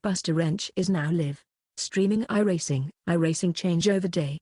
BustaWrench is now live streaming iRacing changeover day.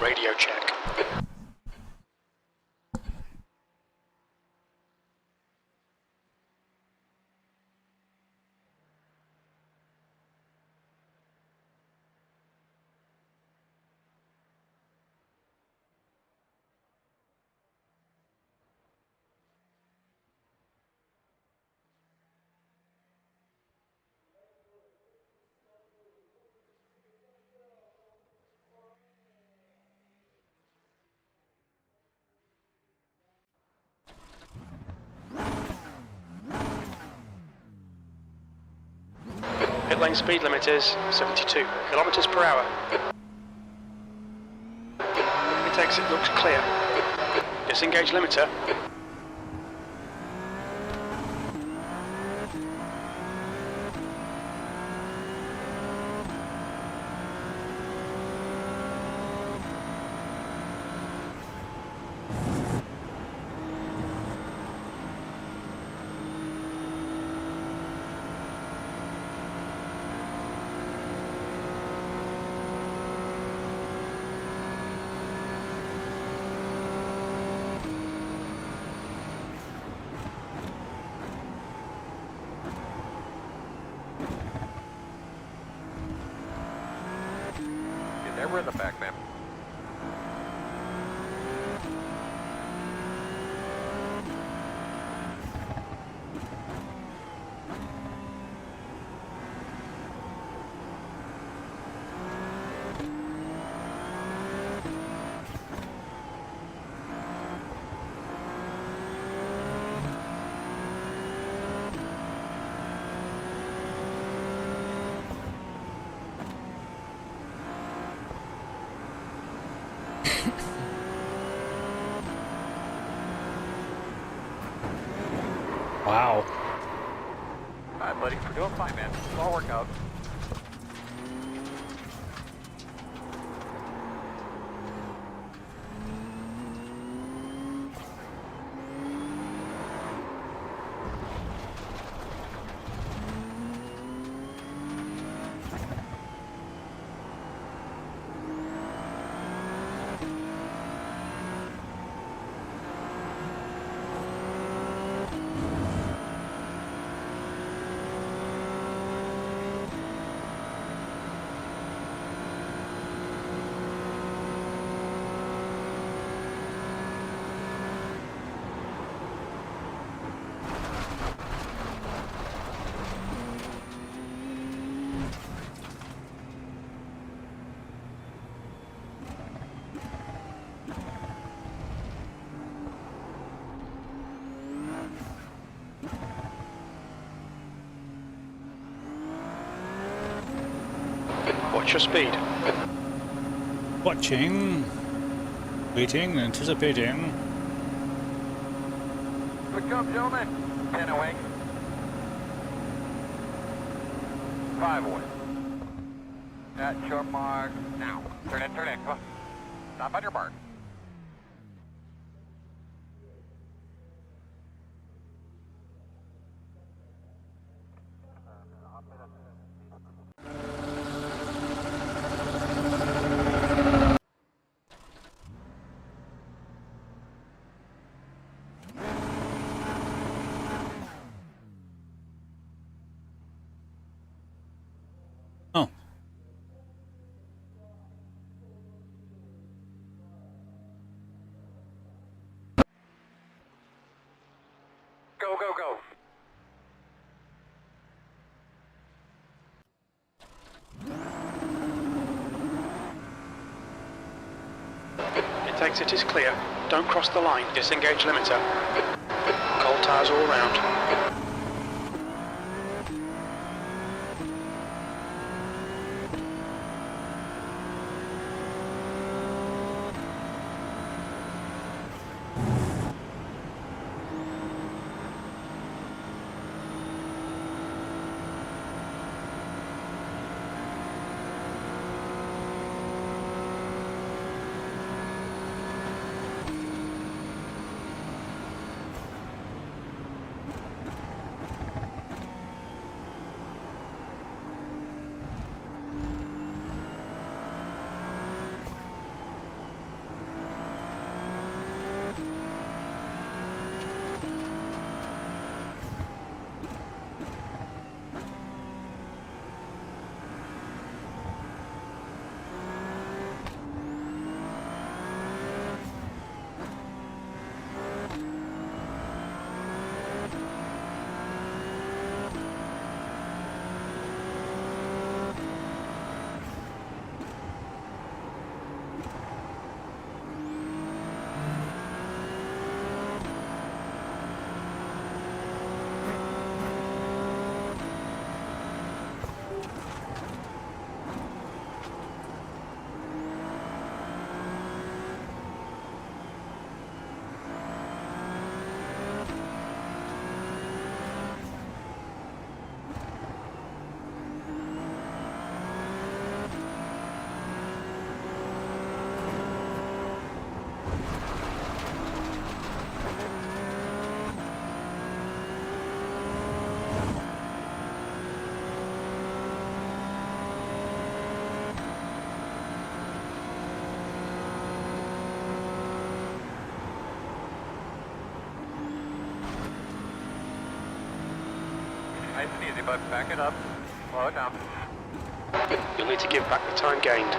Radio check. Pit lane speed limit is 72 kilometers per hour. Pit exit looks clear. Disengage limiter. We're in the back, ma'am. Wow. All right, buddy, we're doing fine, man. It's all work out. Watch your speed. Watching, waiting, anticipating. Good job, gentlemen. 10 away. 5 away. At your mark. Now. Turn in, turn in. Come on. Stop on your mark. Oh. Go, go, go. Pit exit is clear. Don't cross the line. Disengage limiter. Cold tires all round. Nice and easy, bud. Back it up. Slow it down. You'll need to give back the time gained.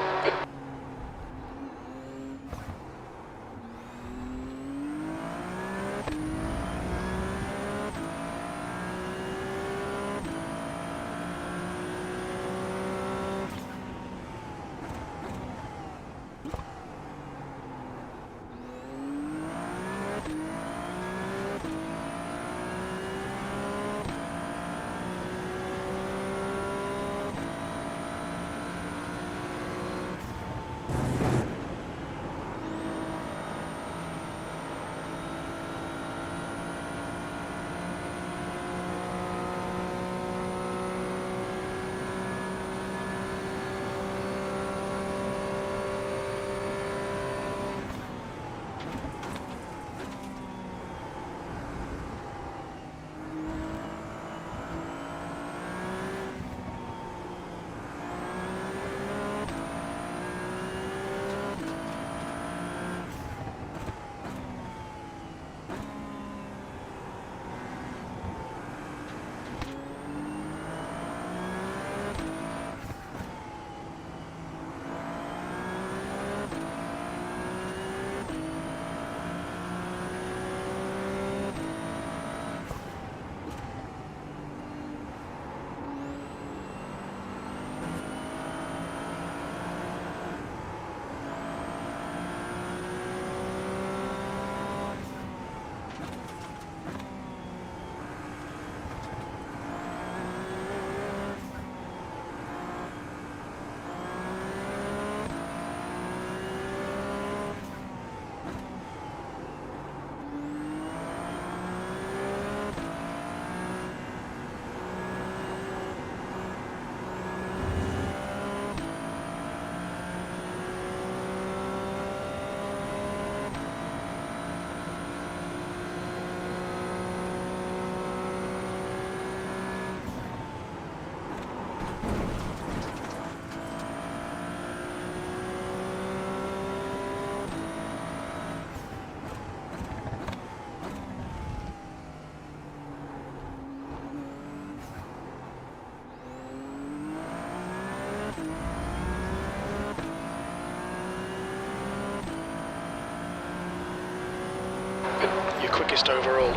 You're quickest overall.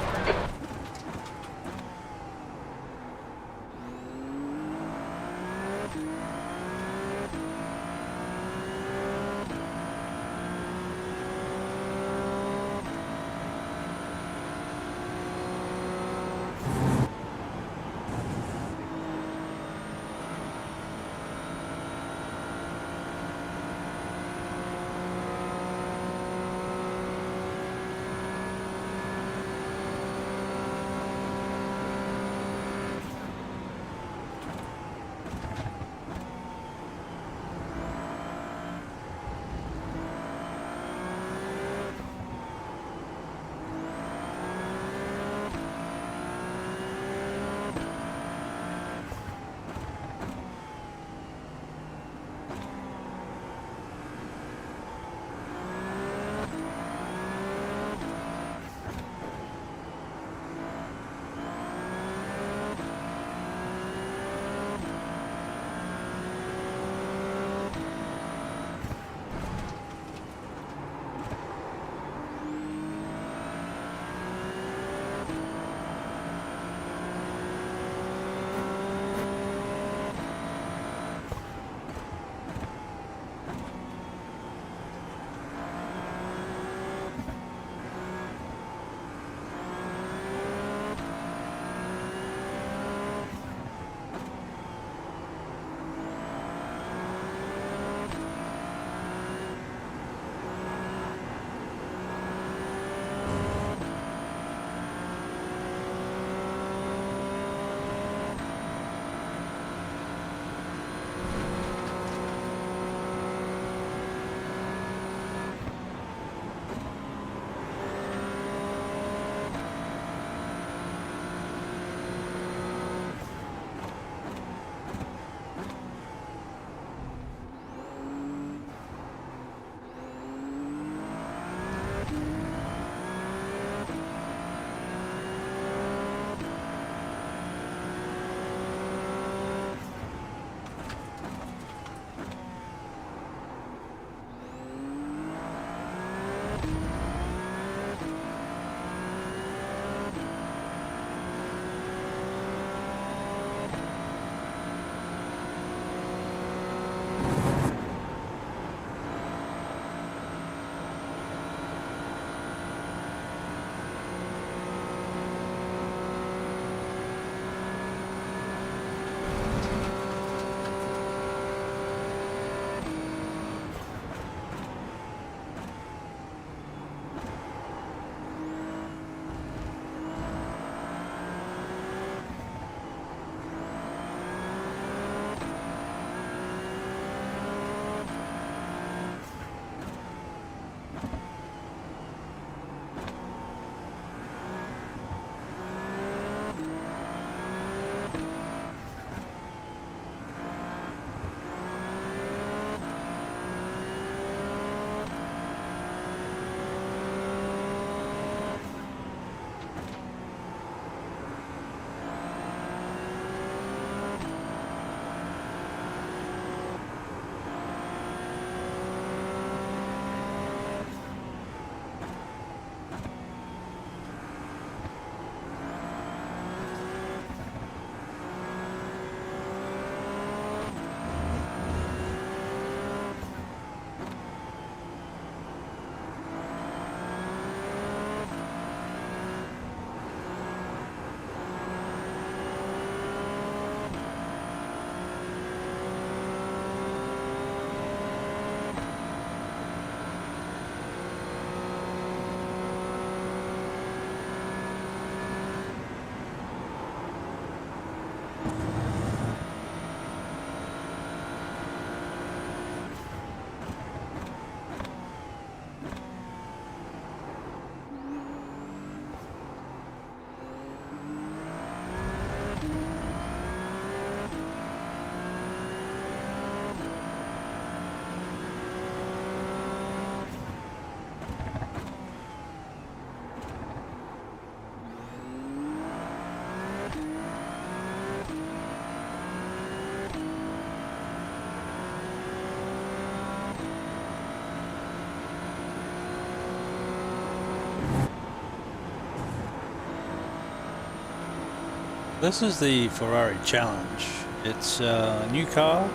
This is the Ferrari Challenge. It's a new car.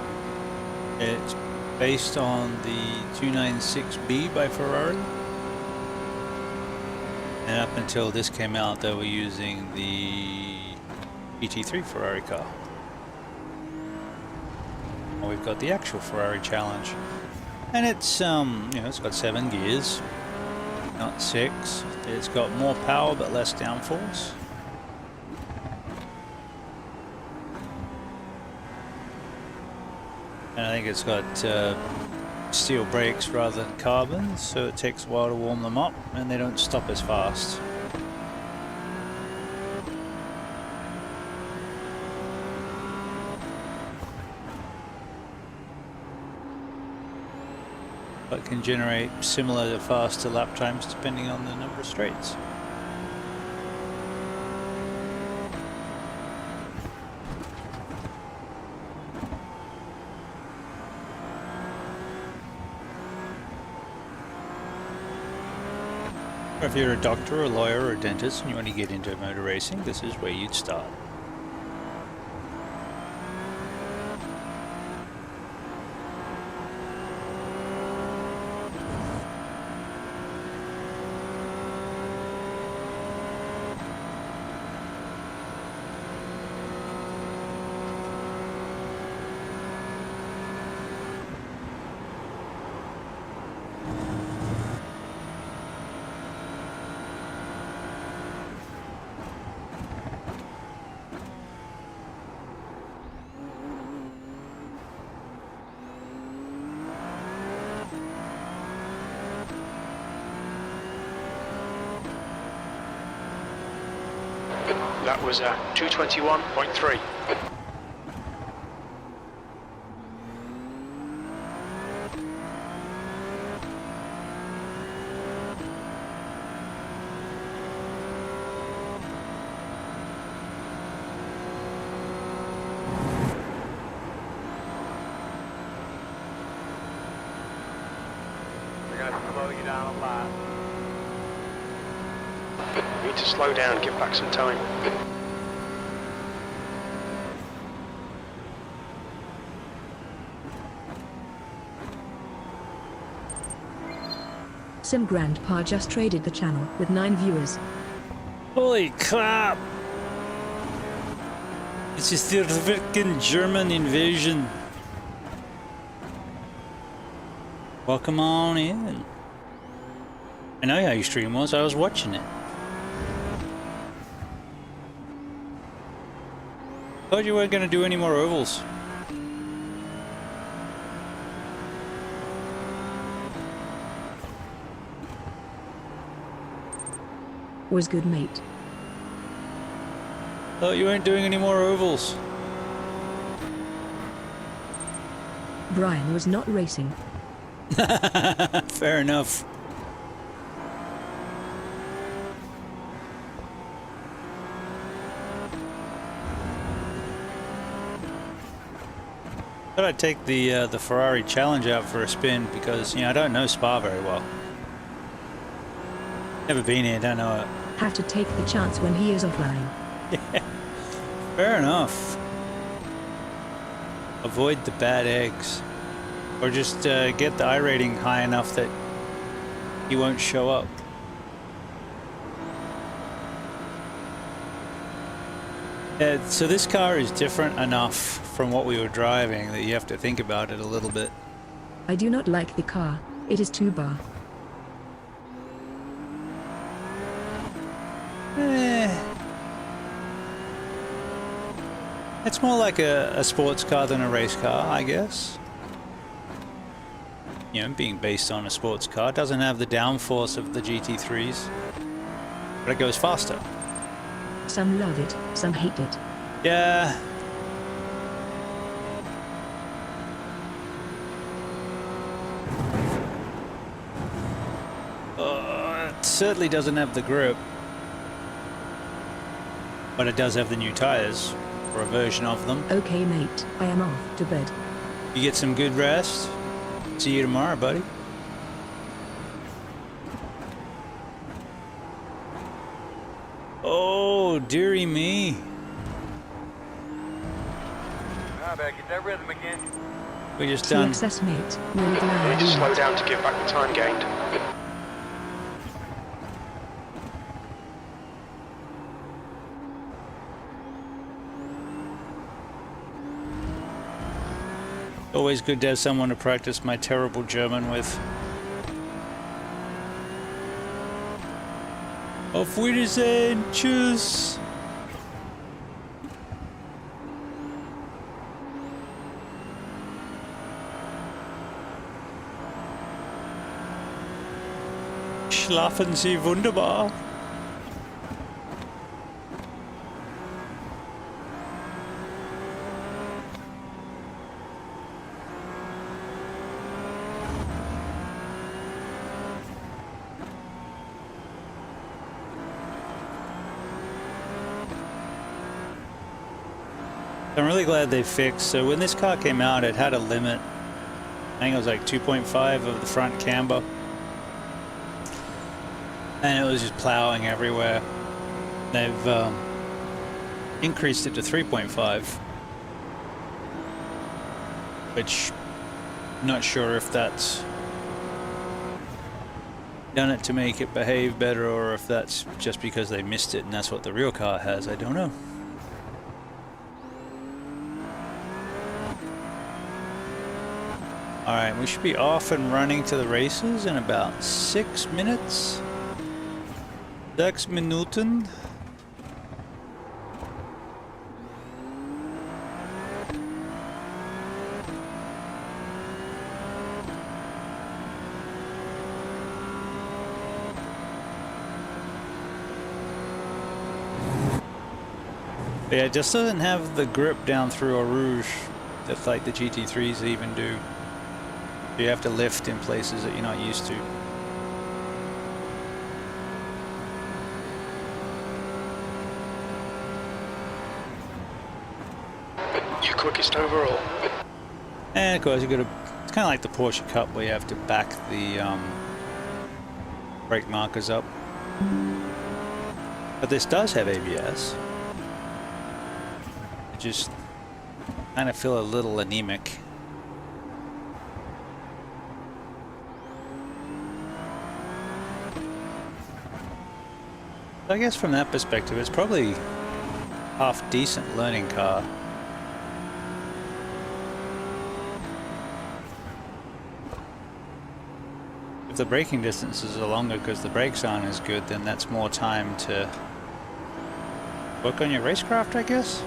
It's based on the 296B by Ferrari. And up until this came out, they were using the GT3 Ferrari car. Well, we've got the actual Ferrari Challenge. And it's, it's got 7 gears, not 6. It's got more power but less downforce. And I think it's got steel brakes rather than carbon, so it takes a while to warm them up and they don't stop as fast. But can generate similar to faster lap times depending on the number of straights. If you're a doctor, a lawyer, or a dentist and you want to get into motor racing, this is where you'd start. That was 221.3. We're going to slow you down a lot. Need to slow down, give back some time. Sim Grandpa just traded the channel with 9 viewers. Holy crap! It's just the freaking German invasion. Welcome on in. I know how your stream was, I was watching it. Thought you weren't going to do any more ovals. Was good, mate. Thought you weren't doing any more ovals. Brian was not racing. Fair enough. Thought I'd take the Ferrari Challenge out for a spin because I don't know Spa very well. Never been here, don't know it. Have to take the chance when he is offline. Yeah, fair enough. Avoid the bad eggs, or just get the iRating high enough that he won't show up. So this car is different enough from what we were driving that you have to think about it a little bit. I do not like the car. It is 2-bar. It's more like a sports car than a race car, I guess. Being based on a sports car. It doesn't have the downforce of the GT3s, but it goes faster. Some love it, some hate it. Yeah. It certainly doesn't have the grip, but it does have the new tires, or a version of them. Okay, mate, I am off to bed. You get some good rest. See you tomorrow, buddy. Oh, dearie me. Alright, back, get that rhythm again. We just done. CXS mate, will You need allow to slow unit. down to give back the time gained. Always good to have someone to practice my terrible German with. Auf Wiedersehen, tschüss. Schlafen Sie wunderbar. I'm really glad they fixed. So when this car came out, it had a limit. I think it was like 2.5 of the front camber. And it was just plowing everywhere. They've increased it to 3.5. Which, I'm not sure if that's done it to make it behave better or if that's just because they missed it and that's what the real car has. I don't know. Alright, we should be off and running to the races in about 6 minutes. 6 Minuten. But yeah, it just doesn't have the grip down through a Rouge that like the GT3s even do. You have to lift in places that you're not used to. You're quickest overall. And of course, you got to. It's kind of like the Porsche Cup where you have to back the brake markers up. But this does have ABS. I just kind of feel a little anemic. I guess from that perspective, it's probably half decent learning car. If the braking distances are longer because the brakes aren't as good, then that's more time to work on your racecraft, I guess.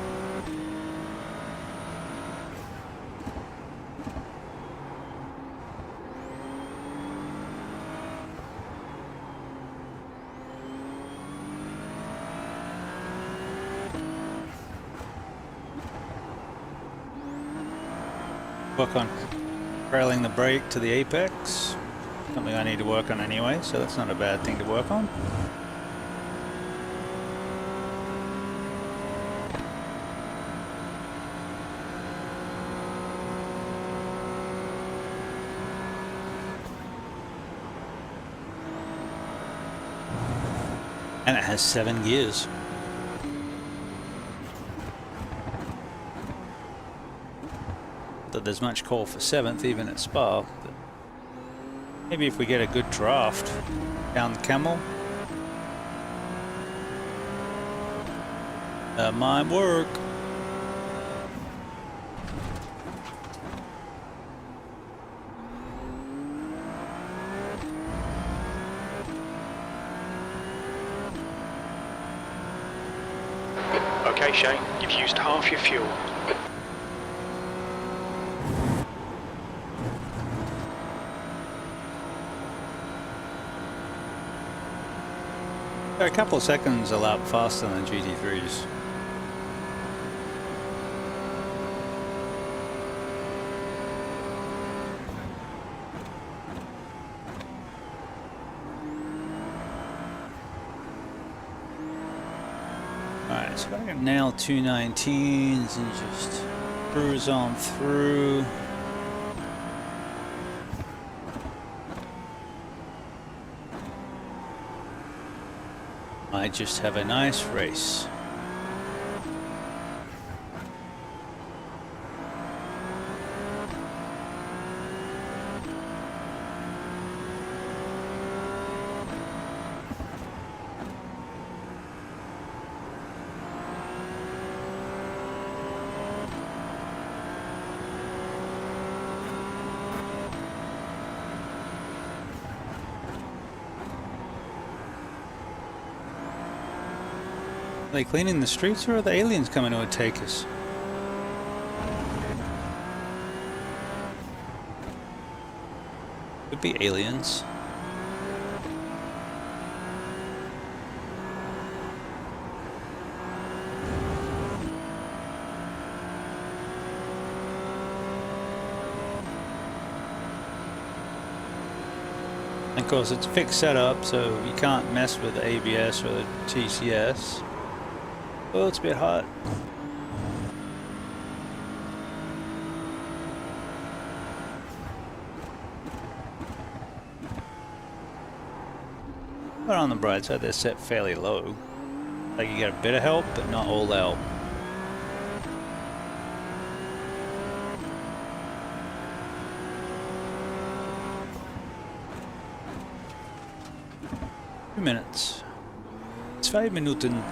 Work on trailing the brake to the apex. Something I need to work on anyway, so that's not a bad thing to work on. And it has 7 gears. That there's much call for 7th even at Spa, but maybe if we get a good draft down the Camel, that might work. Okay, Shane, you've used half your fuel. They're a couple of seconds a lap faster than GT3s. Alright, so I can nail 219s and just cruise on through. I just have a nice race. they cleaning the streets, or are the aliens coming to take us? Could be aliens. Of course, it's a fixed setup, so you can't mess with the ABS or the TCS. Oh, it's a bit hot. But on the bright side, they're set fairly low. Like you get a bit of help, but not all the help. Minutes. It's 5 Minuten.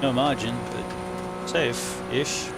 No margin, but safe-ish.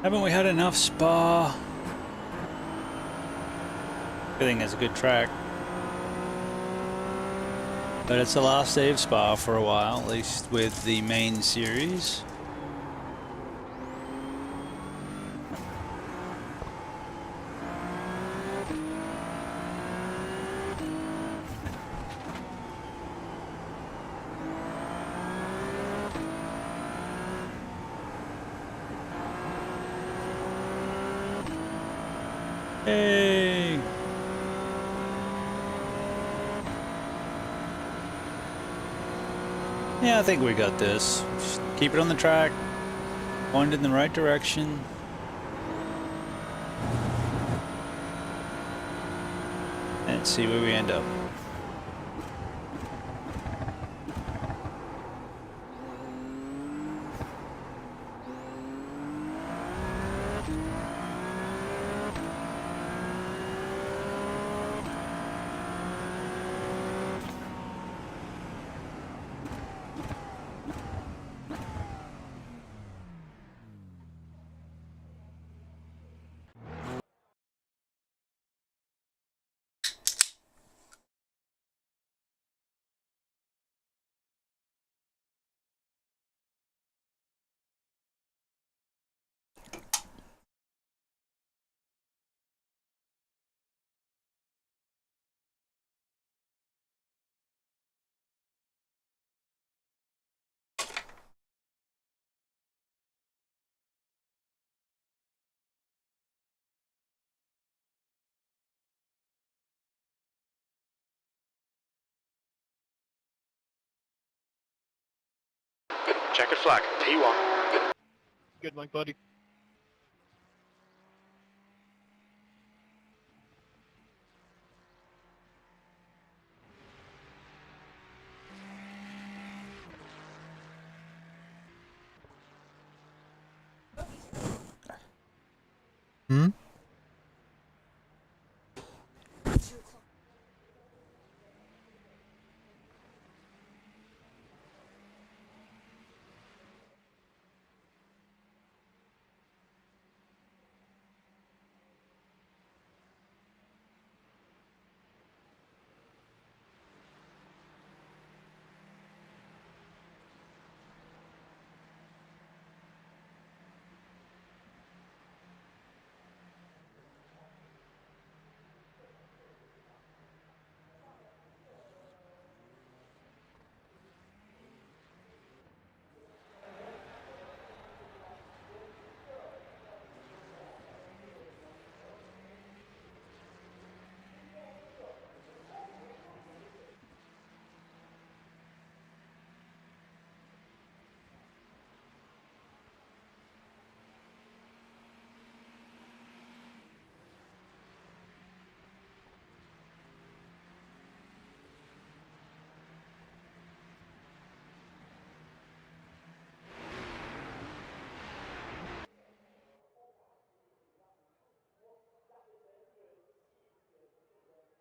Haven't we had enough Spa? I think it's a good track. But it's the last day of Spa for a while, at least with the main series. Hey! Yeah, I think we got this. Just keep it on the track, point in the right direction. And see where we end up. Checkered flag, P1. Good luck, buddy. Hmm?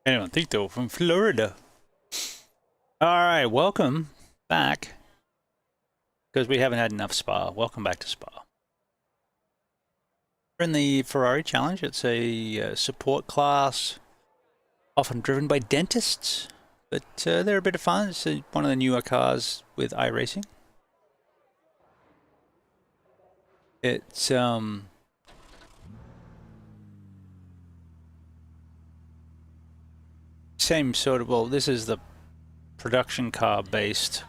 Tito from Florida. All right, welcome back. Because we haven't had enough Spa. Welcome back to Spa. We're in the Ferrari Challenge. It's a support class, often driven by dentists, but they're a bit of fun. It's one of the newer cars with iRacing. It's same sort of, well, this is the production car based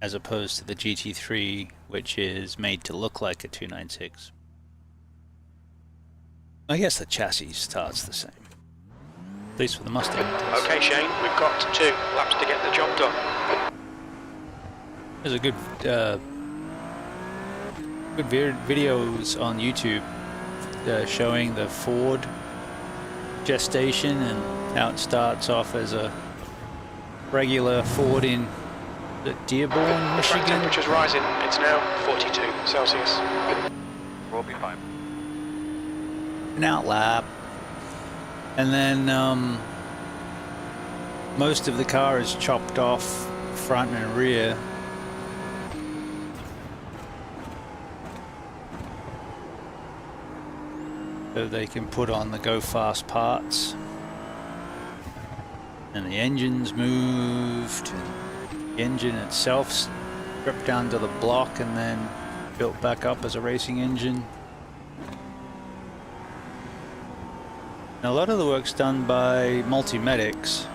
as opposed to the GT3, which is made to look like a 296. I guess the chassis starts the same, at least for the Mustang. Okay, Shane, we've got 2 laps to get the job done. There's a good videos on YouTube showing the Ford gestation and how it starts off as a regular Ford in Dearborn, Michigan. Temperature's rising. It's now 42 Celsius. We'll be fine. An out lap, and then most of the car is chopped off front and rear. So they can put on the go fast parts. And the engine's moved. The engine itself stripped down to the block and then built back up as a racing engine. And a lot of the work's done by Multimedics,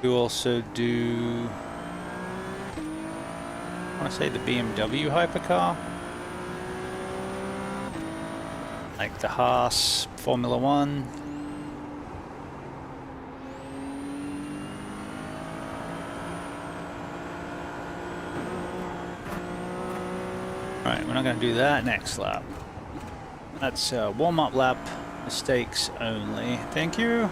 who also do, I want to say, the BMW hypercar, like the Haas Formula One. Alright, we're not going to do that next lap. That's a warm-up lap, mistakes only. Thank you.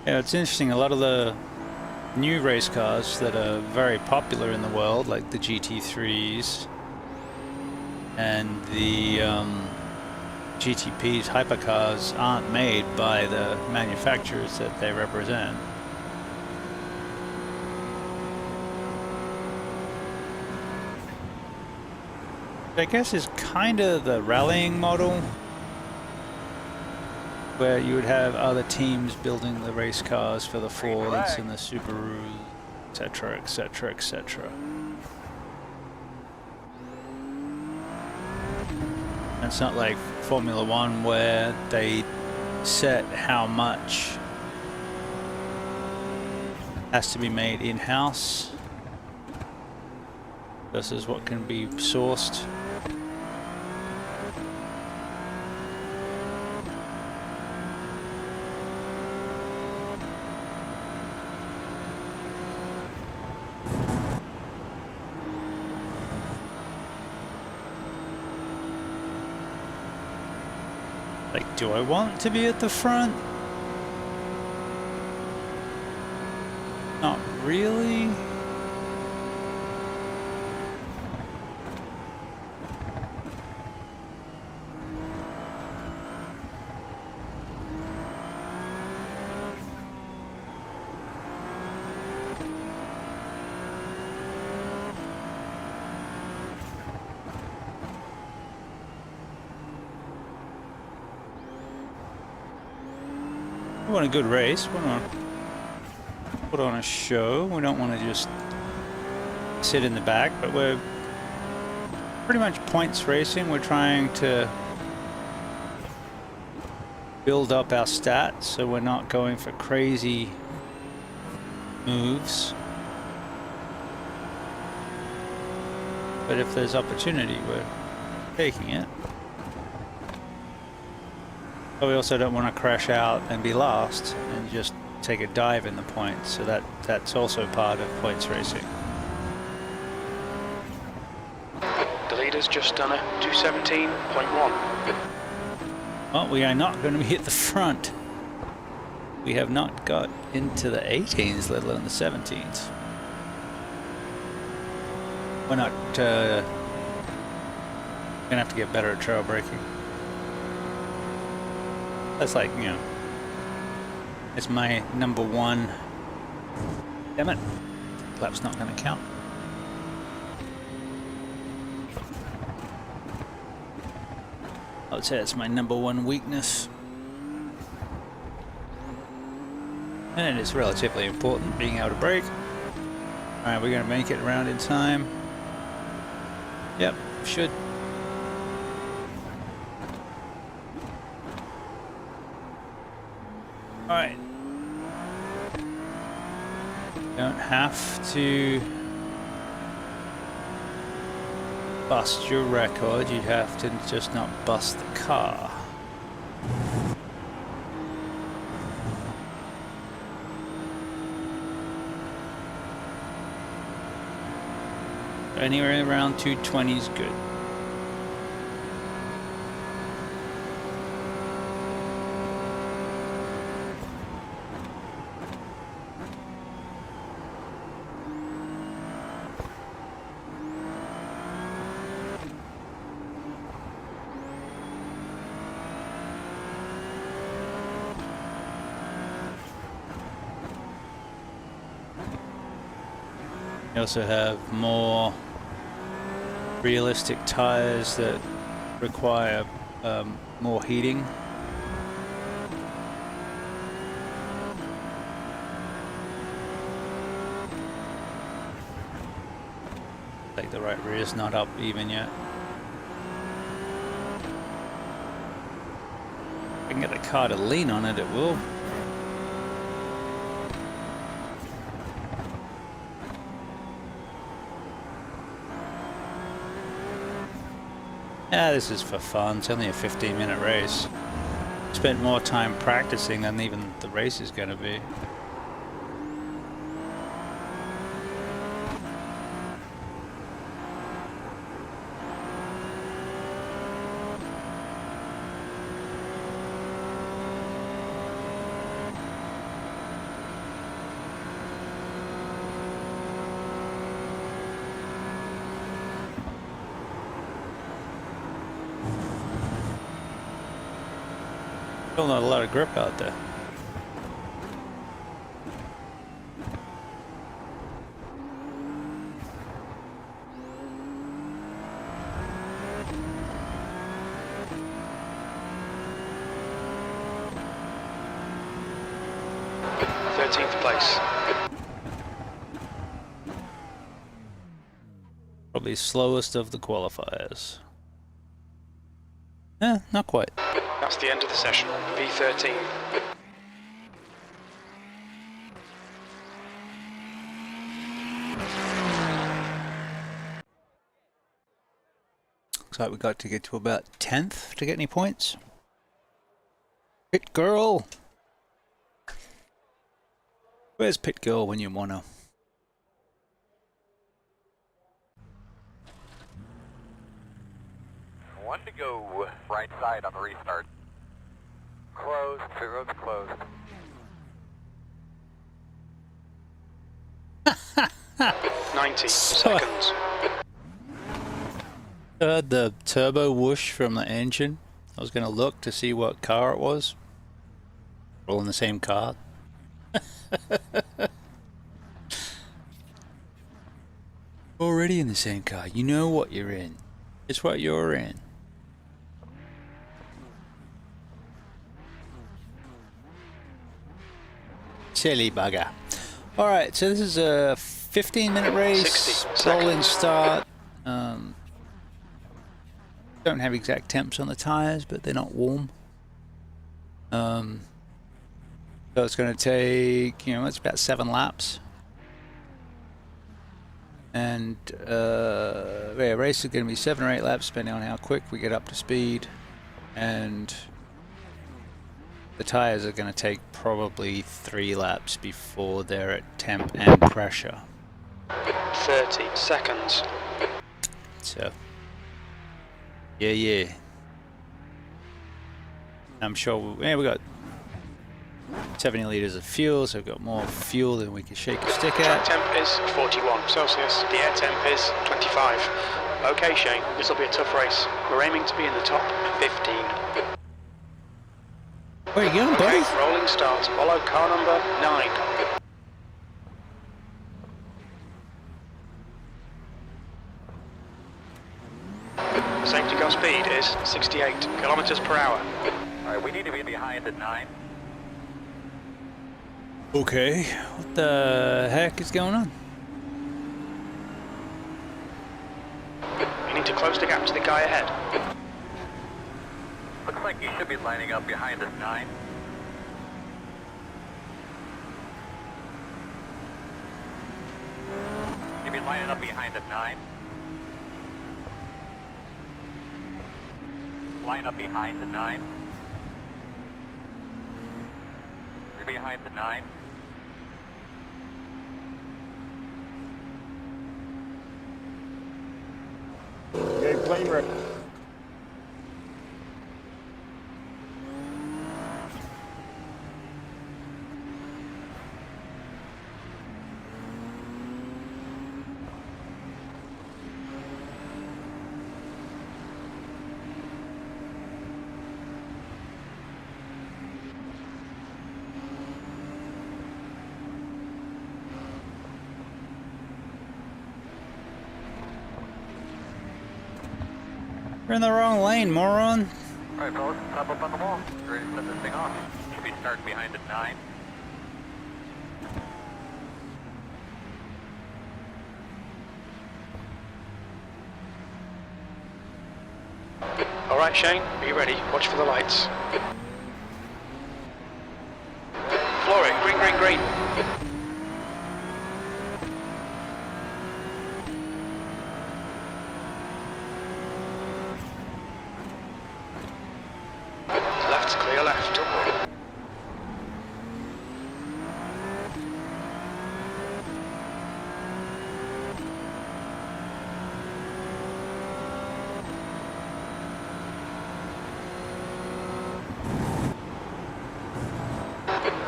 Yeah, it's interesting. A lot of the new race cars that are very popular in the world, like the GT3s and the GTPs, hypercars, aren't made by the manufacturers that they represent. I guess is kind of the rallying model, where you would have other teams building the race cars for the Fords and the Subarus, etc., etc., etc. It's not like Formula One where they set how much has to be made in-house versus what can be sourced. Like, do I want to be at the front? Not really. We want a good race. We want to put on a show. We don't want to just sit in the back, but we're pretty much points racing. We're trying to build up our stats so we're not going for crazy moves. But if there's opportunity, we're taking it. But we also don't want to crash out and be last and just take a dive in the points. So that's also part of points racing. The leader's just done a 217.1. Well, we are not going to be at the front. We have not got into the 18s, let alone the 17s. We're not gonna have to get better at trail braking. That's like, you know, it's my number one. Damn it, lap's not gonna count. I would say it's my number one weakness. And it's relatively important, being able to brake. Alright, we're gonna make it around in time. Yep, should. Alright. Don't have to bust your record, you have to just not bust the car. Anywhere around 220 is good. You also have more realistic tires that require more heating. Like the right rear is not up even yet. If I can get the car to lean on it, it will. Yeah, this is for fun. It's only a 15-minute race. Spent more time practicing than even the race is going to be. Still not a lot of grip out there. Place. Probably slowest of the qualifiers. Eh, not quite. That's the end of the session. V13. Looks like we got to get to about 10th to get any points. Pit girl! Where's Pit girl when you wanna? One to go. Right side on the restart. Closed. Pit road's closed. 90 seconds. Heard the turbo whoosh from the engine. I was gonna look to see what car it was. All in the same car. Already in the same car. You know what you're in. It's what you're in. Silly bugger. Alright, so this is a 15-minute race. Rolling start. Don't have exact temps on the tires, but they're not warm. So it's going to take, you know, it's about 7 laps. And yeah, race is going to be 7 or 8 laps, depending on how quick we get up to speed. And the tires are going to take probably 3 laps before they're at temp and pressure. 30 seconds. So, yeah. I'm sure, yeah, we got 70 litres of fuel, so we've got more fuel than we can shake a stick Track at. temp is 41 Celsius. The air temp is 25. Okay, Shane, this will be a tough race. We're aiming to be in the top 15. Where are you going, buddy? Okay, rolling start. Follow car number 9. Safety car speed is 68 kilometers per hour. All right, we need to be behind at 9. Okay, what the heck is going on? You need to close the gap to the guy ahead. Looks like you should be lining up behind us 9. You'll be lining up behind at 9. Line up behind the 9. You're behind the 9. Okay, plane ready. We're in the wrong lane, moron. All right, fellas, top up on the wall. Ready to set this thing off. Should be starting behind at 9. Alright, Shane, be ready. Watch for the lights. Floor it. Green, green, green. Left's clear, left.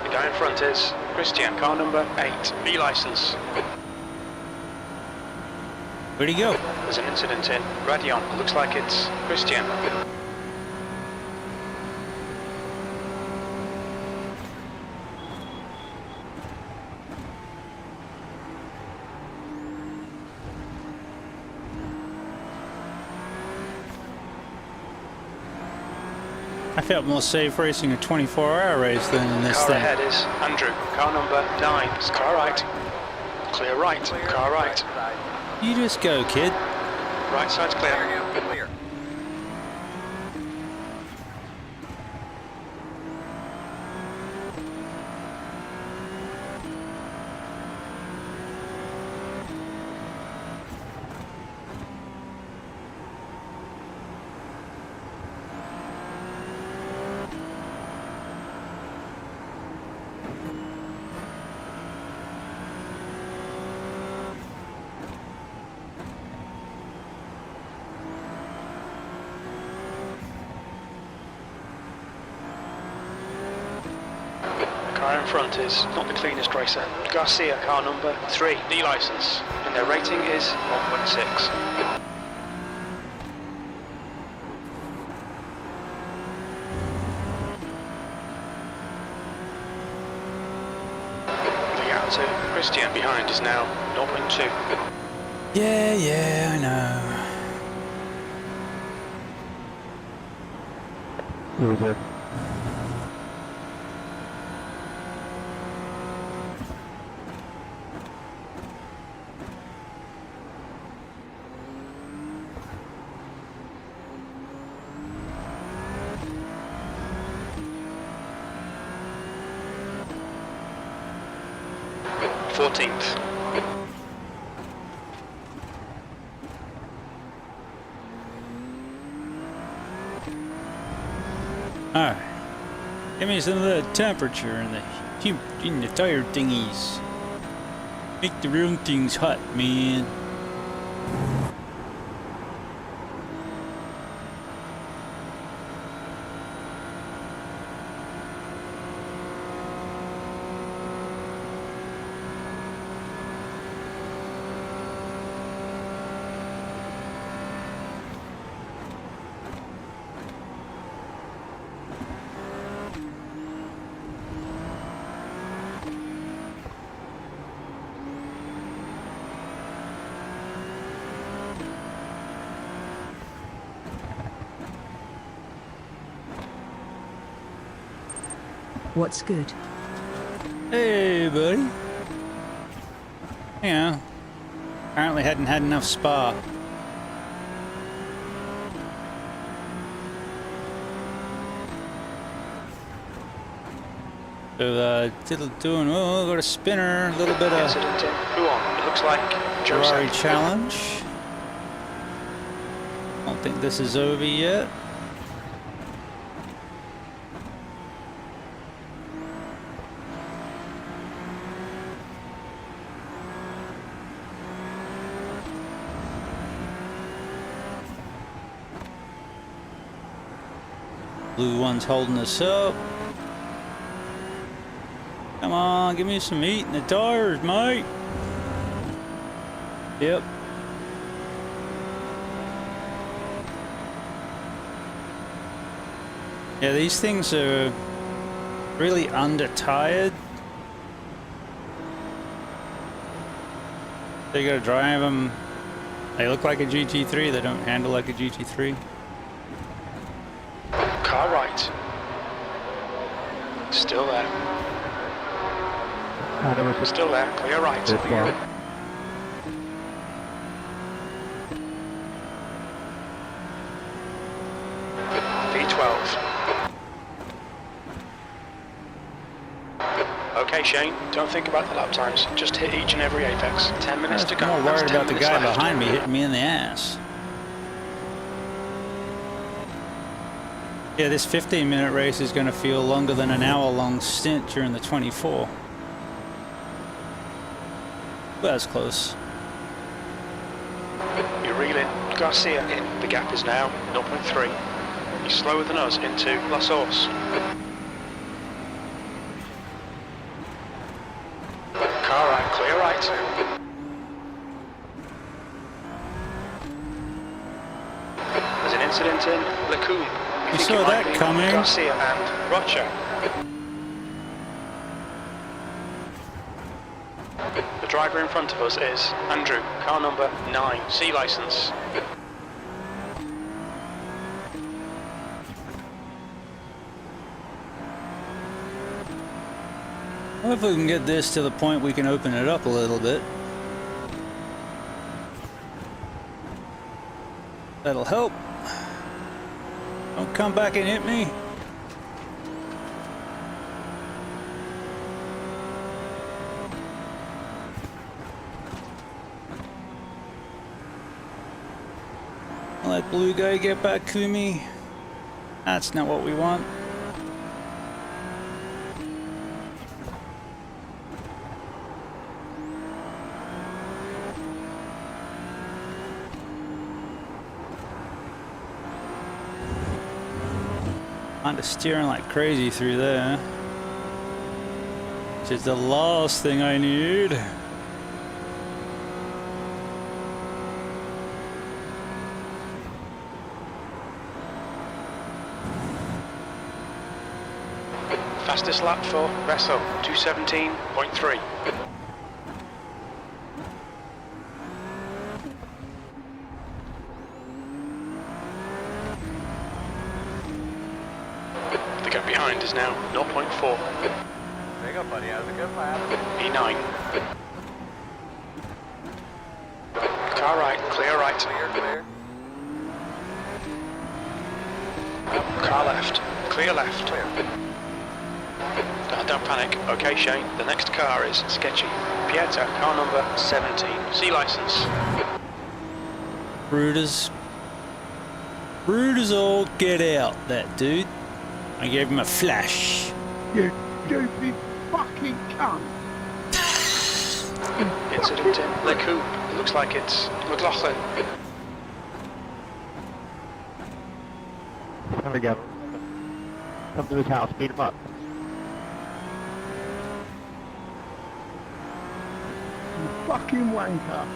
The guy in front is Christian, car number 8, B license. Where'd he go? There's an incident in Radion. Looks like it's Christian. I felt more safe racing a 24-hour race than in this Car thing. ahead is Andrew, car number 9. It's car right. Clear right, car right. Side. You just go, kid. Right side's clear. Clear. Car in front is not the cleanest racer. Garcia, car number 3, D license. And their rating is 1.6. The gap to Christian behind is now 0.2. Yeah, I know. Fourteenth. Alright. Give me some of the temperature and the tire thingies. Make the real things hot, man. What's good? Hey, buddy. Yeah. Apparently hadn't had enough spa. So, doing, oh, got a spinner, a little bit of Incident in. Who on? It looks like Ferrari Joseph. challenge. Don't think this is over yet. Blue one's holding us up. Come on, give me some meat in the tires, mate. Yep. Yeah, these things are really under-tired. They gotta drive them. They look like a GT3, they don't handle like a GT3. Car right. Still there. Still there. Clear right. V12. Okay, Shane, don't think about the lap times. Just hit each and every apex. 10 minutes to go. I'm more That's worried 10 about the minutes guy left. behind me hitting me in the ass. Yeah, this 15-minute race is going to feel longer than an hour-long stint during the 24. Well, that's close. You're reeling. Garcia in. The gap is now 0.3. He's slower than us into La Source. Car right, clear right. There's an incident in Lacombe. You saw that coming. Garcia and Rocha. The driver in front of us is Andrew, car number 9, C license. Well, if we can get this to the point we can open it up a little bit. That'll help. Don't come back and hit me. Let blue guy get back to me. That's not what we want. Kinda steering like crazy through there. Which is the last thing I need. Fastest lap for Resso, 217.3. The gap behind is now 0.4. There you go, buddy. That was a good lap. E9. Car right, clear right. Clear. Car left, clear left. Don't panic. Okay, Shane, the next car is sketchy. Pieta, car number 17, C license. Brutus all get out, that dude. I gave him a flash. You stupid fucking cunt. Incident in Lacombe. It looks like it's McLaughlin. There we go. Come to his house, beat him up. You fucking wanker.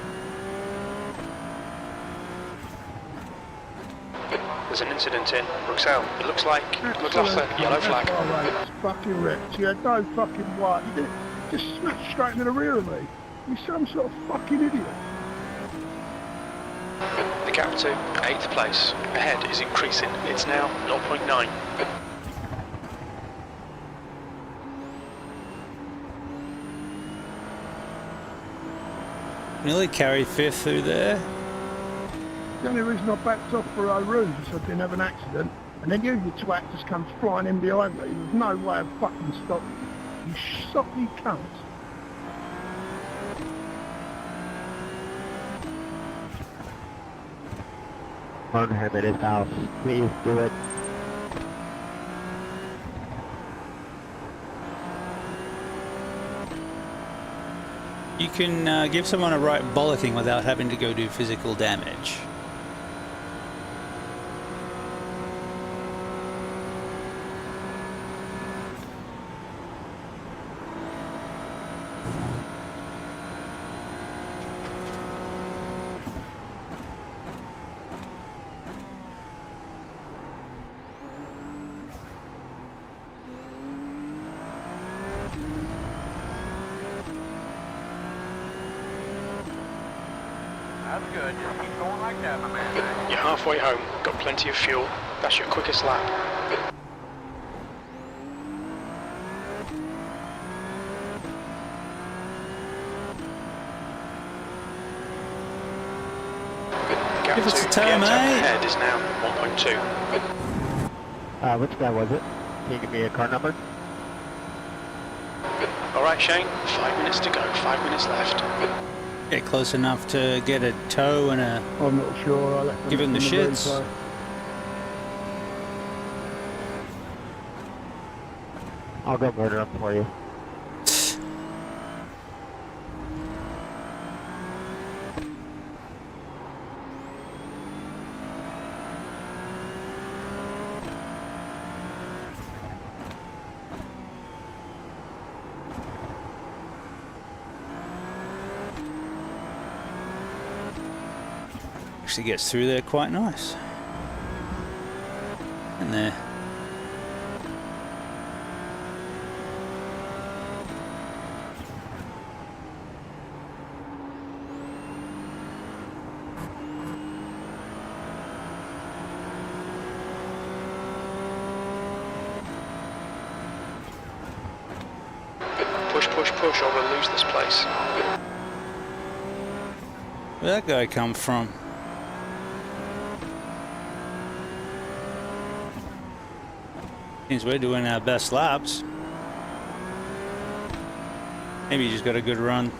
There's an incident in Bruxelles. It looks like McLaughlin. Yellow flag. Alright, fucking wrecked. Yeah, no fucking what. You did just smashed straight into the rear of me. You're some sort of fucking idiot. The gap to 8th place. Ahead is increasing. It's now 0.9. Nearly carried fifth through there. The only reason I backed off for O'Roon is so I didn't have an accident. And then you twat just comes flying in behind me. There's no way of fucking stopping you. You soppy cunt. On him at his house. Please do it. You can give someone a right bollocking without having to go do physical damage. That's good. Just keep going like that, my man. You're halfway home, got plenty of fuel. That's your quickest lap. The gap Give us to a tow, the end mate. ahead is now 1.2. Which guy was it? Can you give me a car number? Alright Shane, 5 minutes to go, 5 minutes left. Get close enough to get a tow and a... I'm not sure. I'll have to Give him look the on shits. replay. I'll go murder him for you. Actually gets through there quite nice. And there. Push, push, push, or we'll lose this place. Where'd that guy come from? Means we're doing our best laps. Maybe you just got a good run.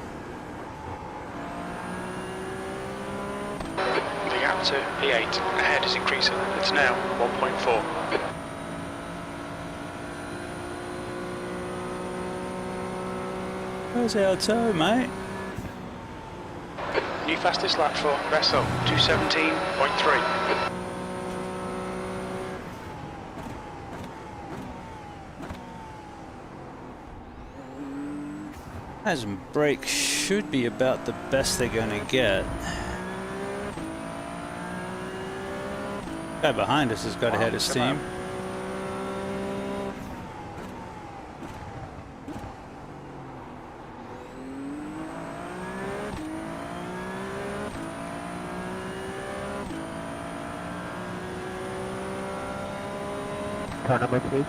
The gap to P8 ahead is increasing. It's now 1.4. Where's our tow, mate? New fastest lap for Vessel, 217.3. As brake should be about the best they're going to get. Guy behind us has got ahead of steam. Car number, please.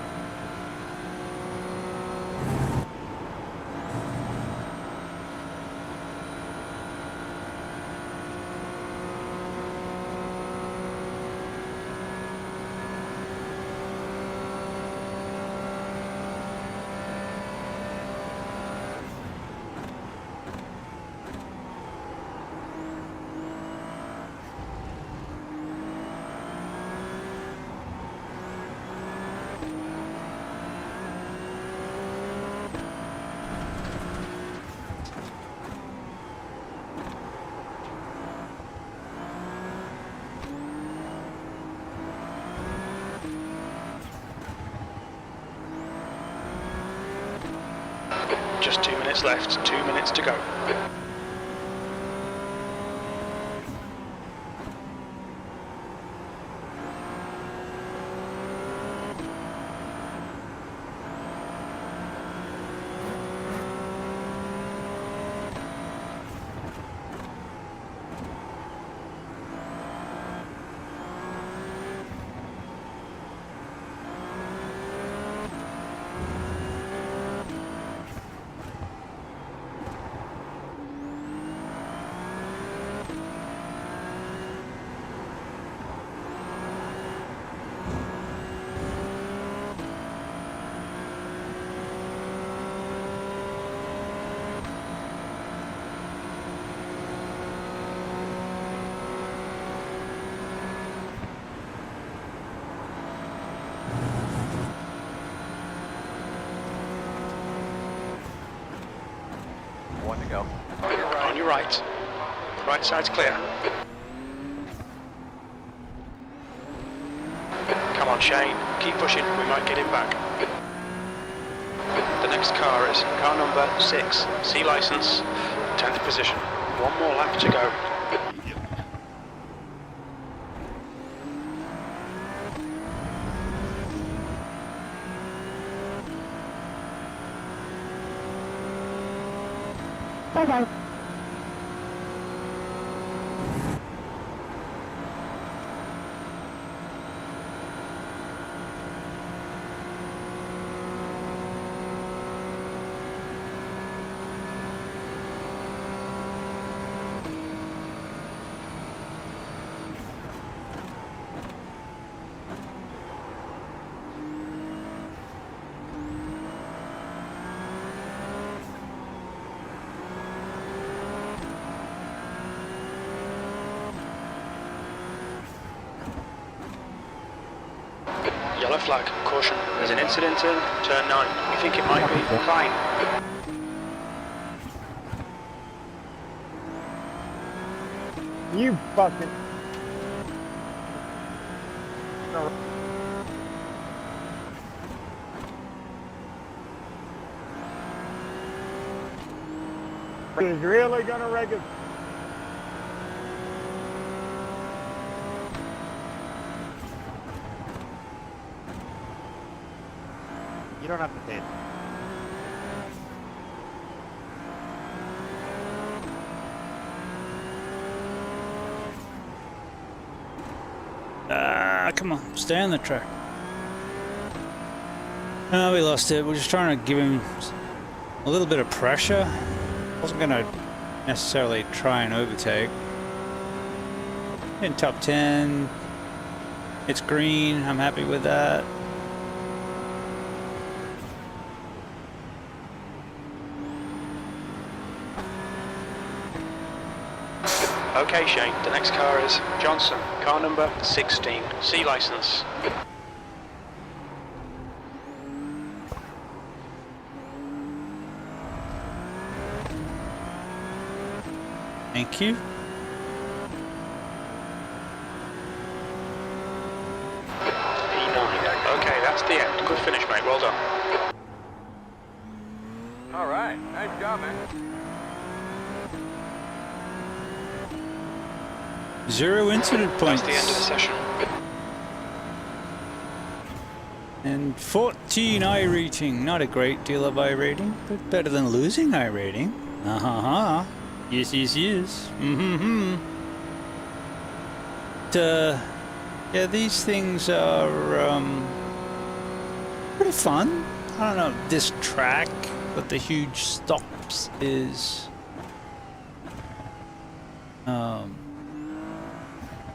Just 2 minutes left, 2 minutes to go. one to go. On your right. Right side's clear. Come on, Shane. Keep pushing. We might get him back. The next car is car number 6. C license. 10th position. One more lap to go. Bye-bye. Yellow flag. Caution. There's an incident in turn 9. We think it might be fine. You fucking... He's really gonna wreck it. You don't have to say it. Come on, stay on the track. No, we lost it. We're just trying to give him a little bit of pressure. Wasn't going to necessarily try and overtake. In top 10. It's green. I'm happy with that. Okay, Shane. The next car is Johnson. Car number 16. C license. Thank you. E9. Okay, that's the end. Good finish, mate. Well done. All right. Nice job, man. 0 incident points. That's the end of the session. And 14 iRating. Not a great deal of iRating, but better than losing iRating. Ha. Yes. Mm-hmm. Yeah, these things are pretty fun. I don't know if this track with the huge stops is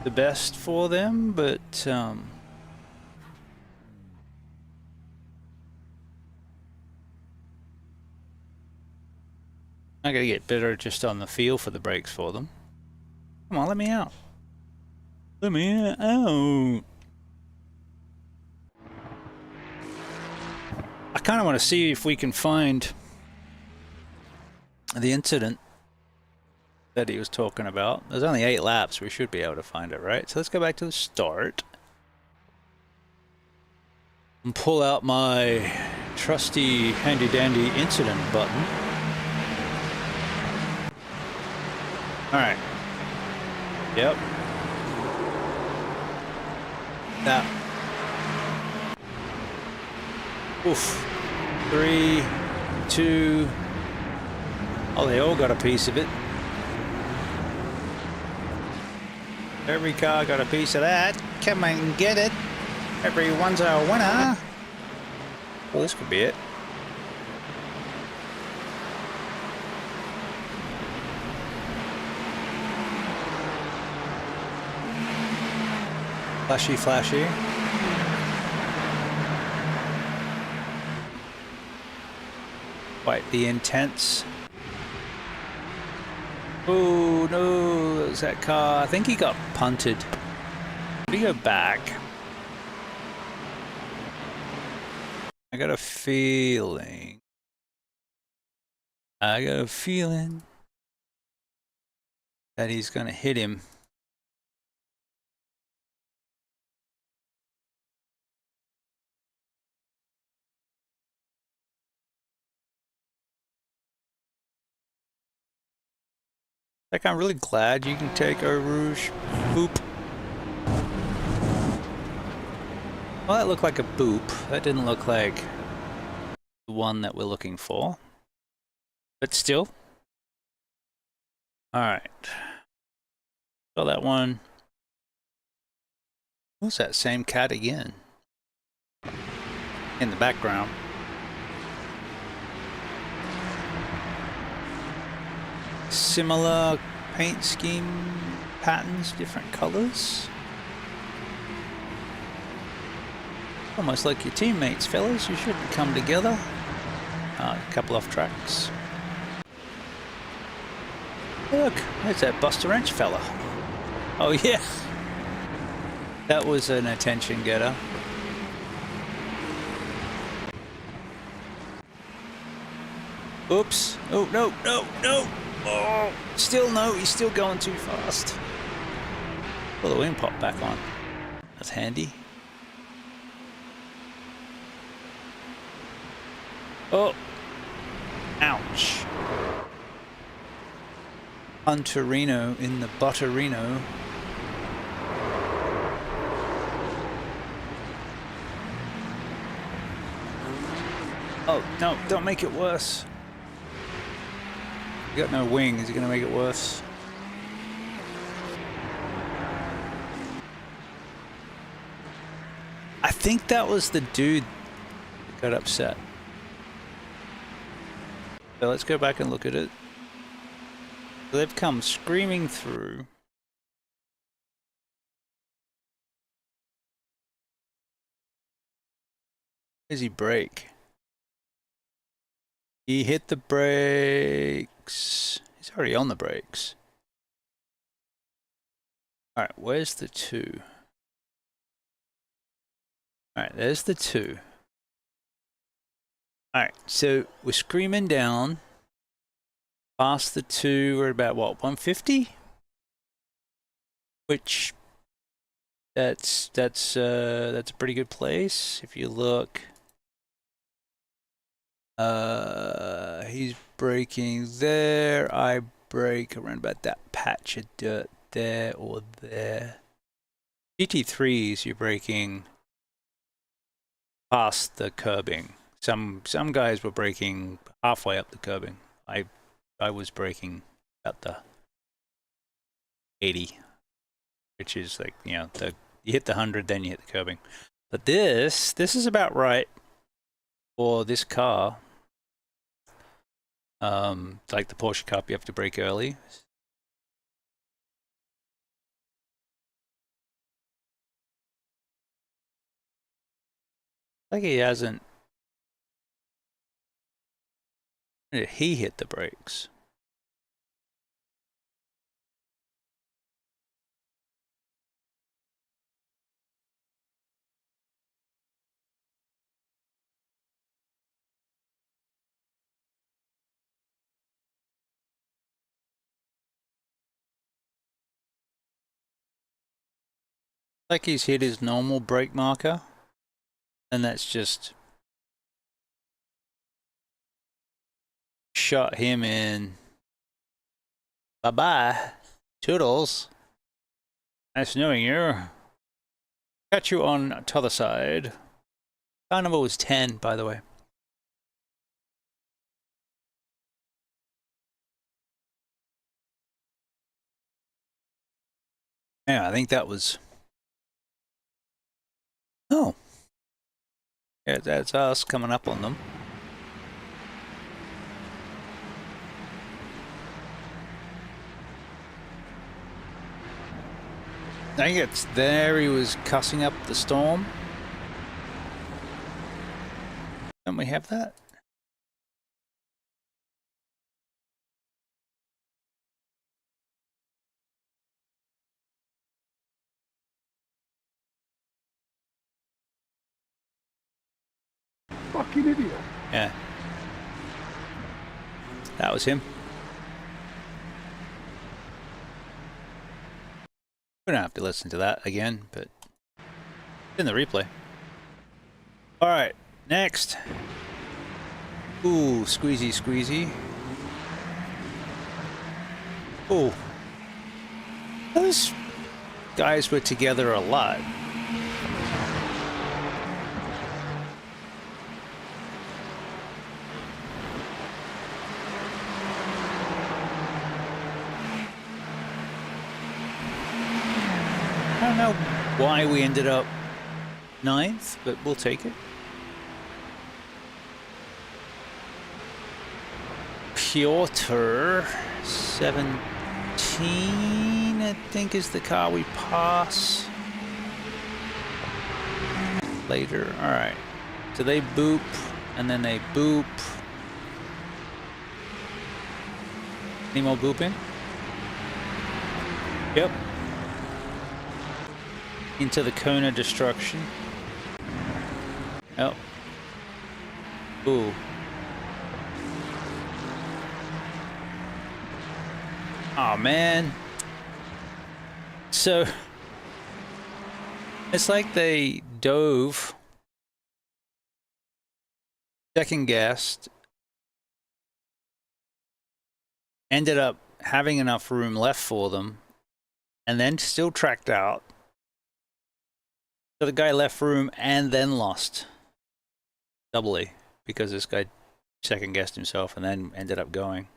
the best for them, but I gotta get better just on the feel for the brakes for them. Come on, let me out. Let me out. I kind of want to see if we can find the incident that he was talking about. There's only 8 laps. We should be able to find it, right? So let's go back to the start and pull out my trusty handy-dandy incident button. Alright. Yep. That. Oof. 3, 2. Oh, they all got a piece of it. Every car got a piece of that. Come and get it. Everyone's a winner. Well, this could be it. Flashy, flashy. Quite the intense. Oh no, that was that car. I think he got punted. Did he go back? I got a feeling I got a feeling that he's going to hit him. Like, I'm really glad you can take Eau Rouge. Boop. Well, that looked like a boop. That didn't look like the one that we're looking for. But still. Alright. So that one. What's that? Same cat again. In the background. Similar paint scheme patterns, different colors. Almost like your teammates, fellas. You shouldn't come together. A couple off tracks. Look, there's that BustaWrench fella. Oh yeah. That was an attention getter. Oops. Oh, no, no, no. Oh, still no, he's still going too fast. Well, the wing popped back on. That's handy. Oh. Ouch. Hunterino in the Butterino. Oh, no, don't make it worse. You got no wing, is it going to make it worse? I think that was the dude that got upset. So let's go back and look at it. They've come screaming through. Where's he brake? He hit the brakes. He's already on the brakes. Alright, where's the 2? Alright, there's the 2. Alright, so we're screaming down. Past the 2, we're about what, 150? Which that's a pretty good place. If you look, he's braking there. I brake around about that patch of dirt there or there. GT3s, you're braking past the curbing. Some guys were braking halfway up the curbing. I was braking about the 80, which is like, you know, you hit the 100, then you hit the curbing. But this is about right for this car. Like the Porsche Cup, you have to brake early. Like he hasn't. When did he hit the brakes? Like he's hit his normal brake marker, and that's just shot him in. Bye-bye. Toodles. Nice knowing you. Catch you on t'other side. Car number was 10, by the way. Yeah, I think that was... Oh. Yeah, that's us coming up on them. I think it's there he was cussing up the storm. Don't we have that? Fucking idiot. Yeah. That was him. We don't have to listen to that again, but it's in the replay. Alright, next. Ooh, squeezy, squeezy. Ooh. Those guys were together a lot. I don't know why we ended up 9th, but we'll take it. Piotr 17, I think, is the car we pass later. All right, so they boop and then they boop. Any more booping? Yep. Into the cone of destruction. Oh. Ooh. Oh man. So it's like they dove, second guessed, ended up having enough room left for them, and then still tracked out. So the guy left room and then lost doubly because this guy second guessed himself and then ended up going.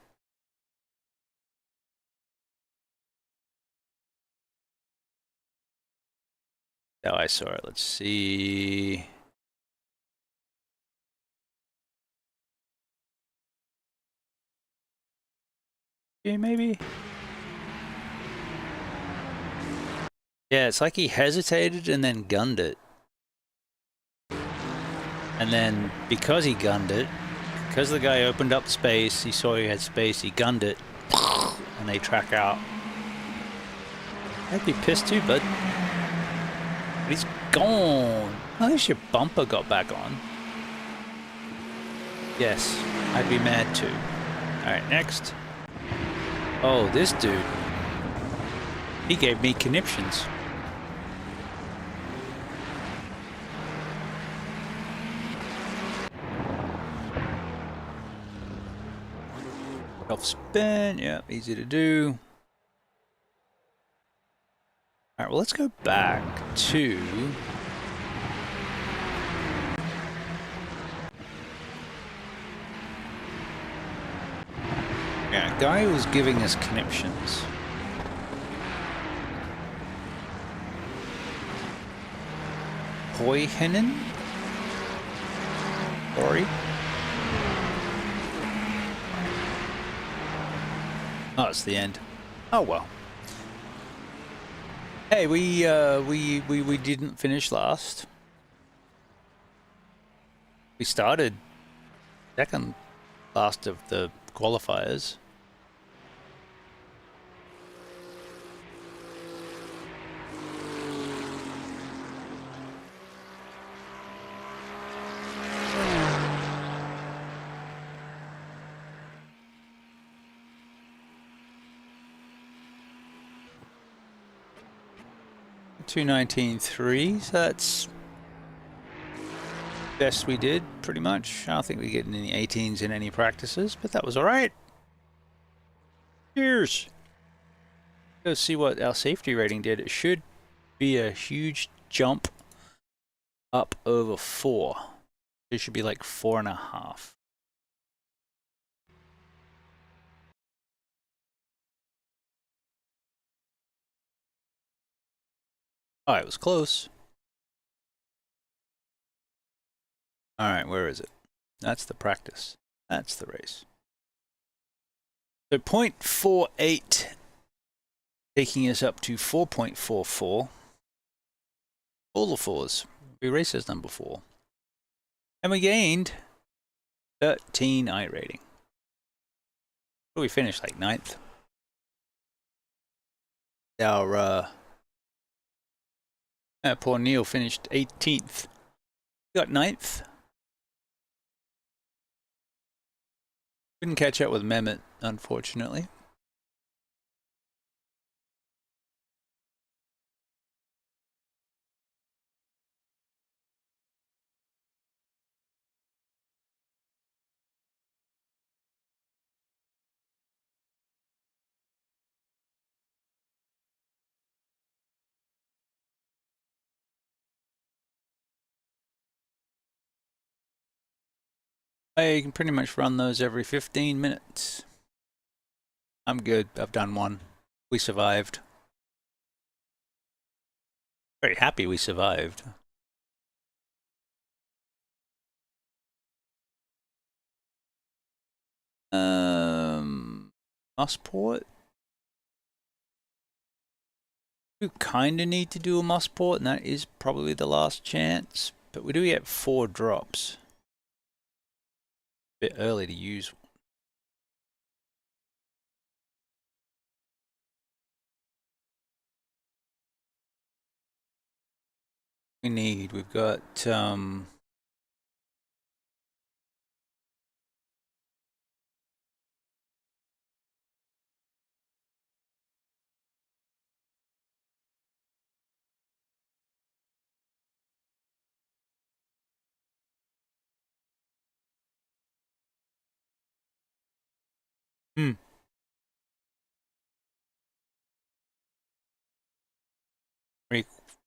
Oh, I saw it. Let's see. Okay, maybe. Yeah, it's like he hesitated and then gunned it. And then because he gunned it, because the guy opened up space, he saw he had space, he gunned it, and they track out. I'd be pissed too, bud. But he's gone. At least your bumper got back on. Yes, I'd be mad too. Alright, next. Oh, this dude. He gave me conniptions. Off spin, yeah, easy to do. Alright, well, let's go back to yeah, guy who was giving us conniptions. Hoyhenen? Sorry. Oh, it's the end. Oh well. Hey, we didn't finish last. We started second last of the qualifiers. .219.3, so that's best we did, pretty much. I don't think we get any 18s in any practices, but that was alright. Cheers! Go see what our safety rating did. It should be a huge jump up over 4. It should be like 4.5. Oh, it was close. Alright, where is it? That's the practice. That's the race. So 0.48, taking us up to 4.44. All the fours. We raced as number 4. And we gained 13 iRating. So we finished like 9th. Our poor Neil finished 18th. We got 9th. Couldn't catch up with Mehmet, unfortunately. I can pretty much run those every 15 minutes. I'm good. I've done one. We survived. Very happy we survived. Mosport? We kind of need to do a Mosport, and that is probably the last chance. But we do get 4 drops. A bit early to use one. We've got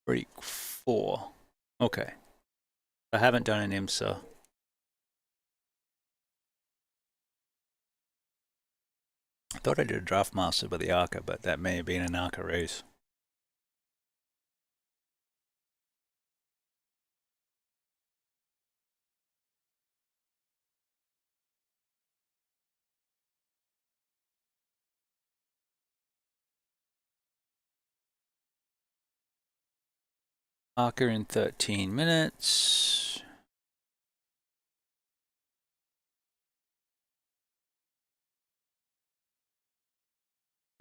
break 4. Okay. I haven't done an IMSA. I thought I did a Draft Master by the ARCA, but that may have been an ARCA race. ARCA in 13 minutes.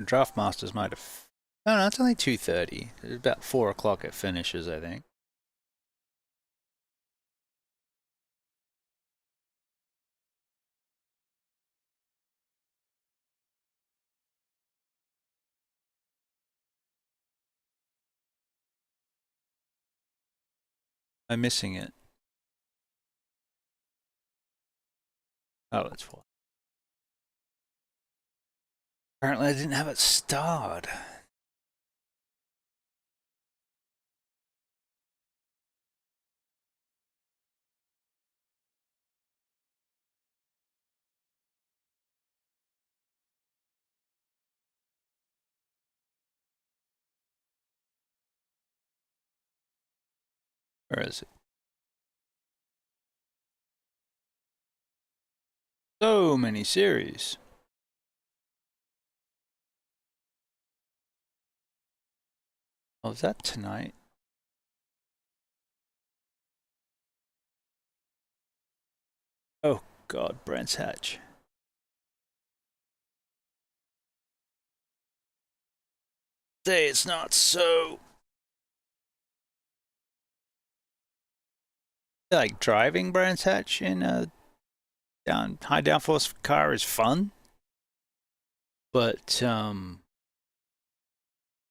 Draft Masters might have... No, it's only 2:30. It's about 4 o'clock it finishes, I think. I'm missing it. Oh, that's why. Apparently I didn't have it starred. Where is it? So many series. Oh, is that tonight? Oh God, Brands Hatch. Say it's not so. Like driving Brands Hatch in a high downforce car is fun, but I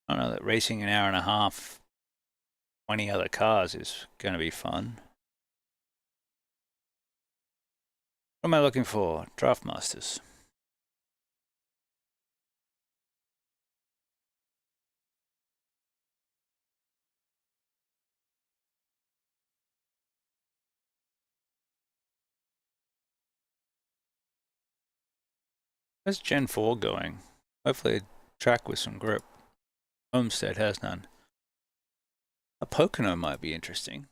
don't know that racing an hour and a half, 20 other cars is going to be fun. What am I looking for? Draft Masters. Where's Gen 4 going? Hopefully a track with some grip. Homestead has none. A Pocono might be interesting.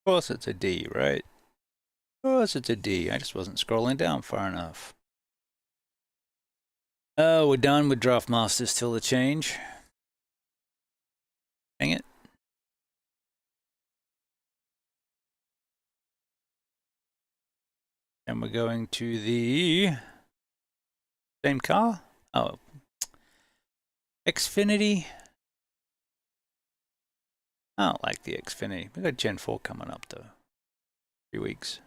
Of course it's a D, right? Of course it's a D. I just wasn't scrolling down far enough. Oh, we're done with Draft Masters till the change. Dang it. we're going to the same car. Oh, Xfinity. I don't like the Xfinity. We got Gen 4 coming up though. 3 weeks.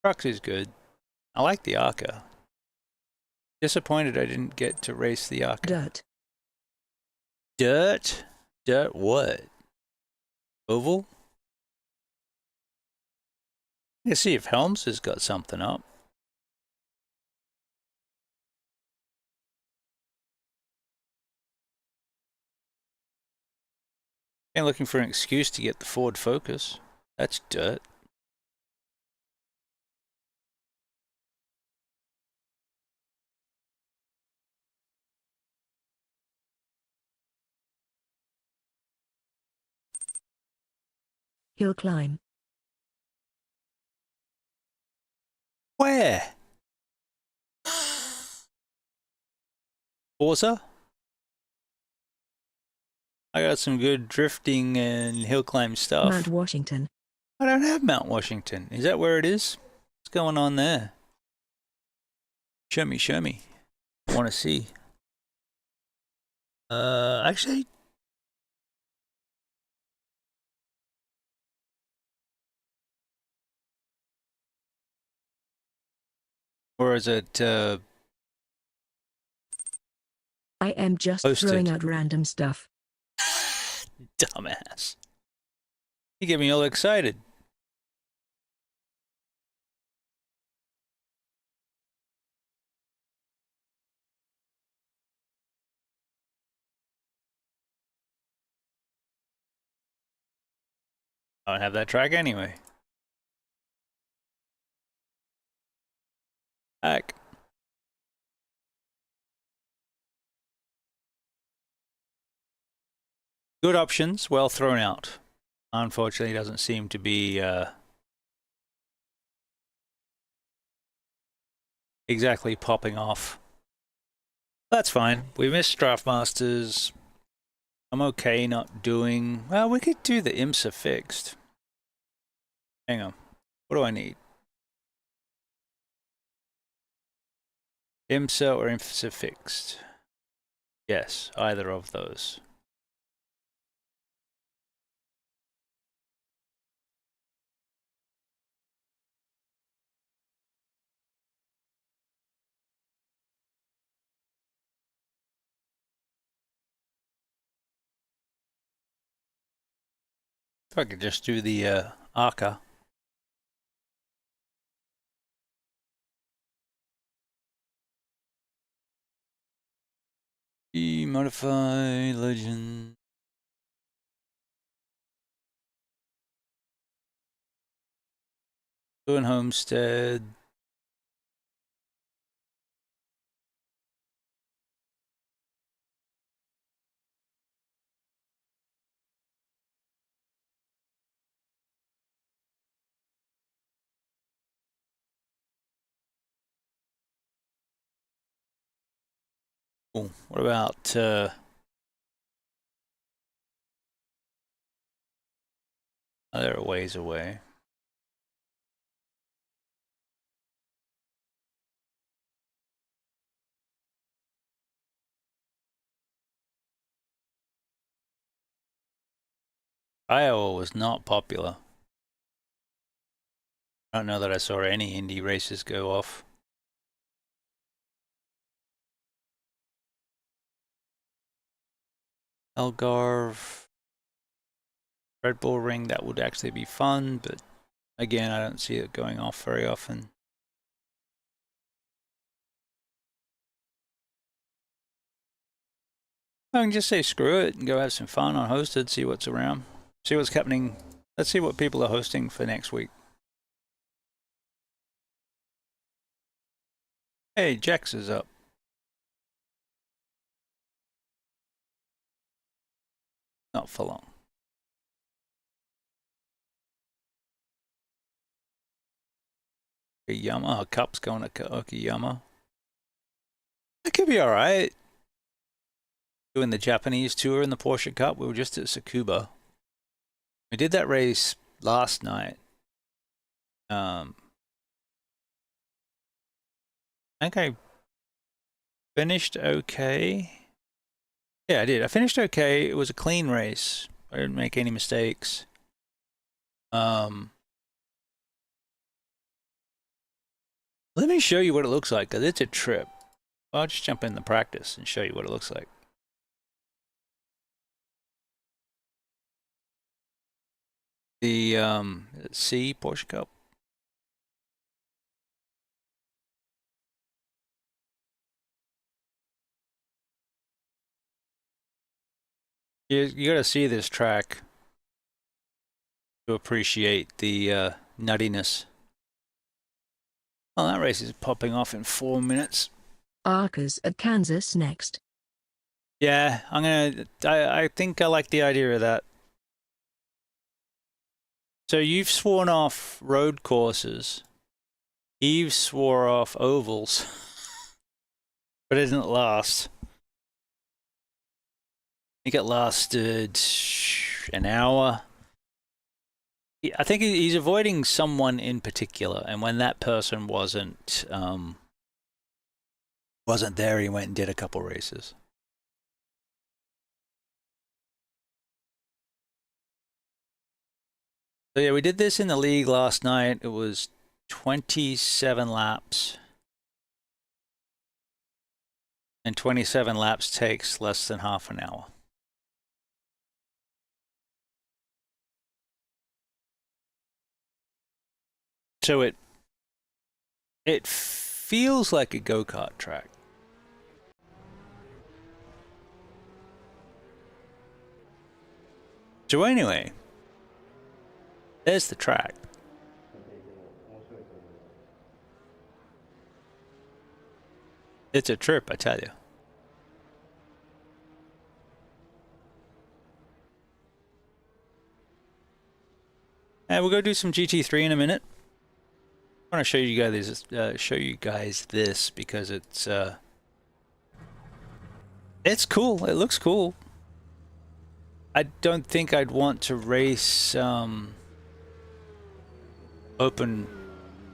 Trucks is good. I like the ARCA. Disappointed I didn't get to race the ARCA. Dirt. Dirt? Dirt what? Oval? Let's see if Helms has got something up. I'm looking for an excuse to get the Ford Focus. That's dirt. Hill climb. Where? Forza? I got some good drifting and hill climb stuff. Mount Washington. I don't have Mount Washington. Is that where it is? What's going on there? Show me, show me. I want to see. Actually. Or is it, I am just Posted. throwing out random stuff. Dumbass. You get me all excited. I don't have that track anyway. Heck. Good options, well thrown out. Unfortunately, doesn't seem to be exactly popping off. That's fine. We missed Draft Masters. I'm okay not doing... Well, we could do the IMSA fixed. Hang on. What do I need? IMSA or IMSA fixed? Yes, either of those. If I could just do the ARCA. Modify legend. Doing Homestead. Cool. What about oh, they're a ways away. Iowa was not popular. I don't know that I saw any Indy races go off. Algarve. Red Bull Ring, that would actually be fun, but again, I don't see it going off very often. I can just say screw it and go have some fun on Hosted, see what's around, see what's happening. Let's see what people are hosting for next week. Hey, Jax is up. Not for long. Okayama, oh, Cup's going to Okayama. That could be alright. Doing the Japanese tour in the Porsche Cup, we were just at Tsukuba. We did that race last night. I think I finished okay. Yeah, I did. I finished okay. It was a clean race. I didn't make any mistakes. Let me show you what it looks like, because it's a trip. I'll just jump in the practice and show you what it looks like. The C Porsche Cup. You gotta see this track to appreciate the nuttiness. Oh, that race is popping off in 4 minutes. Arcas at Kansas next. Yeah, I think I like the idea of that. So you've sworn off road courses. Eve swore off ovals. But it didn't last. I think it lasted an hour. I think he's avoiding someone in particular, and when that person wasn't there, he went and did a couple races. So yeah, we did this in the league last night. It was 27 laps. And 27 laps takes less than half an hour. So it feels like a go-kart track. So anyway, there's the track. It's a trip, I tell you. And we'll go do some GT3 in a minute. I want to show you guys this because it's cool. It looks cool. I don't think I'd want to race open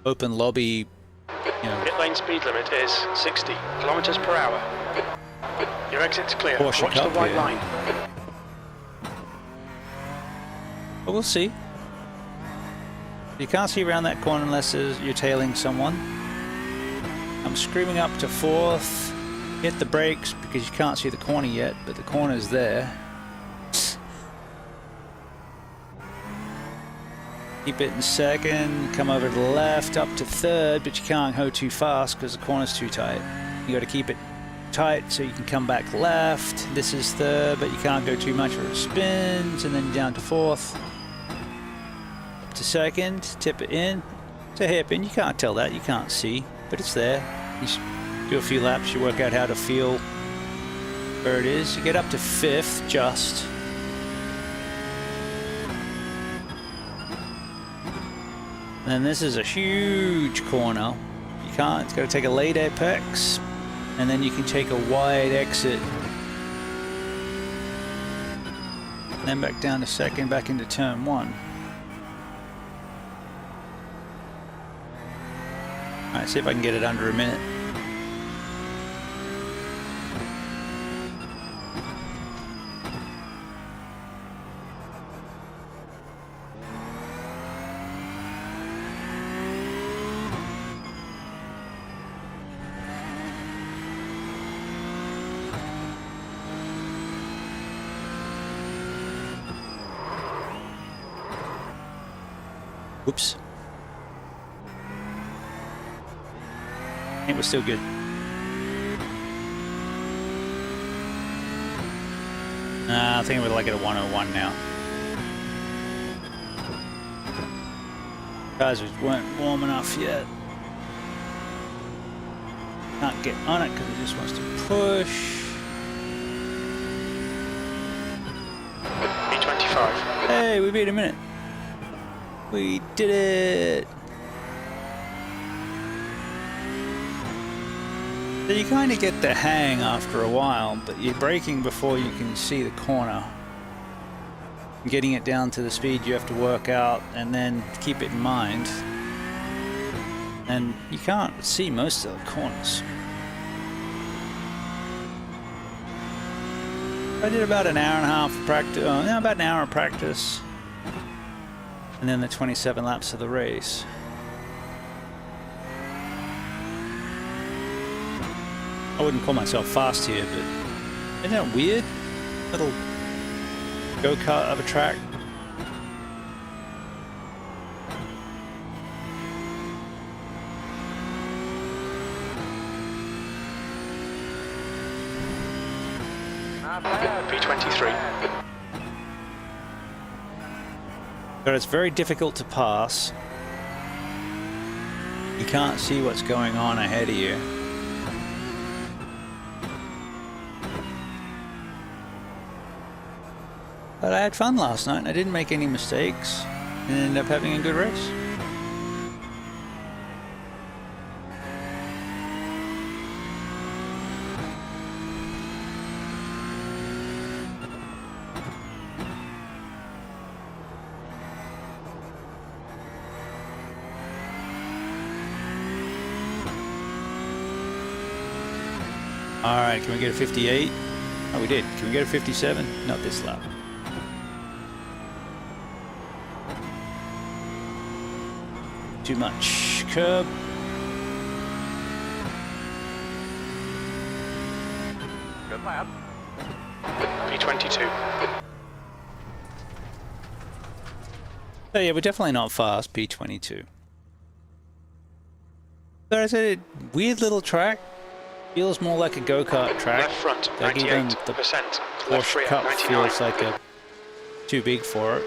lobby. You know, Pit lane speed limit is 60 kilometers per hour. Your exit's clear. Porsche Watch the Cup white here. line. But we'll see. You can't see around that corner unless you're tailing someone. I'm screaming up to 4th. Hit the brakes because you can't see the corner yet, but the corner's there. Keep it in 2nd. Come over to the left, up to 3rd, but you can't go too fast because the corner's too tight. You got to keep it tight so you can come back left. This is 3rd, but you can't go too much or it spins, and then down to 4th. To 2nd, tip it in. It's a hairpin. You can't tell that. You can't see, but it's there. You do a few laps. You work out how to feel where it is. You get up to 5th, just. And then this is a huge corner. You can't. It's got to take a late apex, and then you can take a wide exit. And then back down to 2nd, back into turn 1. Alright, see if I can get it under a minute. Whoops. It was still good. I think we're like at a 101 now. Guys weren't warm enough yet. Can't get on it because it just wants to push. B25. Hey, we beat a minute. We did it. So you kind of get the hang after a while, but you're braking before you can see the corner. Getting it down to the speed you have to work out and then keep it in mind. and you can't see most of the corners. I did about an hour and a half of practice, about an hour of practice, and then the 27 laps of the race. I wouldn't call myself fast here, but isn't that weird? Little go-kart of a track. P23. But it's very difficult to pass. You can't see what's going on ahead of you. But I had fun last night and I didn't make any mistakes and ended up having a good race. Alright, can we get a 58? Oh, we did. Can we get a 57? Not this lap. Too much curb. Good lap. P22. So yeah, we're definitely not fast, P22. So it's a weird little track. Feels more like a go-kart track. Left front, Like even the 98%. Left Porsche rear, Cup 99. feels like too big for it.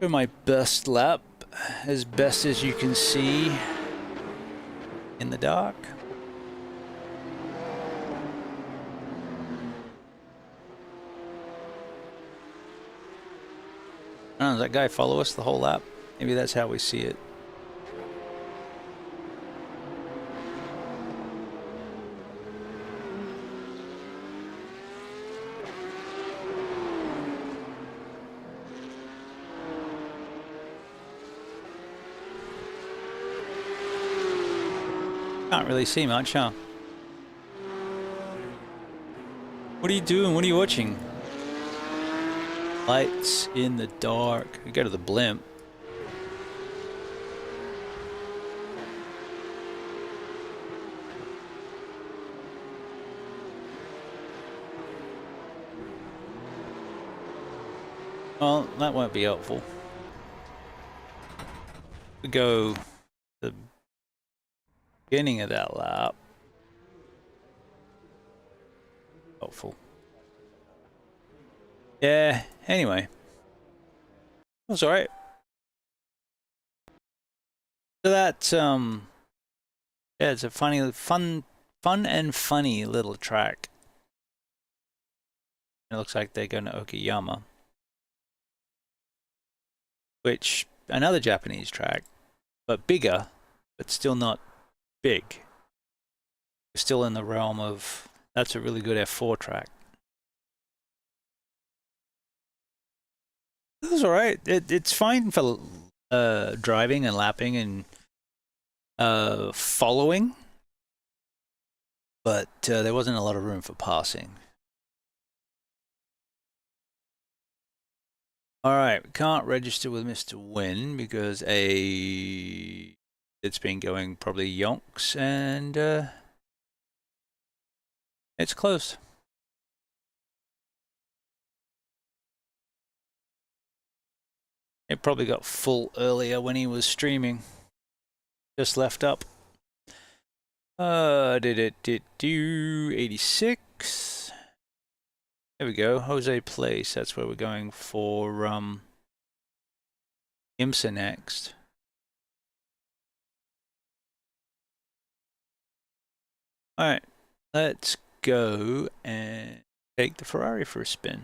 For my best lap, as best as you can see in the dark. I don't know, does that guy follow us the whole lap? Maybe that's how we see it. Can't really see much, huh? What are you doing? What are you watching? Lights in the dark. We go to the blimp. Well, that won't be helpful. We go the beginning of that lap. Helpful. Yeah, anyway. It was alright. So that, yeah, it's a fun and funny little track. It looks like they're going to Okayama. Which, another Japanese track, but bigger, but still not big. We're still in the realm of, that's a really good F4 track. It was alright. It's fine for driving and lapping and following, but there wasn't a lot of room for passing. Alright, we can't register with Mr. Win because it's been going probably yonks and it's closed. It probably got full earlier when he was streaming. Just left up. Did it do 86? There we go, Jose Place. That's where we're going for IMSA next. Alright, let's go and take the Ferrari for a spin.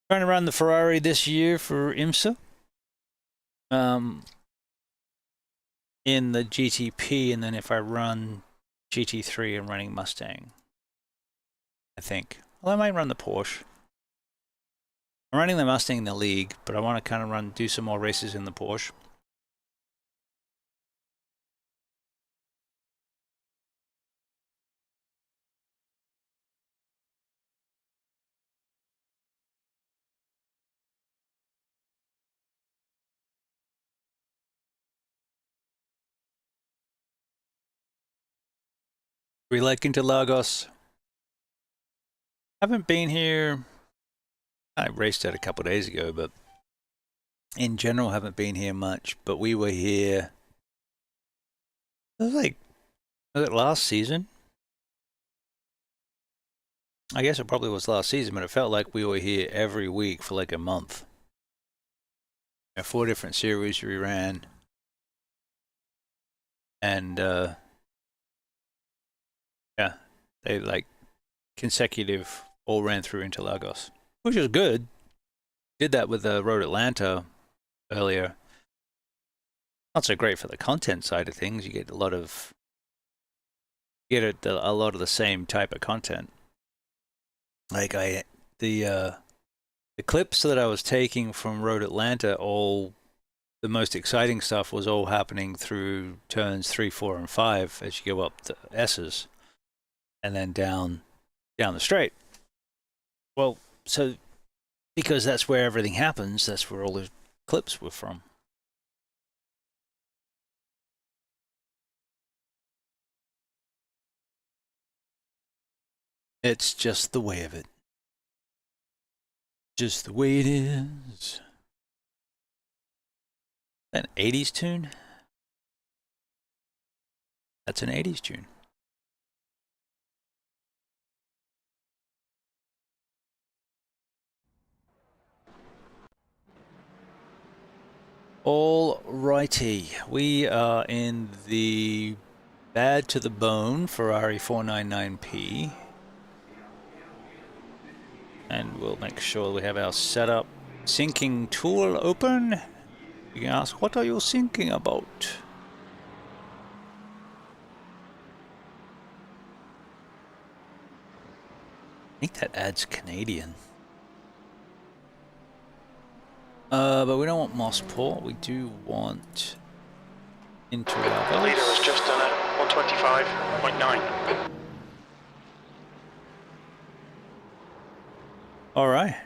Trying to run the Ferrari this year for IMSA. In the GTP, and then if I run GT3, I'm running Mustang. I think. Well, I might run the Porsche. I'm running the Mustang in the league, but I want to kind of do some more races in the Porsche. We like Interlagos. Haven't been here. I raced it a couple of days ago, but in general, haven't been here much. But we were here. It was like, was it last season? I guess it probably was last season, but it felt like we were here every week for like a month. 4 different series we ran, and yeah, they like consecutive all ran through Interlagos, which was good. Did that with Road Atlanta earlier. Not so great for the content side of things. You get a lot of the same type of content. Like the clips that I was taking from Road Atlanta, all the most exciting stuff was all happening through turns 3, 4, and 5 as you go up the S's, and then down the straight. Well, so because that's where everything happens, that's where all the clips were from. It's just the way of it. Just the way it is. An 80s tune? That's an 80s tune. All righty, we are in the bad to the bone Ferrari 499P. And we'll make sure we have our setup syncing tool open. You can ask, what are you syncing about? I think that adds Canadian. But we don't want Mossport. We do want Interlagos. The leader has just done it, 125.9. All right.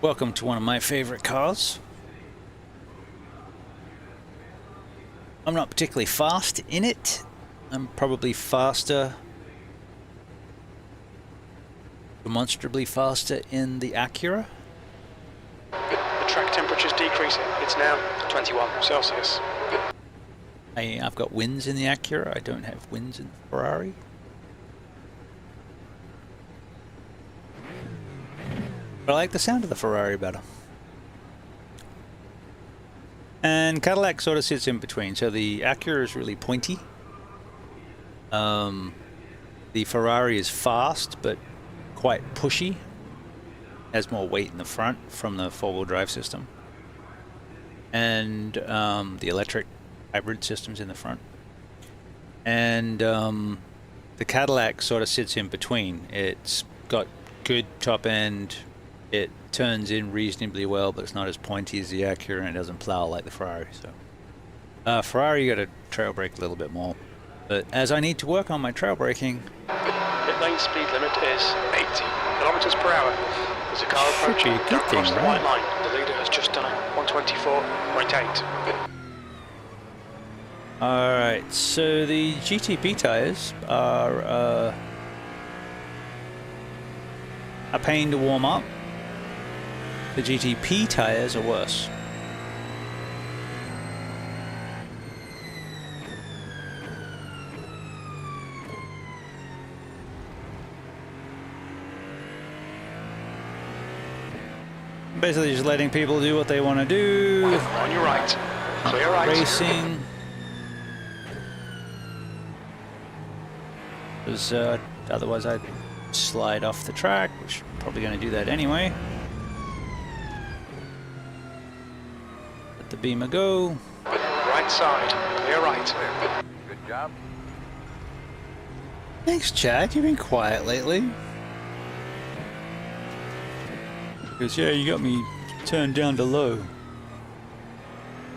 Welcome to one of my favorite cars. I'm not particularly fast in it. I'm probably faster, demonstrably faster in the Acura. The track temperature's decreasing. It's now 21 Celsius. I've got wins in the Acura. I don't have wins in the Ferrari. But I like the sound of the Ferrari better. And Cadillac sort of sits in between. So the Acura is really pointy. The Ferrari is fast, but quite pushy. Has more weight in the front from the four-wheel drive system. And the electric hybrid systems in the front. And the Cadillac sort of sits in between. It's got good top end. It turns in reasonably well, but it's not as pointy as the Acura, and it doesn't plow like the Ferrari. So, Ferrari, you got to trail brake a little bit more. But as I need to work on my trail braking, Pit lane speed limit is 80 kilometers per hour. There's a car approaching. Should be a good Don't cross thing, the right? white line. The leader has just done it, 124.8. all right. So the GTP tires are a pain to warm up. The GTP tires are worse. Basically just letting people do what they want to do. On your right. Clear right. Racing. Because otherwise I'd slide off the track, which I'm probably going to do that anyway. Let the beamer go. Right side. Clear right. Good job. Thanks, Chad. You've been quiet lately. Because, yeah, you got me turned down to low.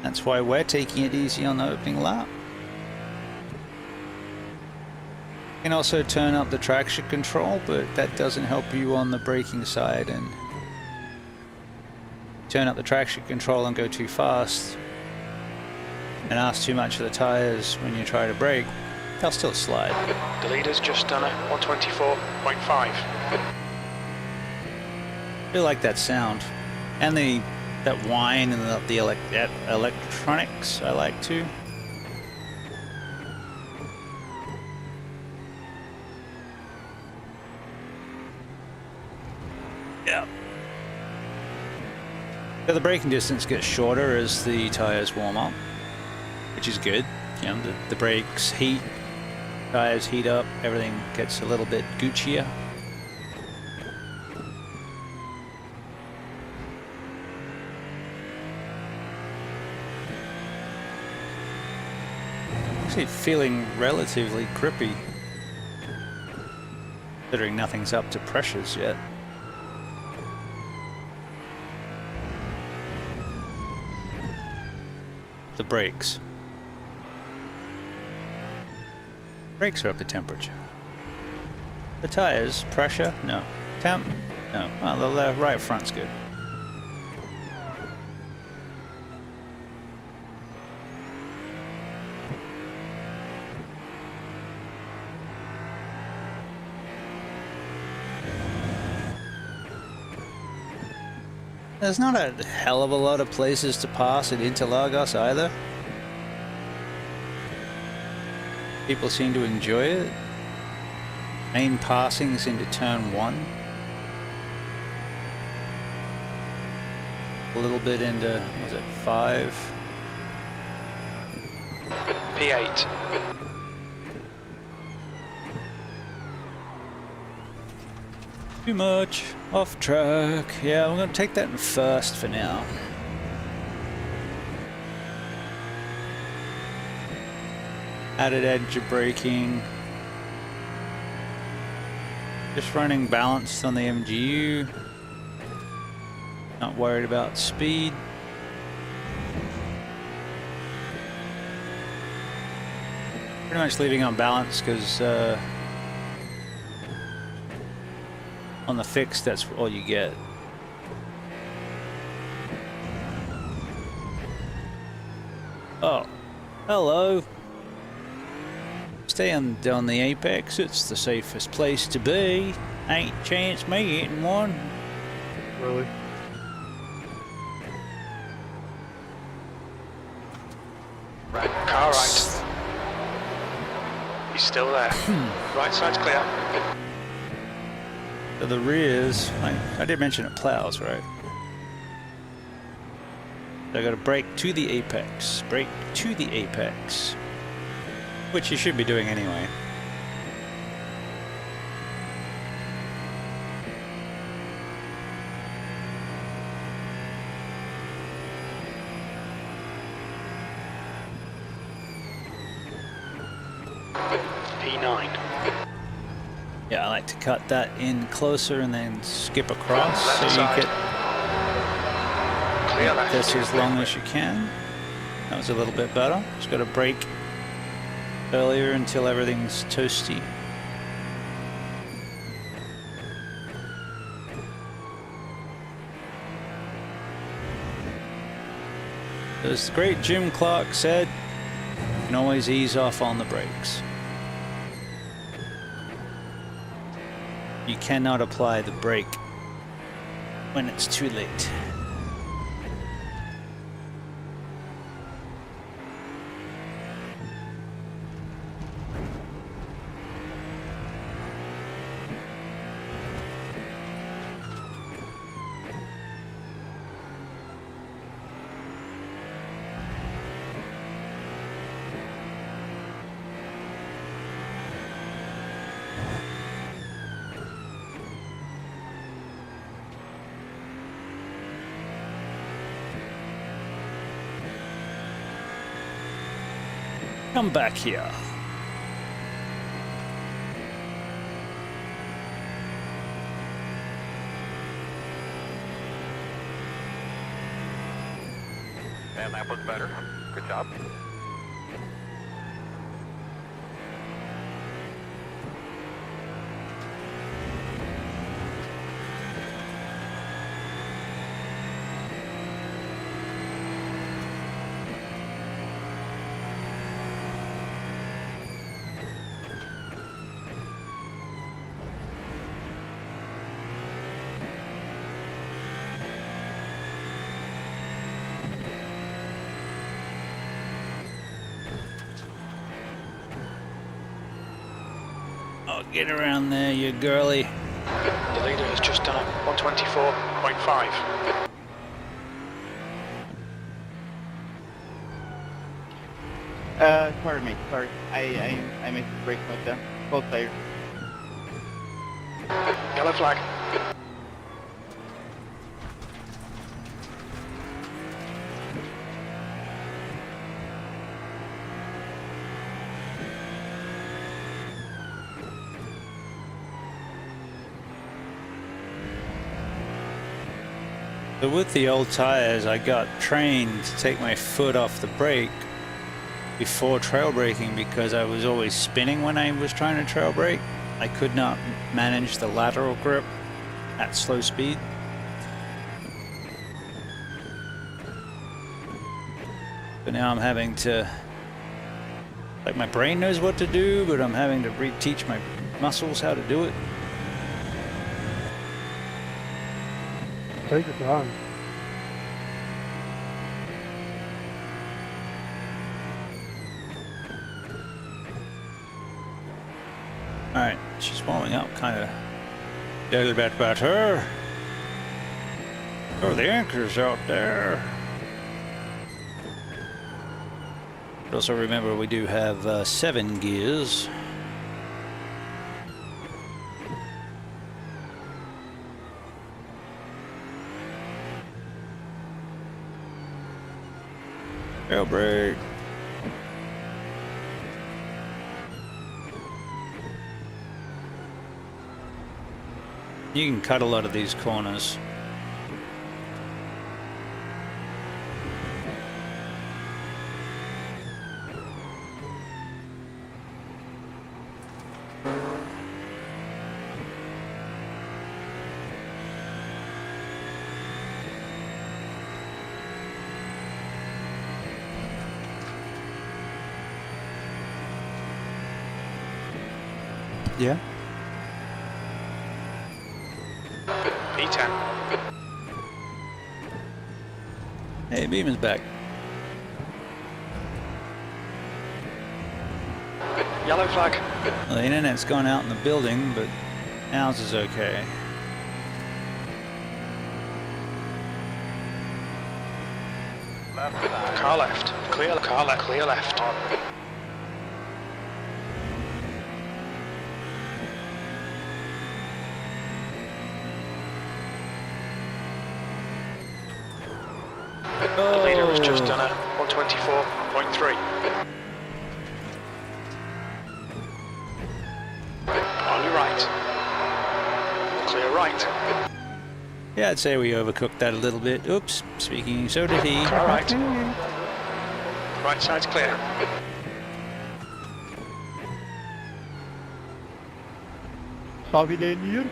That's why we're taking it easy on the opening lap. You can also turn up the traction control, but that doesn't help you on the braking side. And turn up the traction control and go too fast and ask too much of the tires when you try to brake, they'll still slide. The leader's just done a 124.5. I really like that sound. And that whine and the electronics I like too. Yeah. So the braking distance gets shorter as the tires warm up, which is good. You know, the brakes heat, tires heat up, everything gets a little bit Guccier. Actually feeling relatively grippy, considering nothing's up to pressures yet. The brakes. Brakes are up to temperature. The tires, pressure? No. Temp? No. Well, the right front's good. There's not a hell of a lot of places to pass at Interlagos either. People seem to enjoy it. Main passings into turn 1. A little bit into, was it 5? P8. Too much. Off track. Yeah, I'm going to take that in first for now. Added edge of braking. Just running balanced on the MGU. Not worried about speed. Pretty much leaving on balance because on the fix, that's all you get. Oh, hello. Stay on the apex, it's the safest place to be. Ain't chance me hitting one. Really? Right, car right. He's still there. Right side's clear. So the rears, I did mention it plows, right? So I got to brake to the apex. Brake to the apex. Which you should be doing anyway. P9. Yeah, I like to cut that in closer and then skip across Left so you side. get Clear left. this as long as you can. That was a little bit better. Just got to brake earlier until everything's toasty. As the great Jim Clark said, you can always ease off on the brakes. You cannot apply the brake when it's too late. Come back here. And that was better. Good job. Oh, get around there, you girly. The leader has just done a 124.5. Pardon me, sorry. I missed the brake note there. Both tires. Yellow flag. So with the old tires, I got trained to take my foot off the brake before trail braking because I was always spinning when I was trying to trail brake. I could not manage the lateral grip at slow speed. But now I'm having to, like, my brain knows what to do, but I'm having to reteach my muscles how to do it. Take your time. Alright, she's warming up, kind of. A little bit better. Oh, the anchor's out there. But also remember, we do have 7 gears. Trail brake. You can cut a lot of these corners. Yeah. P10. Hey, Beeman's back. Yellow flag. Well, the internet's gone out in the building, but ours is okay. Left side. Car left. Clear car left. Clear left. The leader has just done a 124.3. On your right. Clear right. Yeah, I'd say we overcooked that a little bit. Oops, speaking, so did he. Car right. Right side's clear. Salve Denir.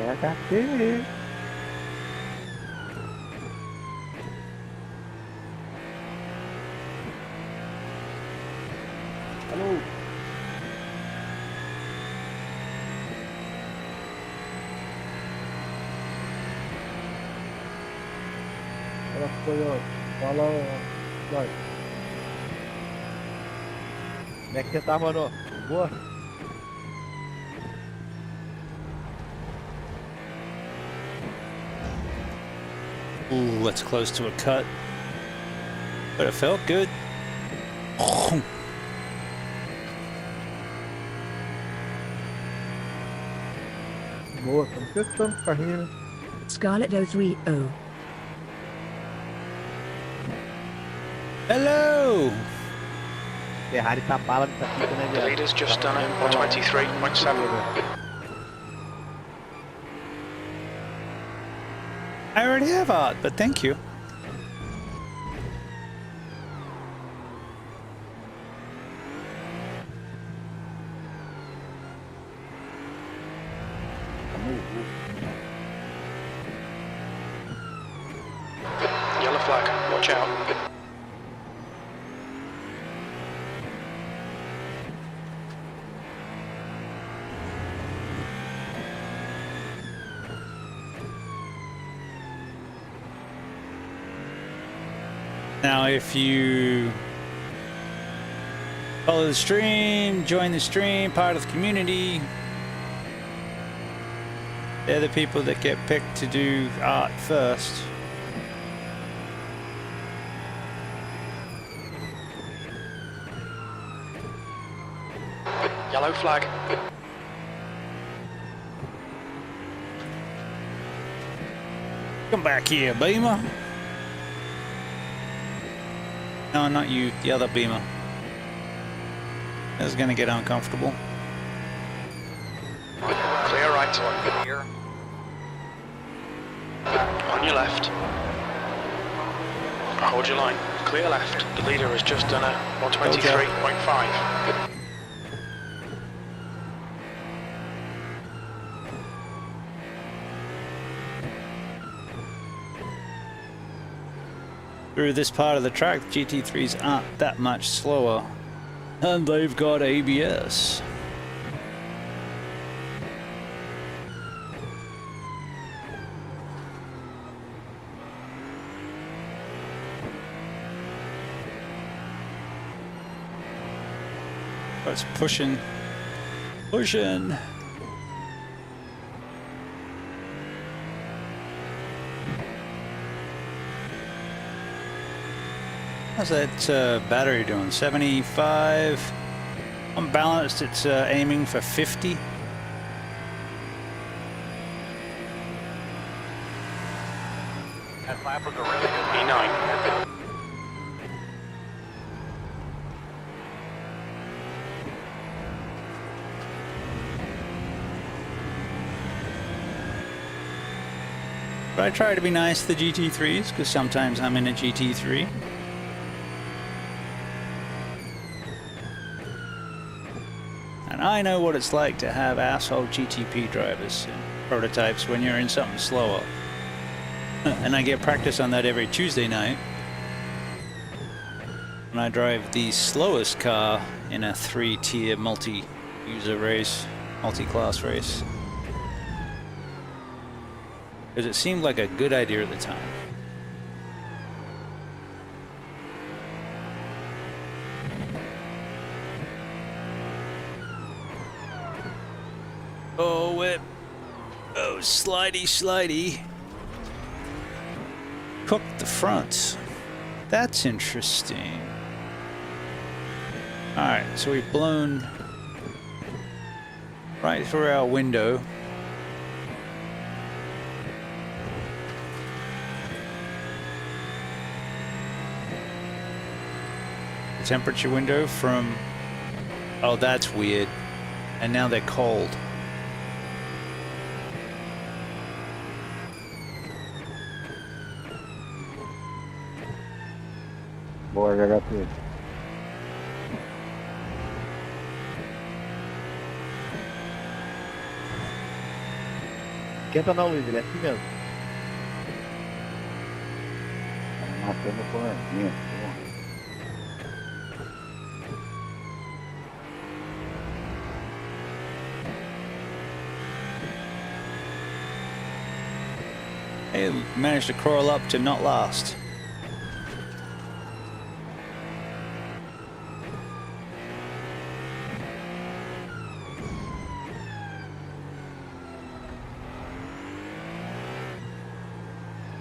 Negative. Hello. Fala, vai. Como é que você tá, mano? Boa? Ooh, that's close to a cut. But it felt good. Boa, estamos testando o carrinho, né? Scarlet 030. Hello! Ferrari tá bala nessa pista, né, The viado? leader's just done a 123.7. I already have art, but thank you. Yellow flag, watch out. Now, if you follow the stream, join the stream, part of the community, they're the people that get picked to do art first. Yellow flag. Come back here, Beamer. No, not you, the other Beamer. This is gonna get uncomfortable. Clear right. Here. On your left. Hold your line. Clear left. The leader has just done a 123.5. Through this part of the track, the GT3s aren't that much slower. And they've got ABS. It's pushing. Pushing. How's that battery doing? 75. Unbalanced, it's aiming for 50. That lap was a really good E9. But I try to be nice to the GT3s, because sometimes I'm in a GT3. And I know what it's like to have asshole GTP drivers and prototypes when you're in something slower. And I get practice on that every Tuesday night. When I drive the slowest car in a 3-tier multi-user race, multi-class race. Because it seemed like a good idea at the time. Oh, whip. Oh, slidey, slidey. Cook the front. That's interesting. Alright, so we've blown right through our window. The temperature window from... Oh, that's weird. And now they're cold. Boy, right up here. Esquenta não, Luiz, ele é assim mesmo. Matando por aqui. Hey, managed to crawl up to not last.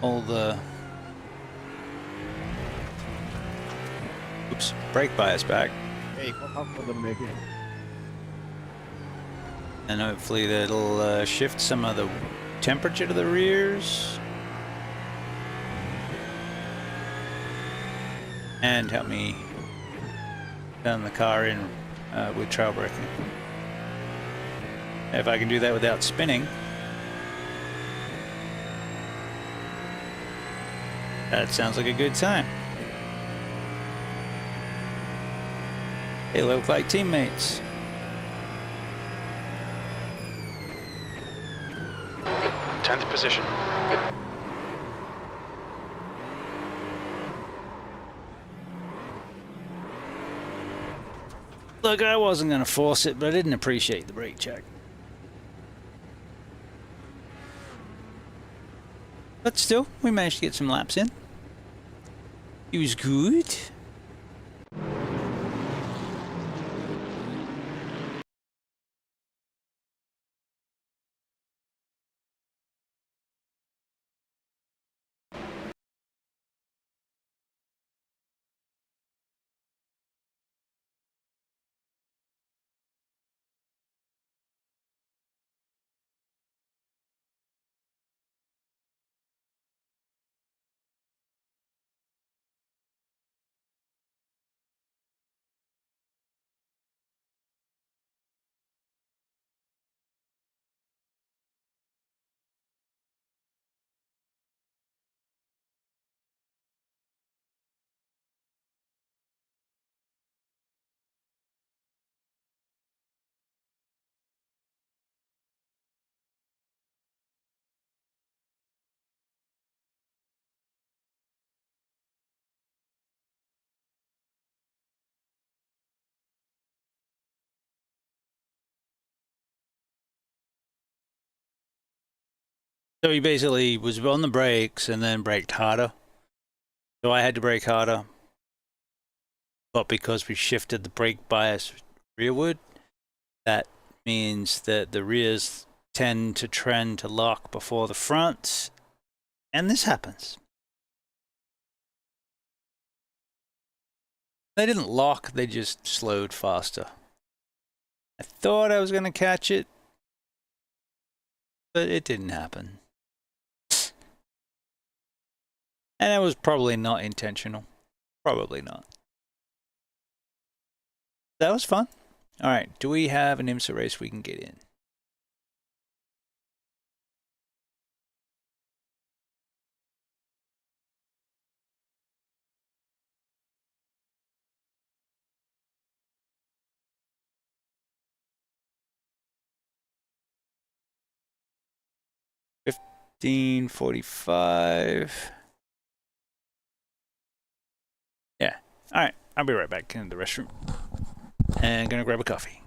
All the... Oops, brake bias back. Ei, qual tá mandando meio aqui? And hopefully that'll shift some of the temperature to the rears. And help me turn the car in with trail braking. If I can do that without spinning. That sounds like a good time. They look like teammates. 10th position. Look, I wasn't going to force it, but I didn't appreciate the brake check. But still, we managed to get some laps in. It was good. So he basically was on the brakes and then braked harder. So I had to brake harder. But because we shifted the brake bias rearward, that means that the rears tend to trend to lock before the fronts. And this happens. They didn't lock, they just slowed faster. I thought I was going to catch it, but it didn't happen. And it was probably not intentional. Probably not. That was fun. All right, do we have an IMSA race we can get in? $15.45. Yeah. All right. I'll be right back in the restroom. And gonna grab a coffee.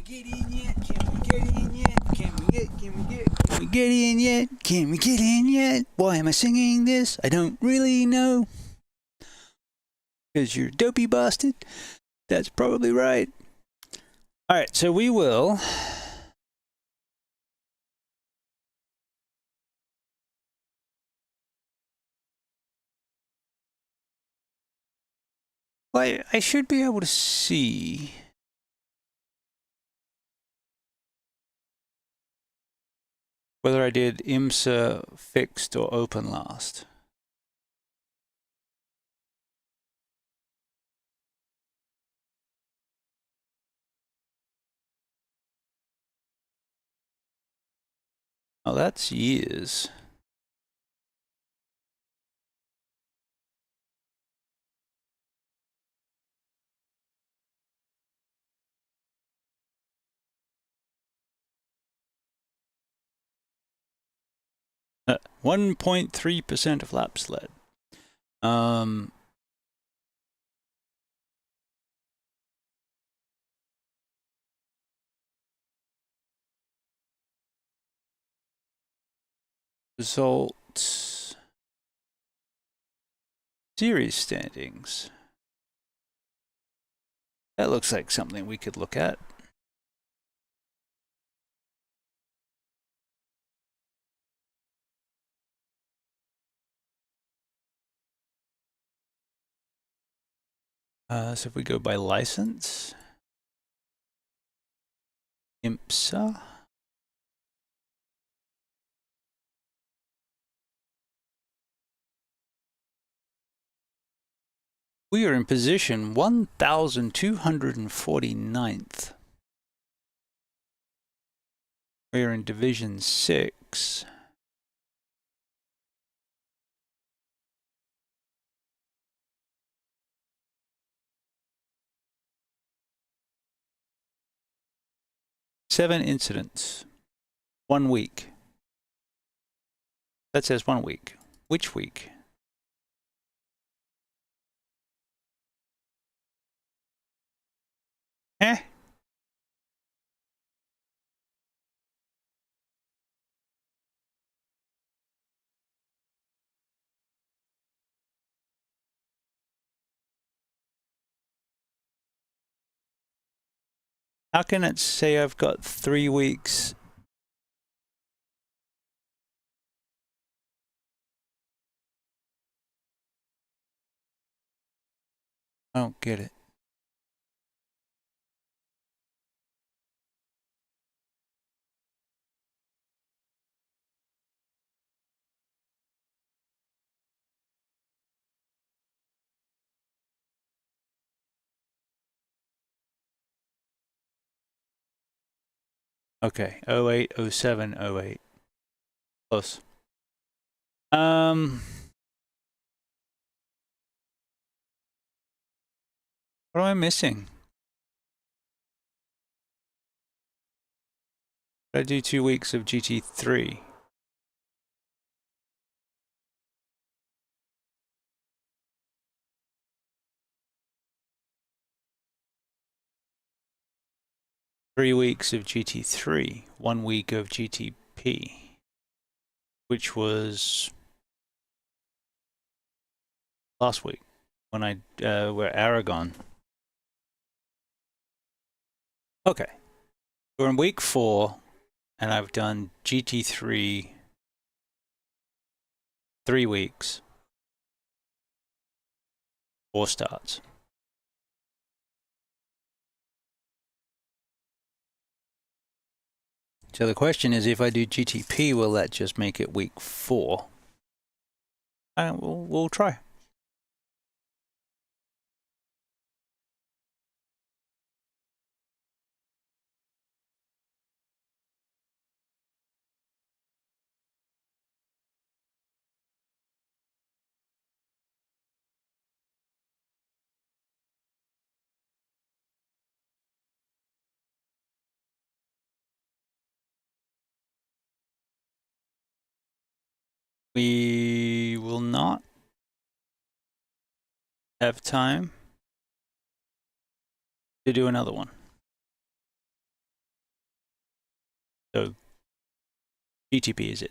get in yet? Can we get in yet? Can we get in yet? Can we get in yet? Why am I singing this? I don't really know. Because you're a dopey bastard. That's probably right. Alright, so we will... Well, I should be able to see... whether I did IMSA fixed or open last. Oh, that's years. Uh, 1.3% of laps led. Results. Series standings. That looks like something we could look at. So if we go by license, IMSA. We are in position 1,249th. We are in Division 6. Seven incidents. 1 week. That says 1 week. Which week? Eh? How can it say I've got 3 weeks? I don't get it. Okay, 08, 07, 08. Close. What am I missing? Did I do 2 weeks of GT3? Three weeks of GT3, 1 week of GTP, which was last week when I were Aragon. Okay, we're in week 4, and I've done GT3 3 weeks, 4 starts. So the question is, if I do GTP, will that just make it week 4? We'll try. We will not have time to do another one. So GTP is it.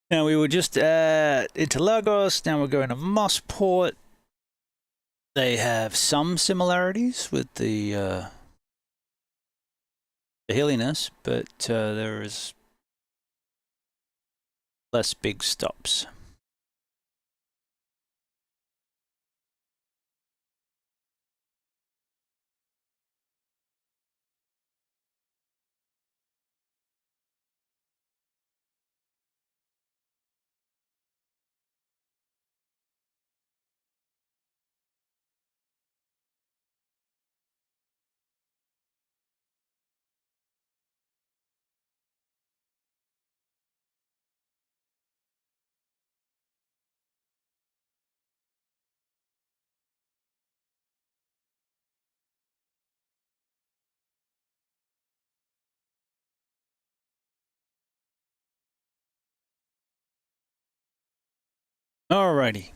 Now we were just at Interlagos, now we're going to Mossport. They have some similarities with the hilliness, but there is less big stops. Alrighty.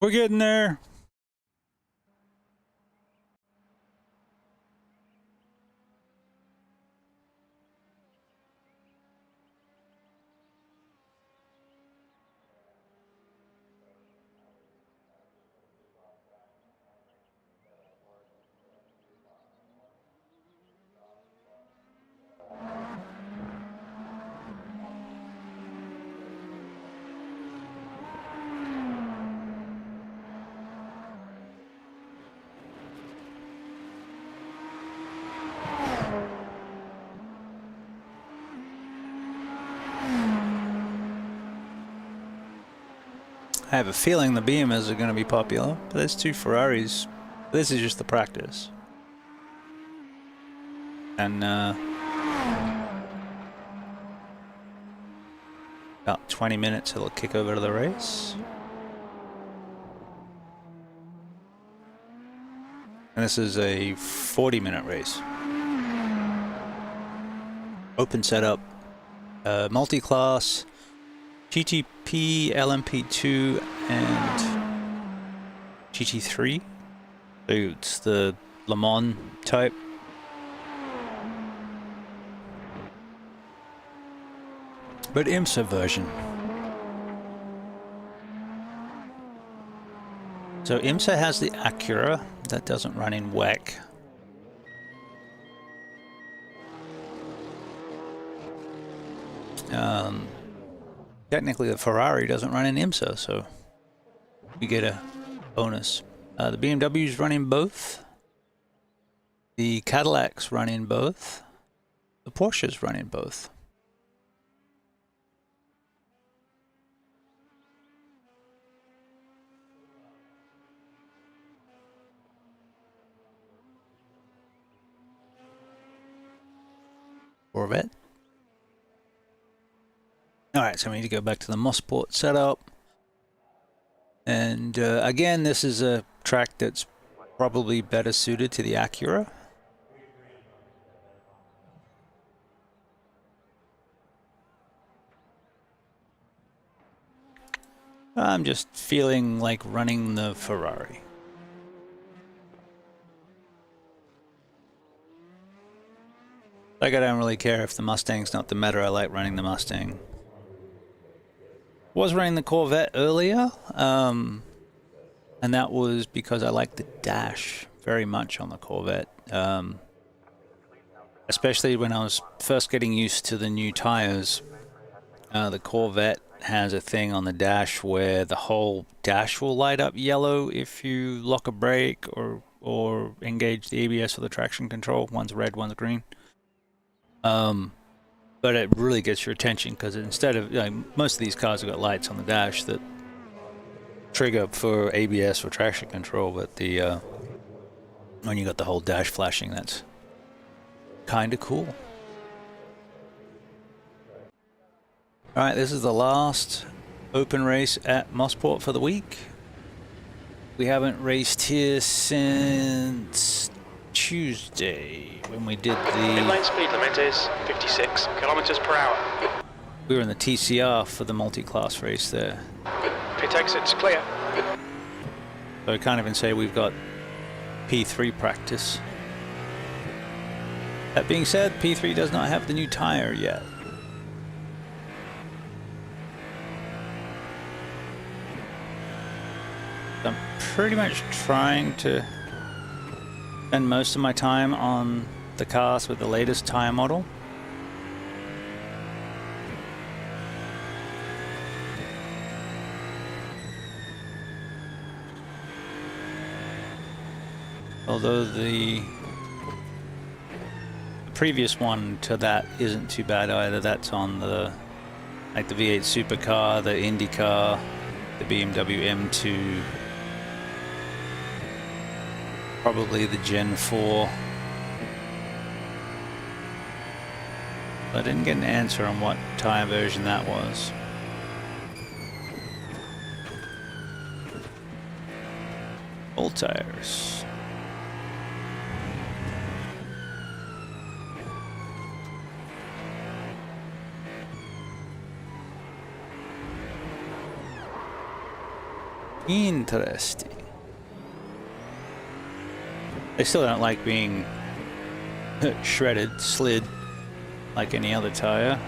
We're getting there. I have a feeling the BMers are going to be popular, but there's two Ferraris. This is just the practice. And about 20 minutes it'll kick over to the race. And this is a 40-minute race. Open setup, multi-class, GTP, LMP2, and GT3. So it's the Le Mans type. But IMSA version. So IMSA has the Acura that doesn't run in WEC. Technically the Ferrari doesn't run in IMSA, so we get a bonus. The BMWs run in both. The Cadillacs run in both. The Porsches run in both. Corvette. Alright, so we need to go back to the Mossport setup. And again, this is a track that's probably better suited to the Acura. I'm just feeling like running the Ferrari. Like, I don't really care if the Mustang's not the meta. I like running the Mustang. Was running the Corvette earlier, and that was because I like the dash very much on the Corvette. Especially when I was first getting used to the new tires. The Corvette has a thing on the dash where the whole dash will light up yellow if you lock a brake or engage the ABS or the traction control. One's red, one's green. But it really gets your attention because instead of, most of these cars have got lights on the dash that trigger for ABS or traction control, but the when you got the whole dash flashing, that's kind of cool. All right, this is the last open race at Mossport for the week. We haven't raced here since Tuesday when we did the... Inline speed limit is 56 kilometers per hour. We were in the TCR for the multi-class race there. Pit exit's clear. So I can't even say we've got P3 practice. That being said, P3 does not have the new tire yet. I'm pretty much trying to spend most of my time on the cars with the latest tire model. Although the previous one to that isn't too bad either. That's on the like the V8 supercar, the IndyCar, the BMW M2, probably the Gen 4. I didn't get an answer on what tire version that was. Old tires. Interesting. They still don't like being shredded, slid like any other tire.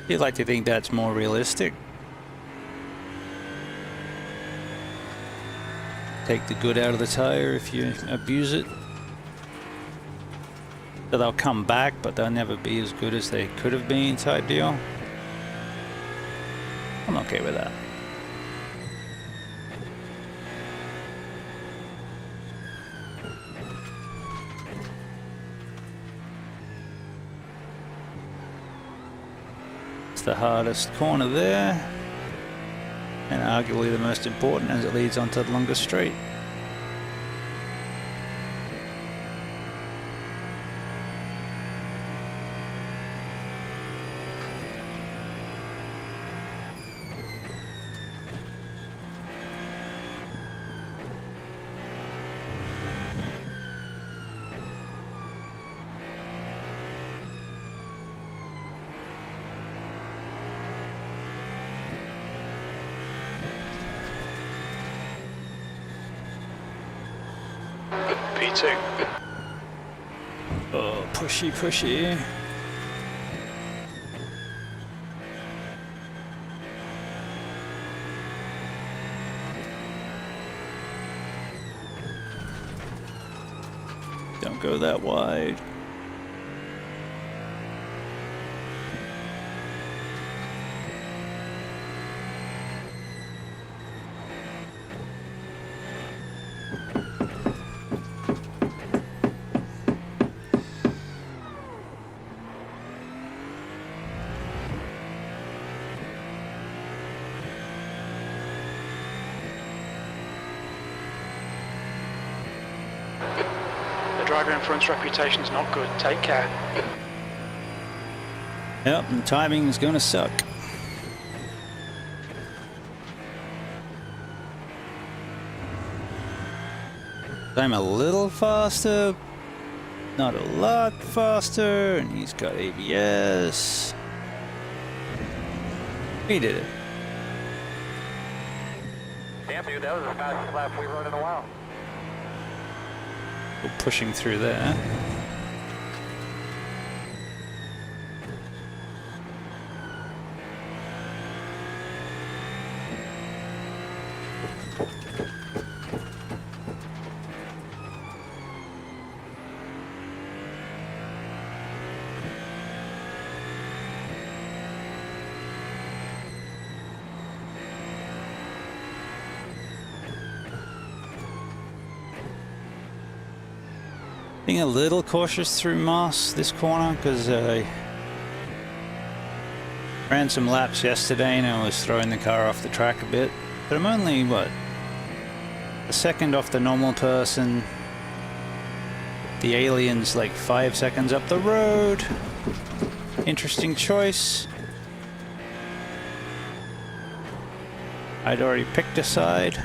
You'd like to think that's more realistic. Take the good out of the tire if you abuse it. So they'll come back, but they'll never be as good as they could have been, type deal. I'm okay with that. It's the hardest corner there, and arguably the most important as it leads onto the longest straight. P2. Oh, pushy, pushy. Don't go that wide. The driver in front's reputation's not good. Take care. Yep, and timing is gonna suck. I'm a little faster, not a lot faster, and he's got ABS. He did it. Damn, dude, that was the fastest lap we've run in a while. We're pushing through there. Being a little cautious through Moss this corner because I ran some laps yesterday and I was throwing the car off the track a bit. But I'm only, what, a second off the normal person. The alien's like 5 seconds up the road. Interesting choice. I'd already picked a side.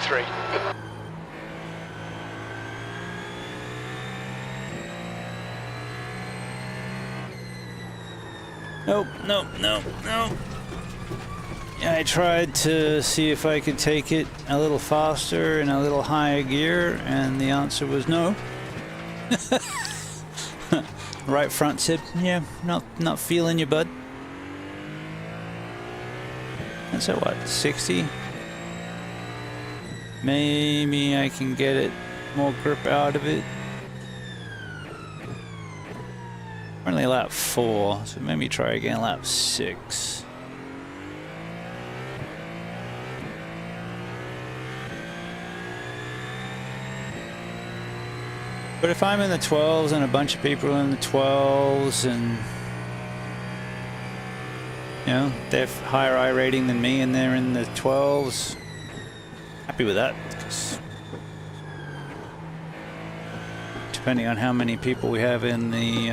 GT3. Nope, nope, nope, nope. Yeah, I tried to see if I could take it a little faster in a little higher gear, and the answer was no. Right front said, yeah, not feeling you, bud. That's at what, 60? Maybe I can get it more grip out of it. Only lap 4, so maybe try again lap 6. But if I'm in the 12s and a bunch of people are in the 12s and, you know, they're higher I rating than me and they're in the 12s, happy with that. 'Cause depending on how many people we have in the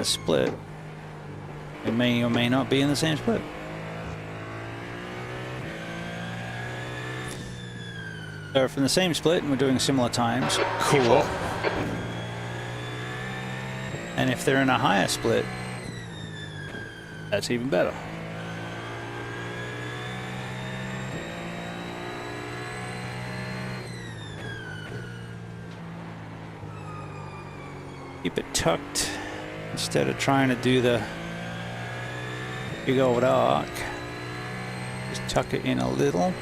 split, it may or may not be in the same split. So from the same split and we're doing similar times, cool. And if they're in a higher split, that's even better. Keep it tucked instead of trying to do the big old arc. Just tuck it in a little.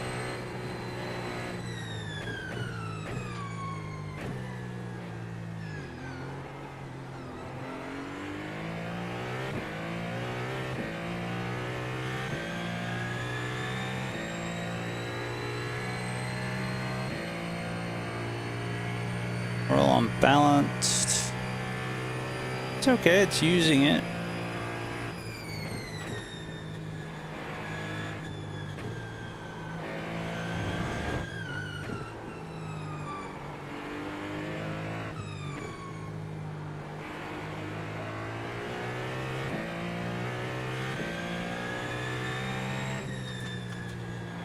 We're all unbalanced. It's okay, it's using it.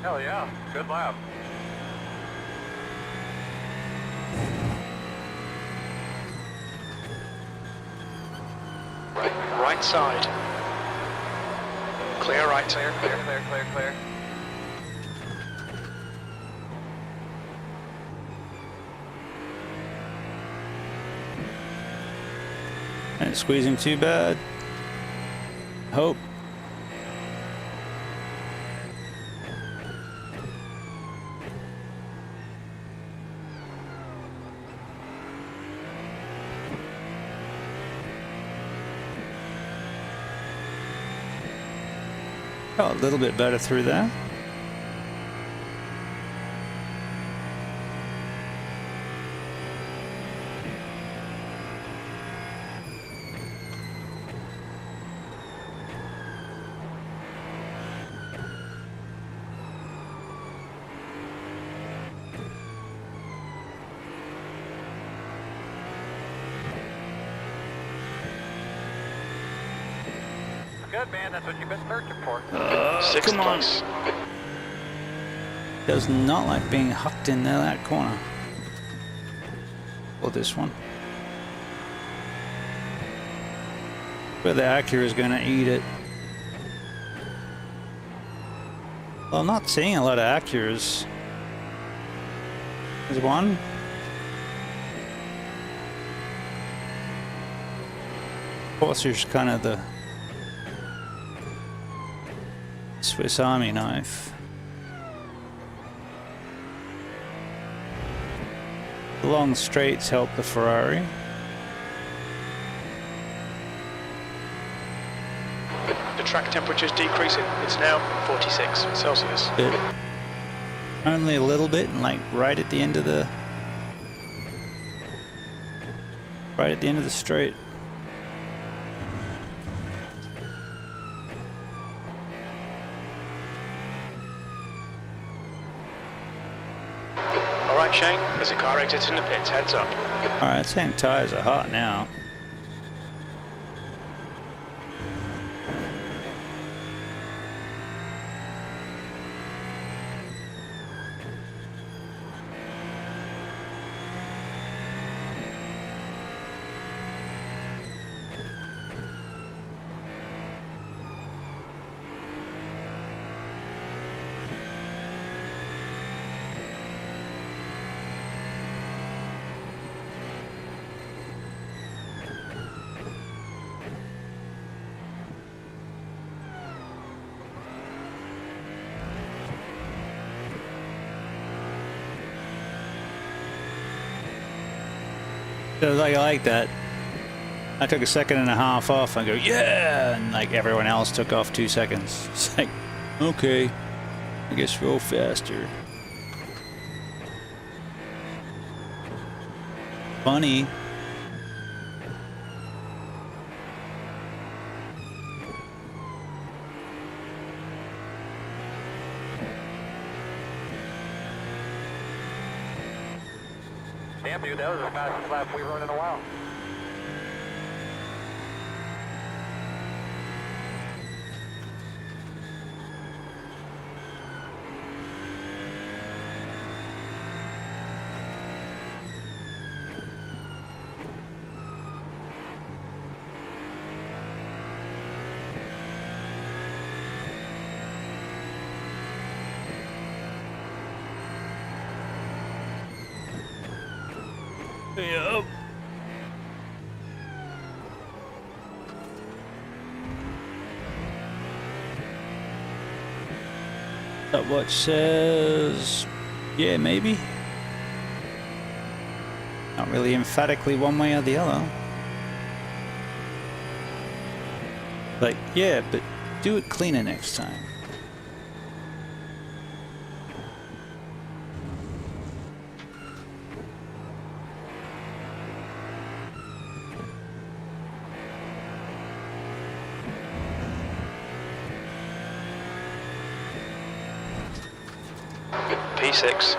Hell yeah, good lap. Right side. Clear right. Clear, clear, clear, clear, clear. Didn't squeeze him too bad. Hope. Oh, a little bit better through there. Good, man, that's what you've been searching for. Sixth come on. place. Does not like being hucked in there, that corner. Or this one. But the Acura is going to eat it. Well, I'm not seeing a lot of Acuras. There's one. Of course, there's kind of the Swiss Army knife. The long straights help the Ferrari. The track temperature's decreasing. It's now 46 Celsius. Bit. Only a little bit, and like right at the end of the straight. Alright, Shane, there's a car exiting the pits. Heads up. Alright, saying tires are hot now. So like, I like that. I took a second and a half off and go, yeah! And like everyone else took off 2 seconds. It's like, okay, I guess roll faster. Funny. Damn, dude, that was the fastest lap we've run in a while. Yep. That watch says, yeah, maybe. Not really emphatically one way or the other. Like, yeah, but do it cleaner next time. P6.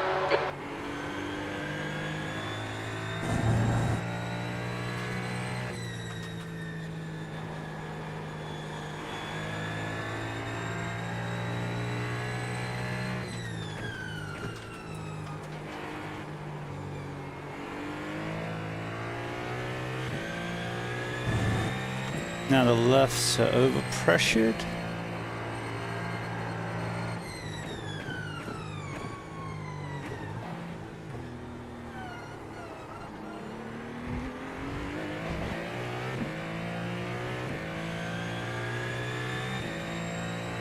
Now the lefts are overpressured.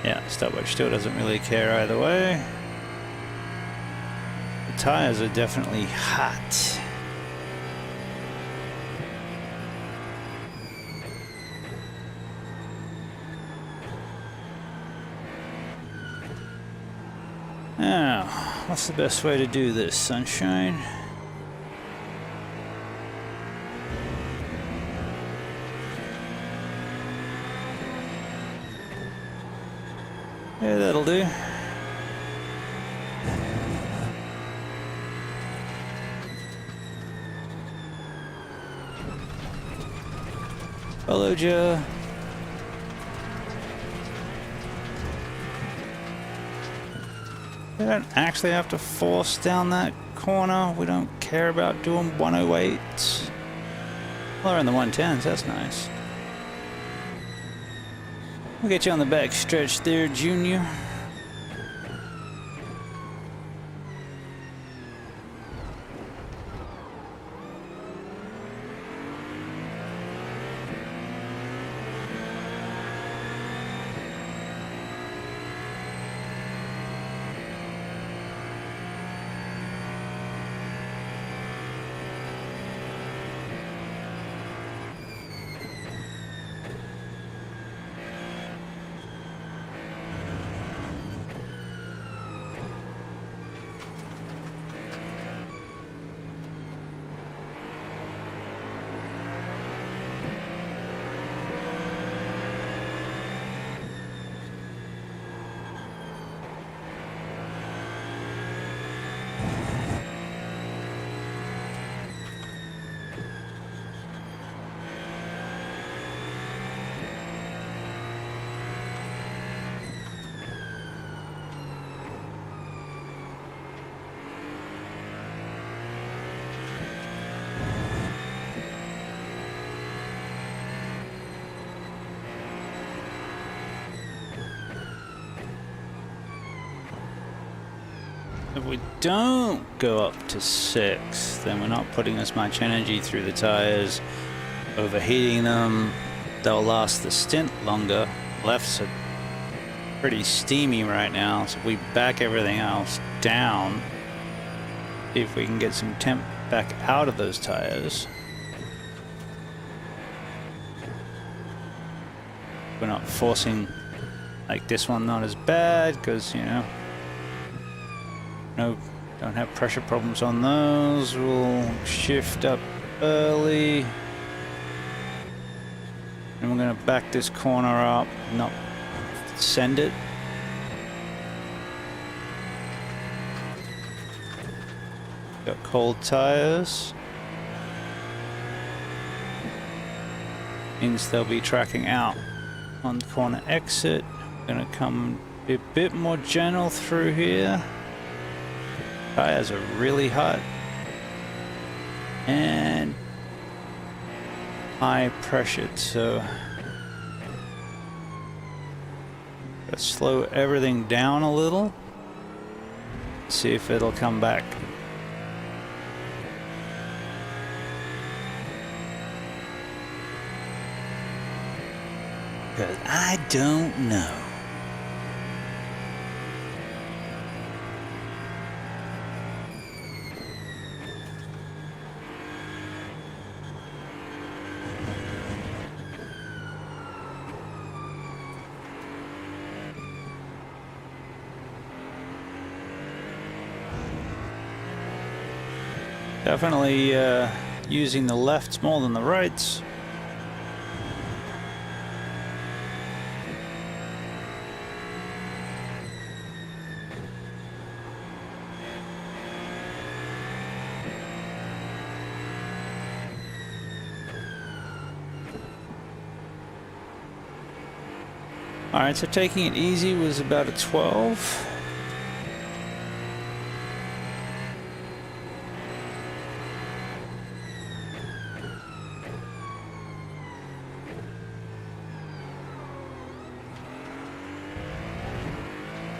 Yeah, stopwatch still doesn't really care either way. The tires are definitely hot. Now, what's the best way to do this, sunshine? Yeah, that'll do. Followed ya. We don't actually have to force down that corner. We don't care about doing 108s. Well, they're in the 110s, that's nice. We'll get you on the back stretch there, Junior. If we don't go up to 6, then we're not putting as much energy through the tires, overheating them. They'll last the stint longer. Lefts are pretty steamy right now, so if we back everything else down, see if we can get some temp back out of those tires. We're not forcing, like this one, not as bad because, you know, no, don't have pressure problems on those. We'll shift up early. And we're going to back this corner up, not send it. Got cold tires. Means they'll be tracking out on the corner exit. Gonna come a bit more gentle through here. Tires are really hot. And high pressured, so let's slow everything down a little. See if it'll come back. Because I don't know. Definitely using the lefts more than the rights. Alright, so taking it easy was about a 12.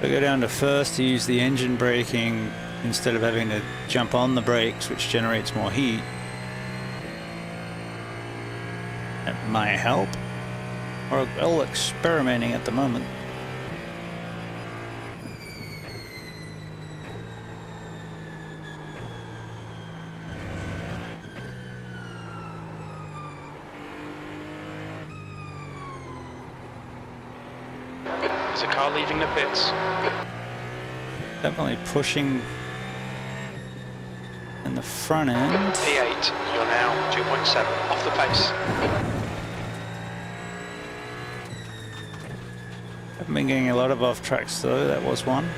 I go down to first to use the engine braking instead of having to jump on the brakes, which generates more heat. That might help. We're all experimenting at the moment. There's a car leaving the pits. Definitely pushing in the front end. P8, you're now 2.7 off the pace. Haven't been getting a lot of off tracks though, that was one.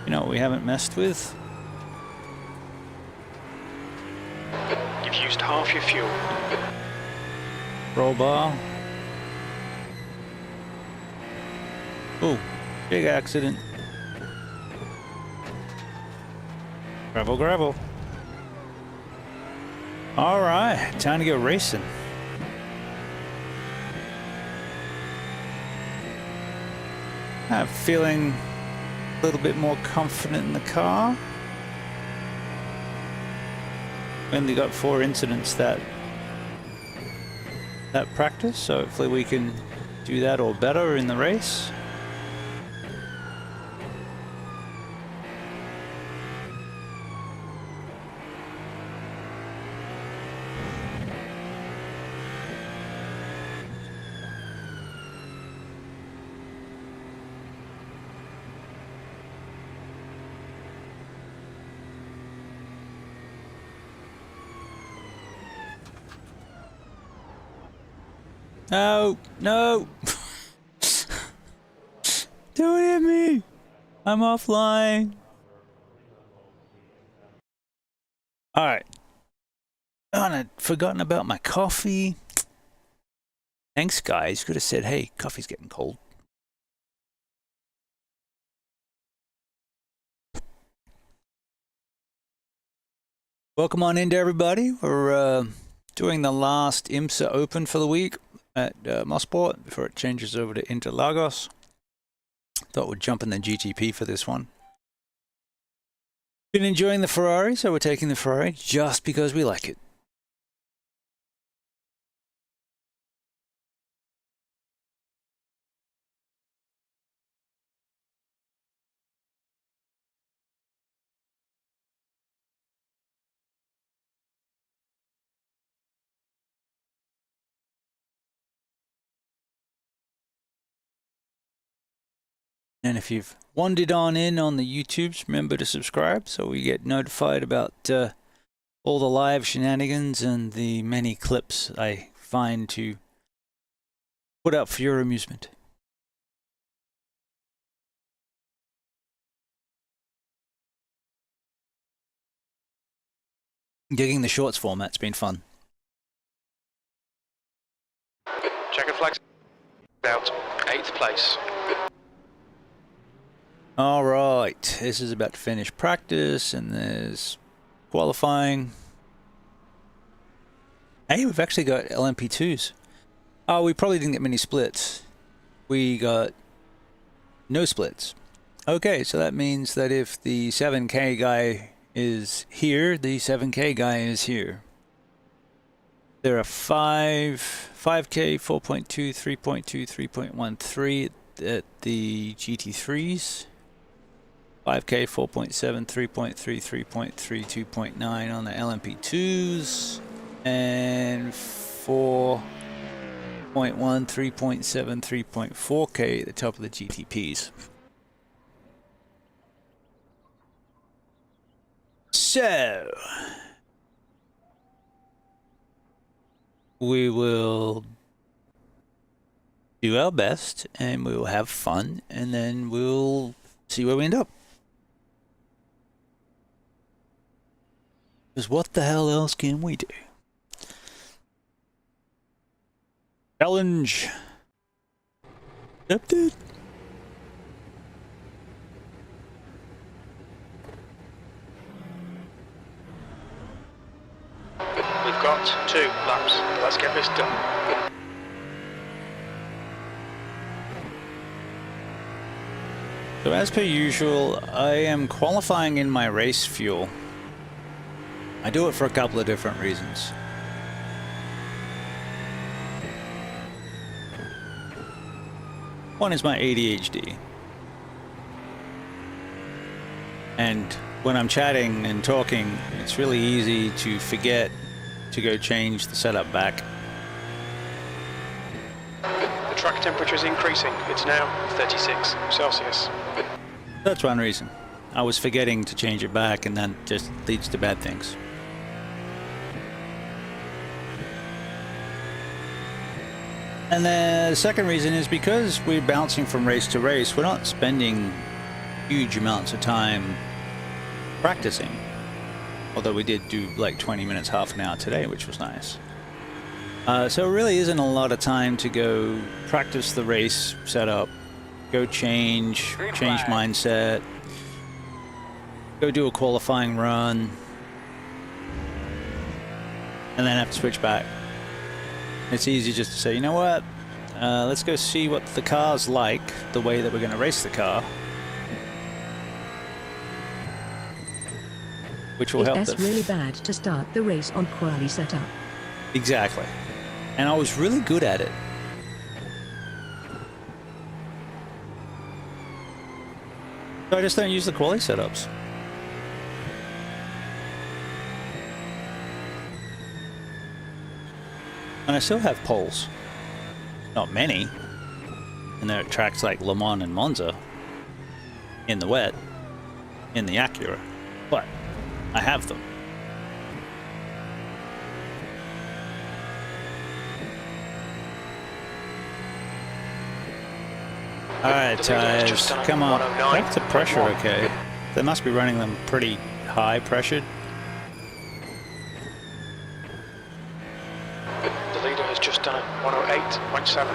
You know what we haven't messed with? You've used half your fuel. Roll bar. Ooh, big accident. Gravel, gravel. Alright, time to go racing. I'm feeling a little bit more confident in the car. We only got 4 incidents that practice, so hopefully we can do that or better in the race. No, no. Don't hit me. I'm offline. All right. Oh, and I'd forgotten about my coffee. Thanks, guys. Could have said, hey, coffee's getting cold. Welcome on into everybody. We're doing the last IMSA Open for the week at Mosport before it changes over to Interlagos. Thought we'd jump in the GTP for this one. Been enjoying the Ferrari, so we're taking the Ferrari just because we like it. And if you've wandered on in on the YouTubes, remember to subscribe so we get notified about all the live shenanigans and the many clips I find to put up for your amusement. Digging the shorts format's been fun. Checker flags out. 8th place. Alright, this is about to finish practice and there's qualifying. Hey, we've actually got LMP2s. Oh, we probably didn't get many splits. We got no splits. Okay, so that means that if the 7K guy is here, the 7K guy is here. There are 5K, 4.2, 3.2, 3.13 at the GT3s. 5K, 4.7, 3.3, 3.3, 2.9 on the LMP2s. And 4.1, 3.7, 3.4K at the top of the GTPs. So we will do our best and we will have fun and then we'll see where we end up. Because what the hell else can we do? Challenge accepted. We've got 2 laps. Let's get this done. So as per usual, I am qualifying in my race fuel. I do it for a couple of different reasons. One is my ADHD. And when I'm chatting and talking, it's really easy to forget to go change the setup back. The track temperature is increasing. It's now 36 Celsius. That's one reason. I was forgetting to change it back and that just leads to bad things. And the second reason is because we're bouncing from race to race, we're not spending huge amounts of time practicing. Although we did do like 20 minutes, half an hour today, which was nice. So it really isn't a lot of time to go practice the race setup, go change mindset, go do a qualifying run, and then have to switch back. It's easy just to say, you know what, let's go see what the car's like, the way that we're going to race the car. Which will help. It's really bad to start the race on quali setup. Exactly. And I was really good at it. So I just don't use the quali setups. And I still have poles. Not many. And they're at tracks like Le Mans and Monza. In the wet. In the Acura. But I have them. Alright, guys, come on. That's the pressure okay. They must be running them pretty high pressured. The leader has just done a 108.7.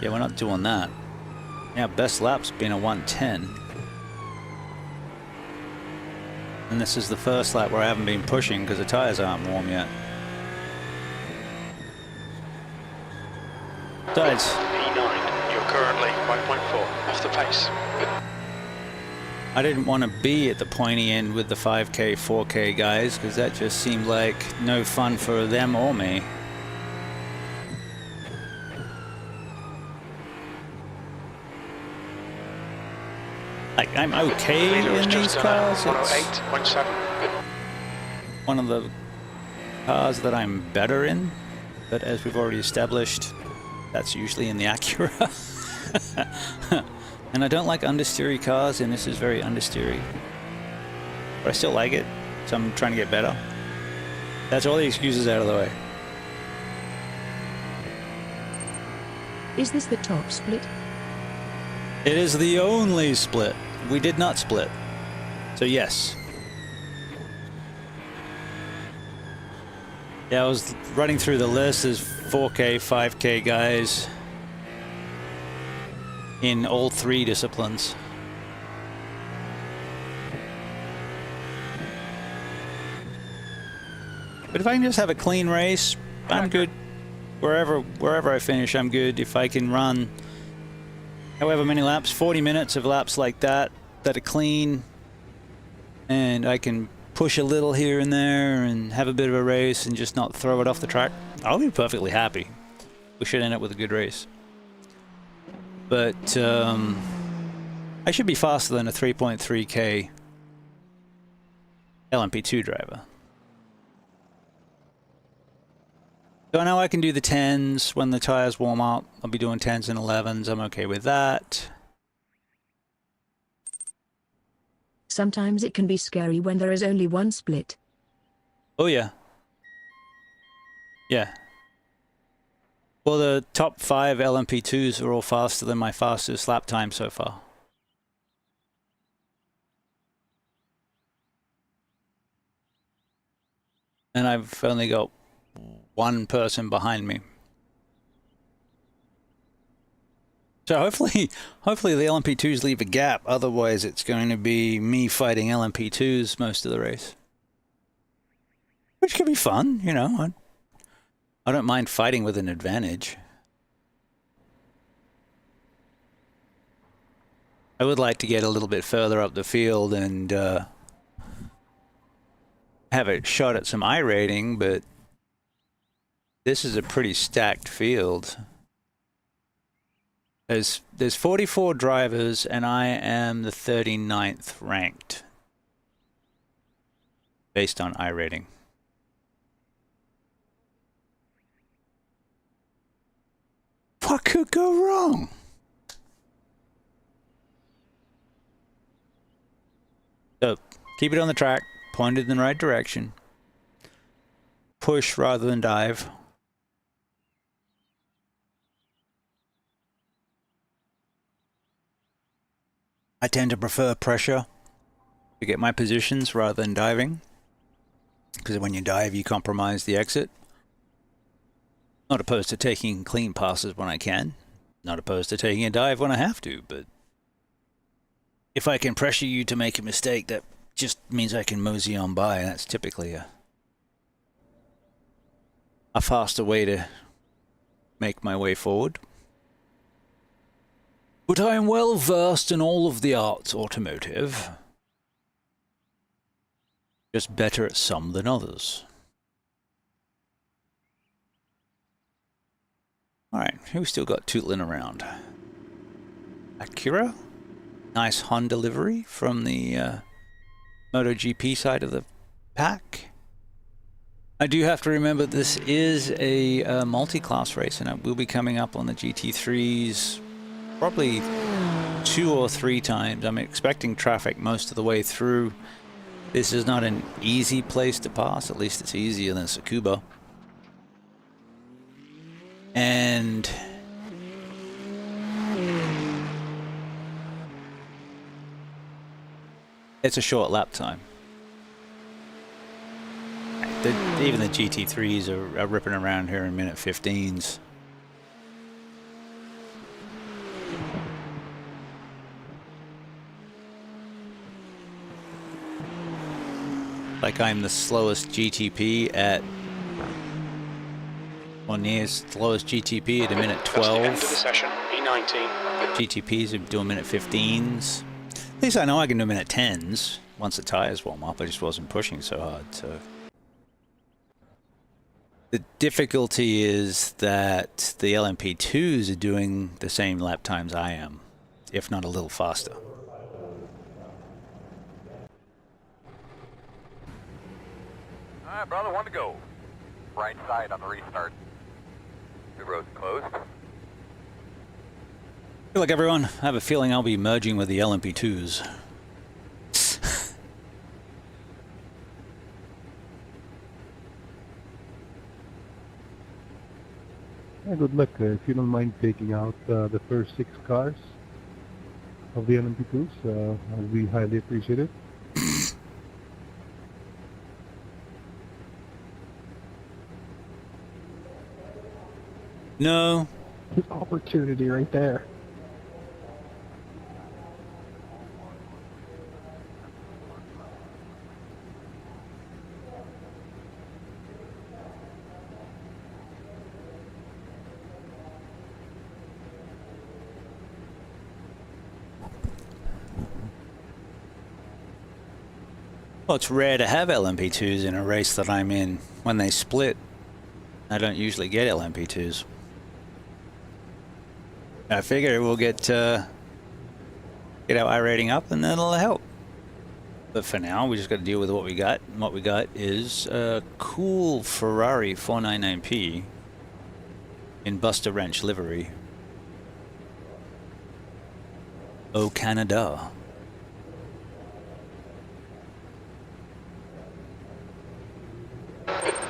Yeah, we're not doing that. Yeah, best lap's been a 110. And this is the first lap where I haven't been pushing because the tires aren't warm yet. Besides, E9, you're currently 5.4 off the pace. I didn't want to be at the pointy end with the 5K, 4K guys because that just seemed like no fun for them or me. Like, I'm okay in these cars. It's 108.7. one of the cars that I'm better in, but as we've already established, that's usually in the Acura. And I don't like understeery cars, and this is very understeery. But I still like it, so I'm trying to get better. That's all the excuses out of the way. Is this the top split? It is the only split. We did not split. So yes. Yeah, I was running through the list. There's 4K, 5K guys in all three disciplines. But if I can just have a clean race, I'm good. Wherever I finish, I'm good. If I can run however many laps, 40 minutes of laps like that are clean, and I can push a little here and there and have a bit of a race and just not throw it off the track, I'll be perfectly happy. We should end up with a good race. But I should be faster than a 3.3K LMP2 driver. So I know I can do the 10s when the tires warm up. I'll be doing 10s and 11s. I'm okay with that. Sometimes it can be scary when there is only one split. Oh yeah. Yeah. Well, the top 5 LMP2s are all faster than my fastest lap time so far. And I've only got one person behind me. So hopefully the LMP2s leave a gap. Otherwise, it's going to be me fighting LMP2s most of the race. Which could be fun, you know. I don't mind fighting with an advantage. I would like to get a little bit further up the field and have a shot at some iRating, but this is a pretty stacked field. There's 44 drivers, and I am the 39th ranked based on iRating. What could go wrong? So keep it on the track, pointed in the right direction. Push rather than dive. I tend to prefer pressure to get my positions rather than diving, because when you dive, you compromise the exit. Not opposed to taking clean passes when I can. Not opposed to taking a dive when I have to, but if I can pressure you to make a mistake, that just means I can mosey on by. That's typically a faster way to make my way forward. But I am well versed in all of the arts automotive. Just better at some than others. Alright, who's still got tootling around? Acura? Nice Honda livery from the MotoGP side of the pack. I do have to remember this is a multi-class race, and it will be coming up on the GT3s probably 2 or 3 times. I'm expecting traffic most of the way through. This is not an easy place to pass, at least it's easier than Tsukuba. And it's a short lap time. Even the GT3s are ripping around here in minute 15s. Like I'm the slowest GTP at, or near slowest GTP at a minute 12. That's the end of the session, E19. GTPs are doing minute 15s. At least I know I can do minute 10s once the tires warm up. I just wasn't pushing so hard. So the difficulty is that the LMP2s are doing the same lap times I am, if not a little faster. All right, brother, 1 to go. Right side on the restart. The road's closed. Good luck, everyone. I have a feeling I'll be merging with the LMP2s. Yeah, good luck. If you don't mind taking out the first 6 cars of the LMP2s, I'll be highly appreciated. No. Opportunity right there. Well, it's rare to have LMP2s in a race that I'm in. When they split, I don't usually get LMP2s. I figure we'll get our iRating up, and that'll help. But for now, we just got to deal with what we got. And what we got is a cool Ferrari 499P in BustaWrench livery. Oh, Canada.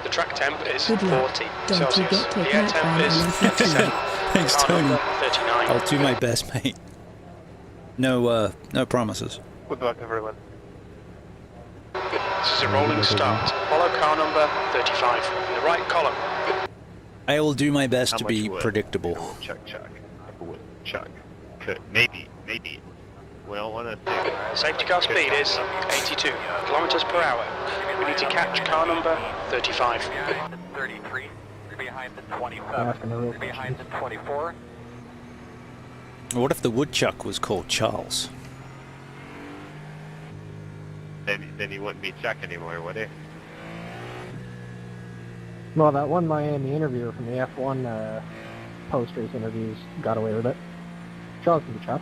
The track temp is Good luck. 40 Don't Celsius. forget to The take air out temp my is LMP2. 57. Thanks, Car Tony. number 39. I'll do my best, mate. No promises. Good luck, everyone. This is a rolling start. Follow car number 35 in the right column. I will do my best How to much be wood? predictable. Chuck. Wood. Chuck. Could. Maybe. We don't want to Safety car speed is 82 kilometers per hour. We need to catch car number 35. 33. You're behind the 27. You're behind the 24. What if the woodchuck was called Charles? Then he wouldn't be Chuck anymore, would he? Well, that one Miami interviewer from the F1 post-race interviews got away with it. Charles can be Chuck.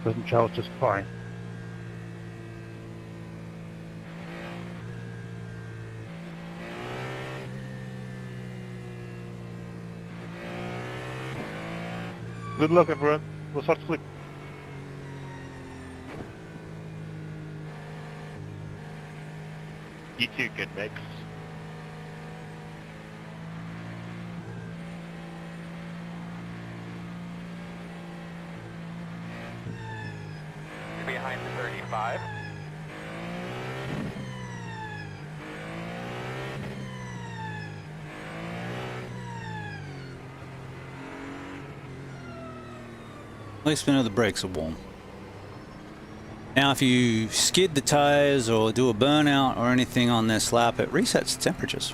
Doesn't Charles just fine? Good luck, everyone. We'll start to click. You too, good mix. You're behind the 35. At least we know the brakes are warm. Now, if you skid the tires or do a burnout or anything on this lap, it resets the temperatures.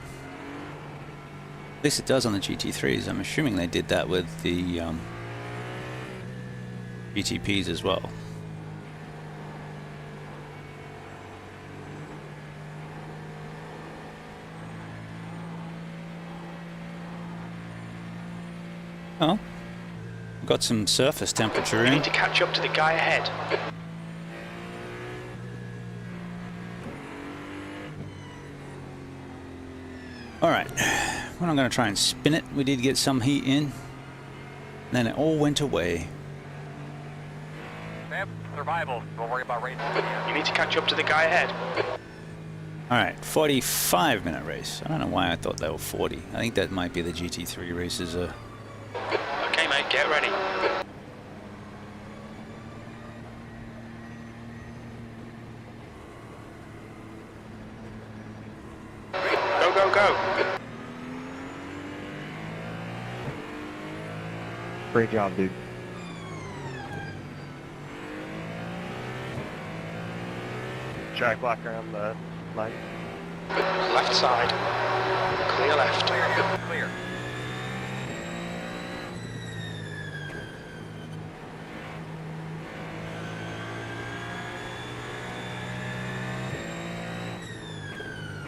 At least it does on the GT3s. I'm assuming they did that with the GTPs as well. Oh, got some surface temperature We in. need to catch up to the guy ahead. Alright, we're not going to try and spin it. We did get some heat in. Then it all went away. Yep, survival. Don't worry about racing. You need to catch up to the guy ahead. Alright, 45-minute race. I don't know why I thought they were 40. I think that might be the GT3 races. Okay, mate, get ready. Go, go, go. Great job, dude. Jack blocker on the line. Left side. Clear left. Clear.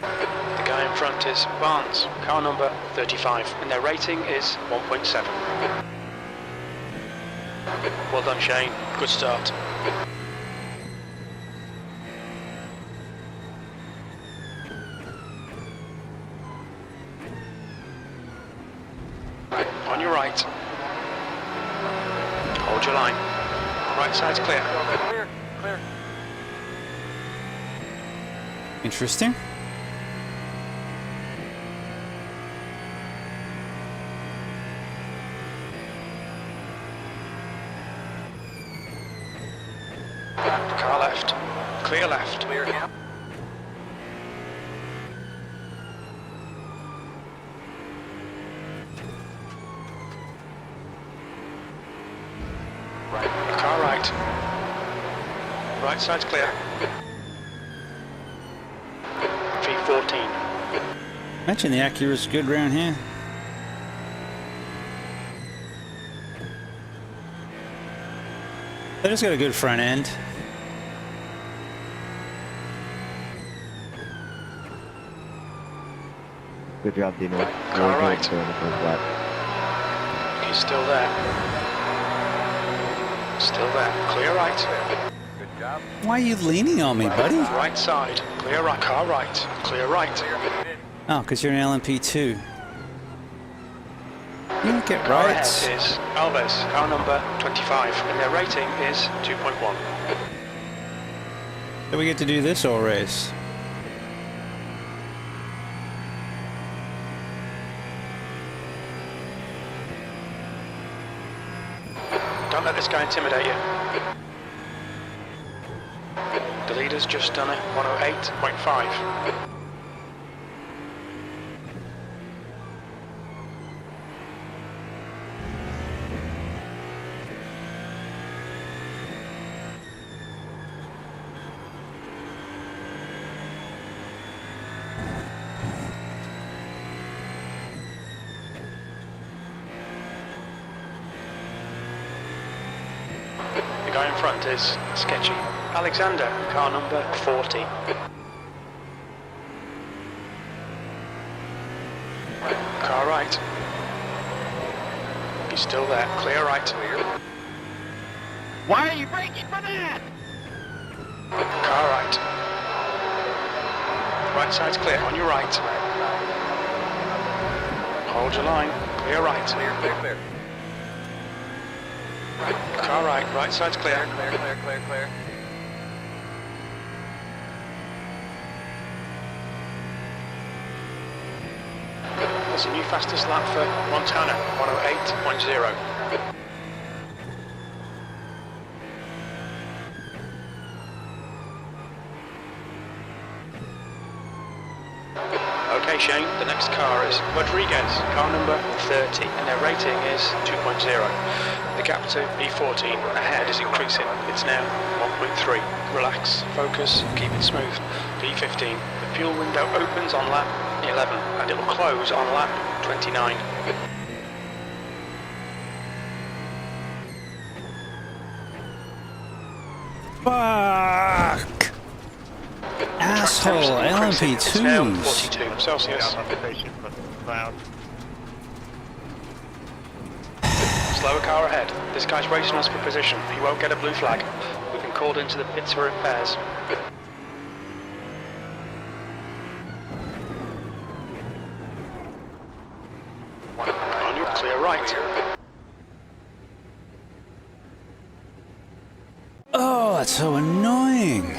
The guy in front is Barnes, car number 35, and their rating is 1.7. Well done, Shane. Good start. your line. Right side's clear. Clear, clear. Interesting. Car left. Clear left. Clear camp. Car right. Right side's clear. V14. Imagine the accuracy's good round here. They just got a good front end. Good job, Dino. Car right. He's still there. Still there. Clear right. Good job. Why are you leaning on me, buddy? Right side. Clear right. Car right. Clear right. Oh, because you're an LMP2. You don't get Car rights. ahead is Alves, car number 25, and their rating is 2.1. Do we get to do this all race? Don't let this guy intimidate you. The leader's just done it, 108.5. The guy in front is sketchy. Alexander, car number 40. Car right. He's still there. Clear right. Why are you braking for that? Car right. Right side's clear. On your right. Hold your line. Clear right. Clear, clear, clear. Car right. Right side's clear. Clear, clear, clear, clear. There's a new fastest lap for Montana, 108.0. Okay, Shane, the next car is Rodriguez, car number 30, and their rating is 2.0. The gap to B14 ahead is increasing. It's now 1.3. Relax, focus, keep it smooth. B15, the fuel window opens on lap 11, and it will close on lap 29. Fuck! Asshole, It's now LMP2s. 42 Celsius. Conversation from the cloud. Slower car ahead. This guy's racing us for position. He won't get a blue flag. We've been called into the pits for repairs. On your clear right. Oh, that's so annoying.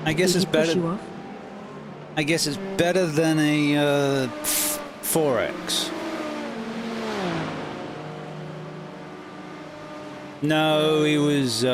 I guess Did it's he push you better. off? I guess it's better than a 4X. No, he was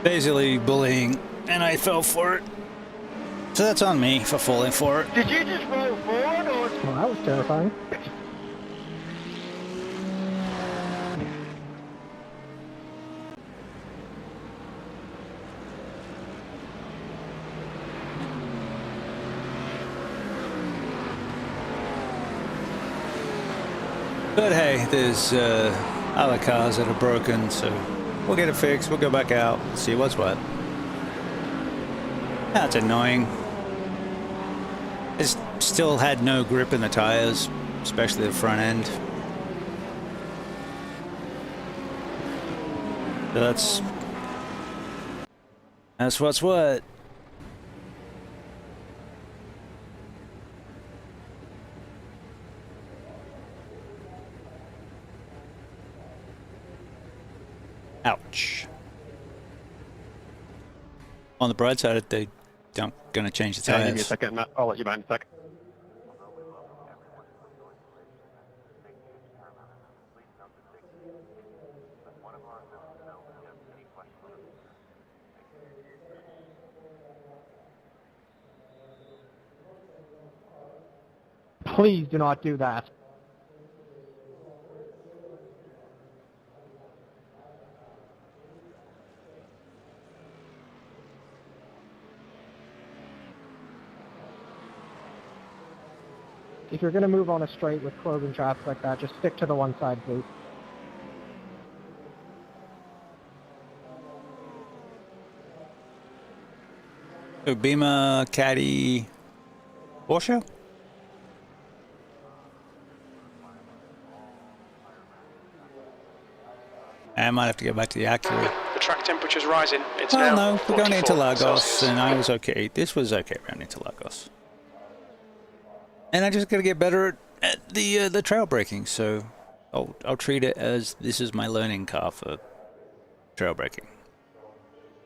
basically bullying, and I fell for it. So that's on me for falling for it. Did you just roll forward or? Well, that was terrifying. But hey, there's other cars that are broken, so We'll get it fixed. We'll go back out, see what's what. That's annoying. It still had no grip in the tires, especially the front end. So that's what's what. Ouch. On the bright side, they don't gonna change the Yeah, give me a tires. second, Matt. I'll let you know in a sec. Please do not do that. If you're going to move on a straight with closing traffic like that, just stick to the one side, please. So Beamer, Caddy, Porsche? I might have to go back to the Acura. The track temperature's rising. It's Oh now no, we're going into 44 Lagos, Celsius. and I was okay. This was okay around into Lagos. And I just got to get better at the trail braking, so I'll treat it as this is my learning car for trail braking.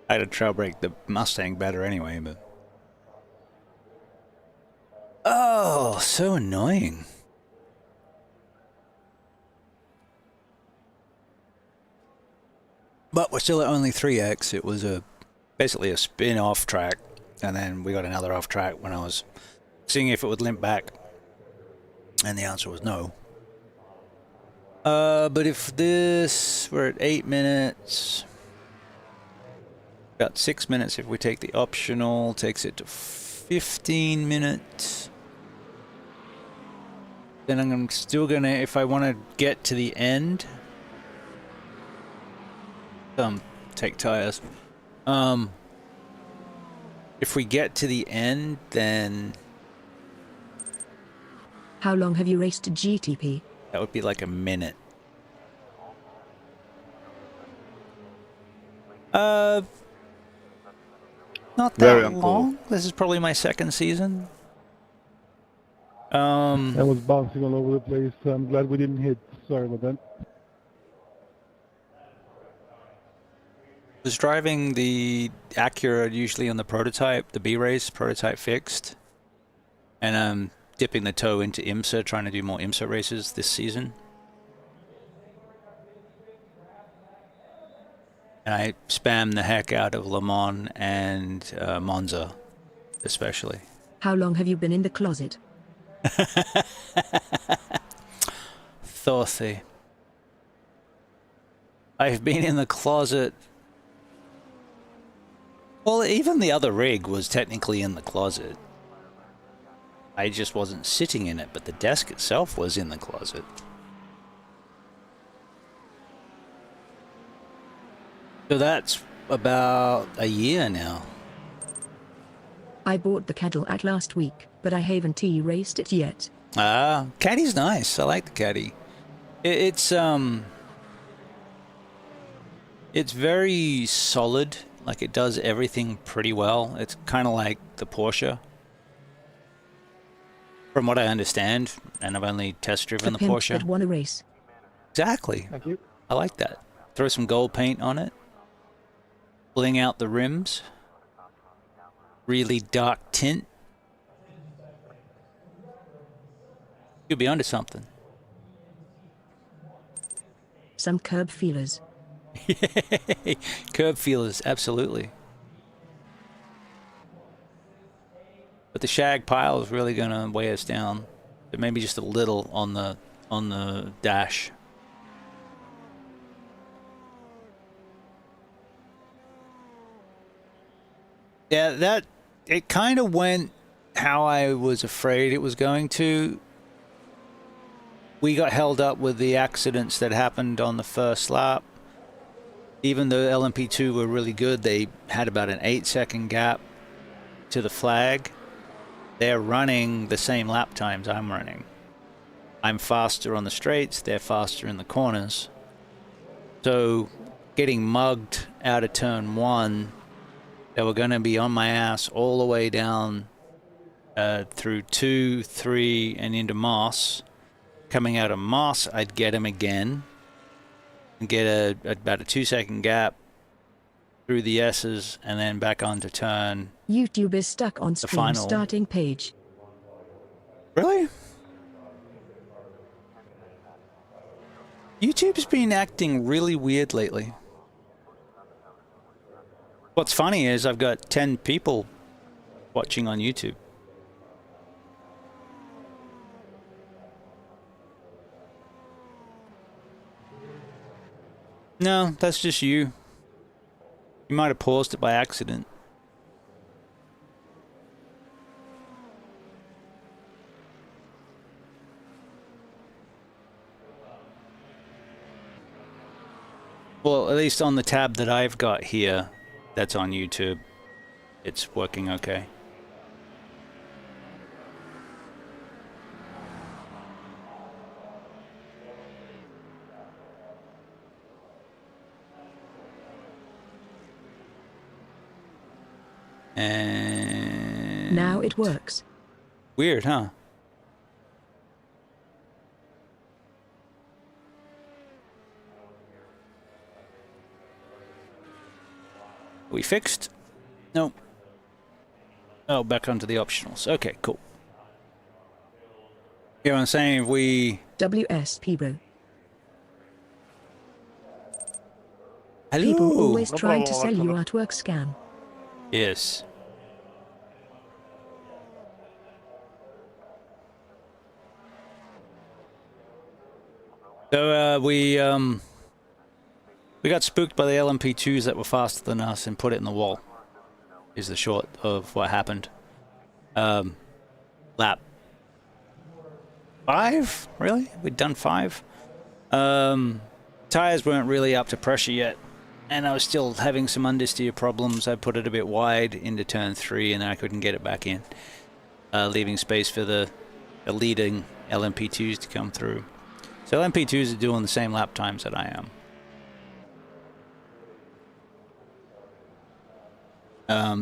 I had to trail brake the Mustang better anyway, but oh, so annoying. But we're still at only 3x. It was basically a spin-off track, and then we got another off track when I was seeing if it would limp back, and the answer was no. But if we're at 8 minutes, about 6 minutes if we take the optional, takes it to 15 minutes. Then I'm still gonna, if I want to get to the end, take tires. If we get to the end, then How long have you raced GTP? that would be like a minute. Not that Very uncool. long. This is probably my second season. I was bouncing all over the place. I'm glad we didn't hit. Sorry about that. Was driving the Acura usually on the prototype, the B-Race prototype fixed, and dipping the toe into IMSA, trying to do more IMSA races this season. And I spammed the heck out of Le Mans and Monza, especially. How long have you been in the closet? 30. I've been in the closet. Well, even the other rig was technically in the closet. I just wasn't sitting in it, but the desk itself was in the closet. So that's about a year now. I bought the Cadillac last week, but I haven't raced it yet. Ah, Caddy's nice. I like the Caddy. It's very solid. Like, it does everything pretty well. It's kind of like the Porsche, from what I understand, and I've only test driven the pimp Porsche. that won a race. Exactly. Thank you. I like that. Throw some gold paint on it. Bling out the rims. Really dark tint. You'll be onto something. Some curb feelers. Curb feelers, absolutely. But the shag pile is really going to weigh us down. But maybe just a little on the dash. Yeah, it kind of went how I was afraid it was going to. We got held up with the accidents that happened on the first lap. even though LMP2 were really good, they had about an 8-second gap to the flag. They're running the same lap times I'm running. I'm faster on the straights, they're faster in the corners. So getting mugged out of turn 1, they were going to be on my ass all the way down through 2, 3, and into Moss. Coming out of Moss, I'd get him again and get about a 2-second gap through the S's and then back onto turn. YouTube is stuck on stream starting page. Really? YouTube's been acting really weird lately. What's funny is I've got 10 people watching on YouTube. No, that's just you. You might have paused it by accident. Well, at least on the tab that I've got here, that's on YouTube, it's working okay. And now it works. Weird, huh? We fixed? Nope. Oh, back onto the optionals. Okay, cool. You know what I'm saying? If we... WSP bro. Hello. People always trying to sell you artwork scam. Yes. So, we got spooked by the LMP2s that were faster than us and put it in the wall, is the short of what happened. Lap 5? Really? We'd done 5? Tires weren't really up to pressure yet, and I was still having some understeer problems. I put it a bit wide into turn 3, and then I couldn't get it back in, leaving space for the leading LMP2s to come through. So LMP2s are doing the same lap times that I am.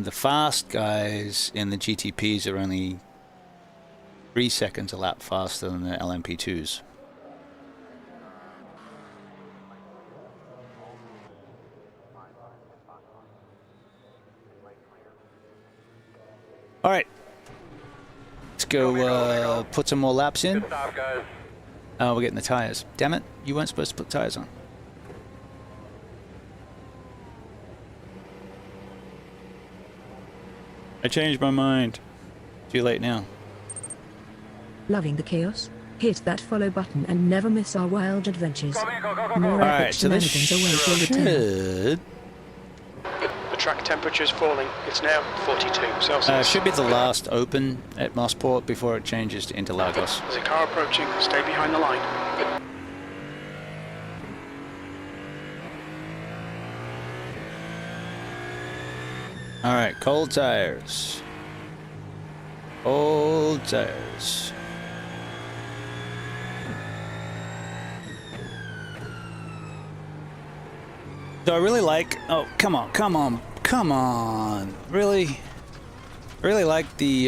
The fast guys in the GTPs are only 3 seconds a lap faster than the LMP2s. All right, let's go put some more laps in. Oh, we're getting the tires. Damn it, you weren't supposed to put tires on. I changed my mind. Too late now. Loving the chaos? Hit that follow button and never miss our wild adventures. More epic shenanigans await your return. The track temperature is falling. It's now 42 Celsius. Should be the last open at Mossport before it changes to Interlagos. There's a car approaching. Stay behind the line. All right, cold tires. Cold tires. So I really like... Oh, come on, come on, come on. Really? I really like the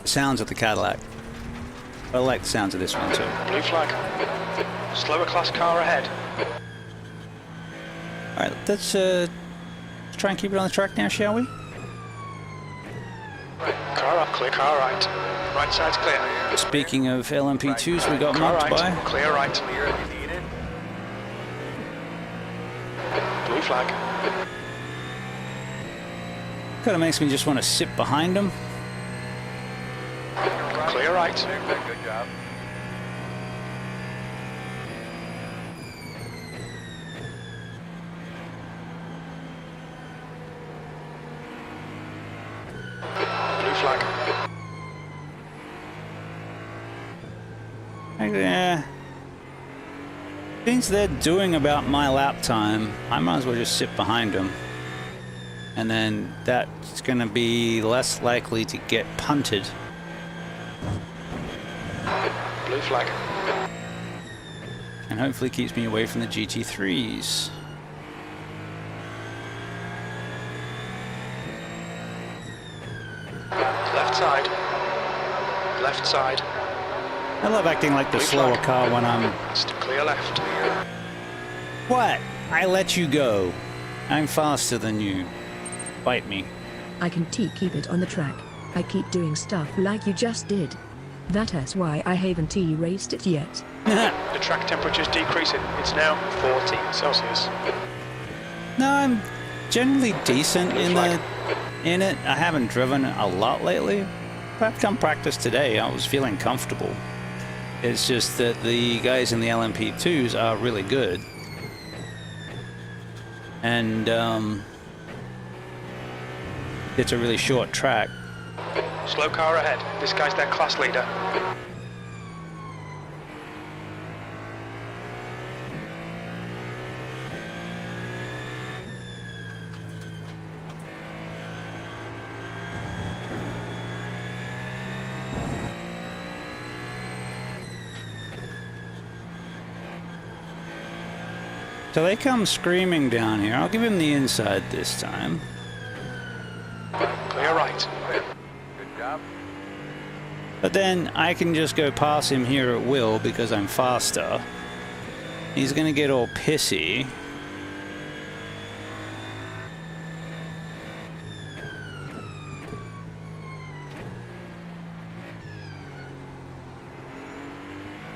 sounds of the Cadillac. I like the sounds of this one too. Blue flag. Slower class car ahead. All right, let's try and keep it on the track now, shall we? Right, car up, clear, car right. Right side's clear. Speaking of LMP2s, we got car marked right, by. clear right. Clear if you need it. Blue flag. Kind of makes me just want to sit behind them. Clear right. Good job. Blue flag. Yeah. Since they're doing about my lap time, I might as well just sit behind them. And then that's going to be less likely to get punted. Blue flag. And hopefully keeps me away from the GT3s. Left side. Left side. I love acting like the Blue slower flag. car when I'm... Still clear left. What? I let you go. I'm faster than you. Bite me. I can keep it on the track. I keep doing stuff like you just did. That's why I haven't raced it yet. The track temperature's decreasing. It's now 40 Celsius. No, I'm generally decent in it. I haven't driven a lot lately. But come practice today, I was feeling comfortable. It's just that the guys in the LMP2s are really good. And it's a really short track. Slow car ahead. This guy's their class leader. So they come screaming down here. I'll give him the inside this time. Clear right. Good job. But then I can just go past him here at will because I'm faster. He's gonna get all pissy.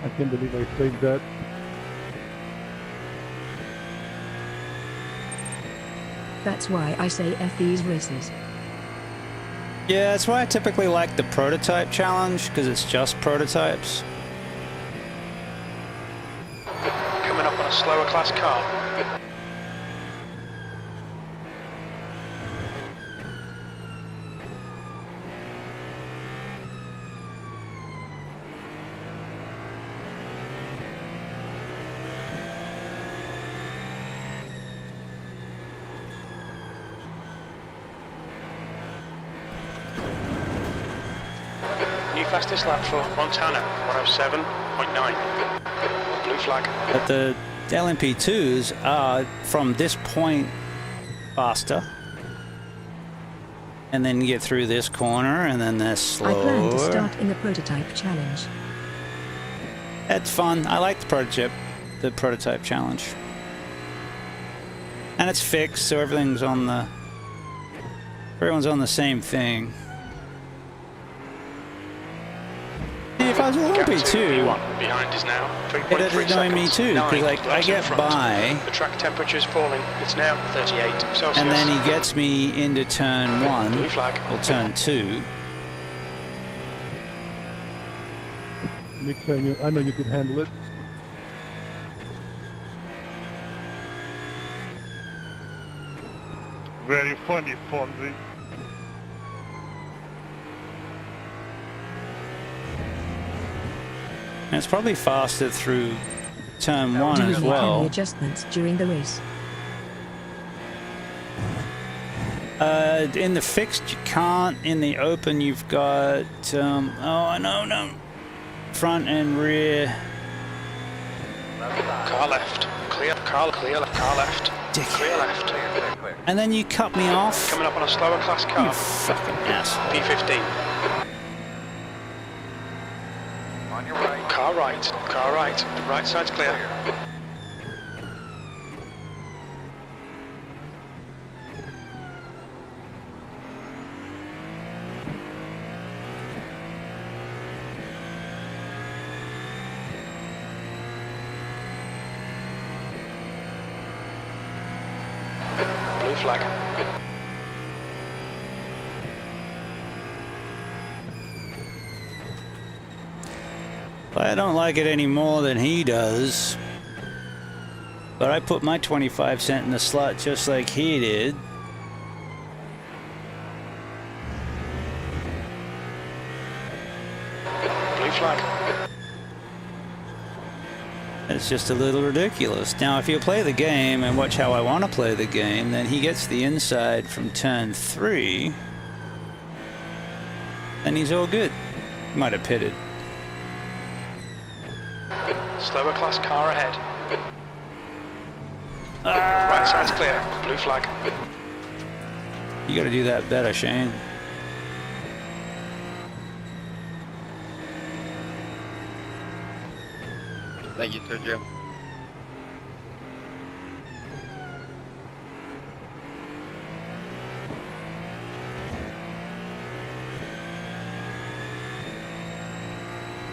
I can't believe I saved that. That's why I say F these races. Yeah, that's why I typically like the prototype challenge, because it's just prototypes. Coming up on a slower class car. New fastest lap for Montana, 107.9. Blue flag. But the LMP2s are, from this point, faster. And then you get through this corner, and then they're slower. I plan to start in the prototype challenge. It's fun. I like the prototype challenge. And it's fixed, so everyone's on the same thing. If I was a LMP2, behind is now it'd 3.3 annoy me seconds. too, because 9 like I laps in get front. by, The track temperature's falling. It's now 38 Celsius. and then he gets me into turn 1, Blue flag. or turn 2. Nick, I know you can handle it. Very funny, Fonzie. And it's probably faster through turn 1 Do as you make any well. adjustments during the race? In the fixed you can't. In the open you've got oh no, front and rear. Car left. Clear. Car clear. Car left. Clear left. And then you cut me off. Coming up on a slower class car. You fucking asshole. P15. On your right. Car right. Car right. The right side's clear. Blue flag. I don't like it any more than he does. But I put my 25 cent in the slot just like he did. Blue flag. It's just a little ridiculous. Now, if you play the game and watch how I want to play the game, then he gets the inside from turn 3, and he's all good. He might have pitted. Slower class car ahead. Right side's clear. Blue flag. You got to do that better, Shane. Thank you, Sergio.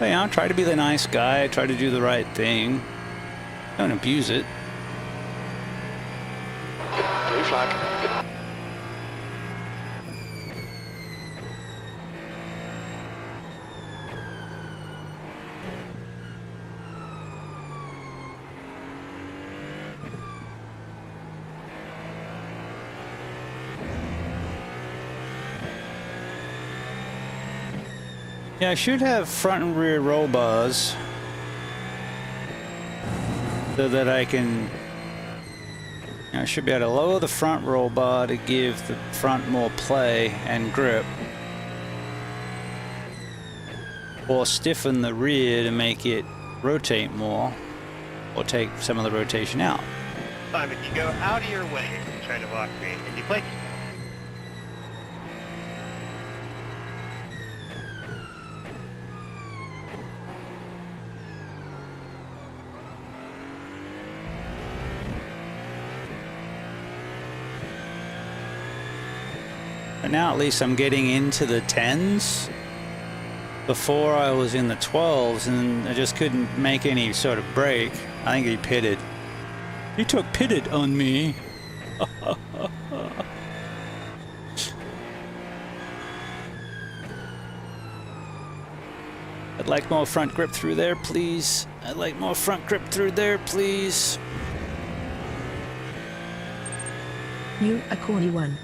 But, you know, try to be the nice guy, try to do the right thing. Don't abuse it. Blue flag. Yeah, I should have front and rear roll bars so that I can, I should be able to lower the front roll bar to give the front more play and grip, or stiffen the rear to make it rotate more, or take some of the rotation out. Simon, you go out of your way trying to block me, and you play. But now at least I'm getting into the 10s. Before I was in the 12s and I just couldn't make any sort of break. I think he pitted. He took pitted on me. I'd like more front grip through there, please. I'd like more front grip through there, please. You, a corny one.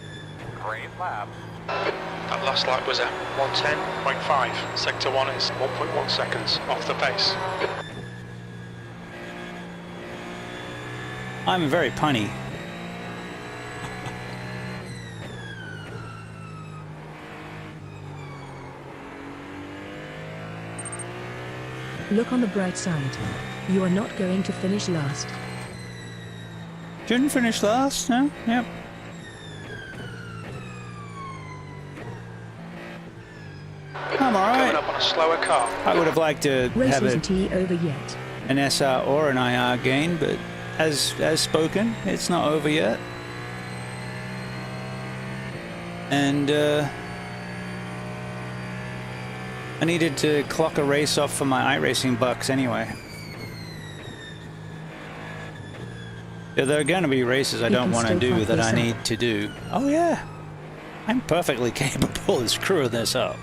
Green lap. That last lap was at 110.5. Sector 1 is 1.1 seconds off the pace. I'm very punny. Look on the bright side. You are not going to finish last. Didn't finish last, no? Yep. I'm alright. Coming up on a slower car. I would have liked to Race have isn't over yet. an SR or an IR gain, but as spoken, it's not over yet. And I needed to clock a race off for my iRacing bucks anyway. Yeah, there are going to be races I don't want to do that I need to do. Oh yeah, I'm perfectly capable of screwing this up.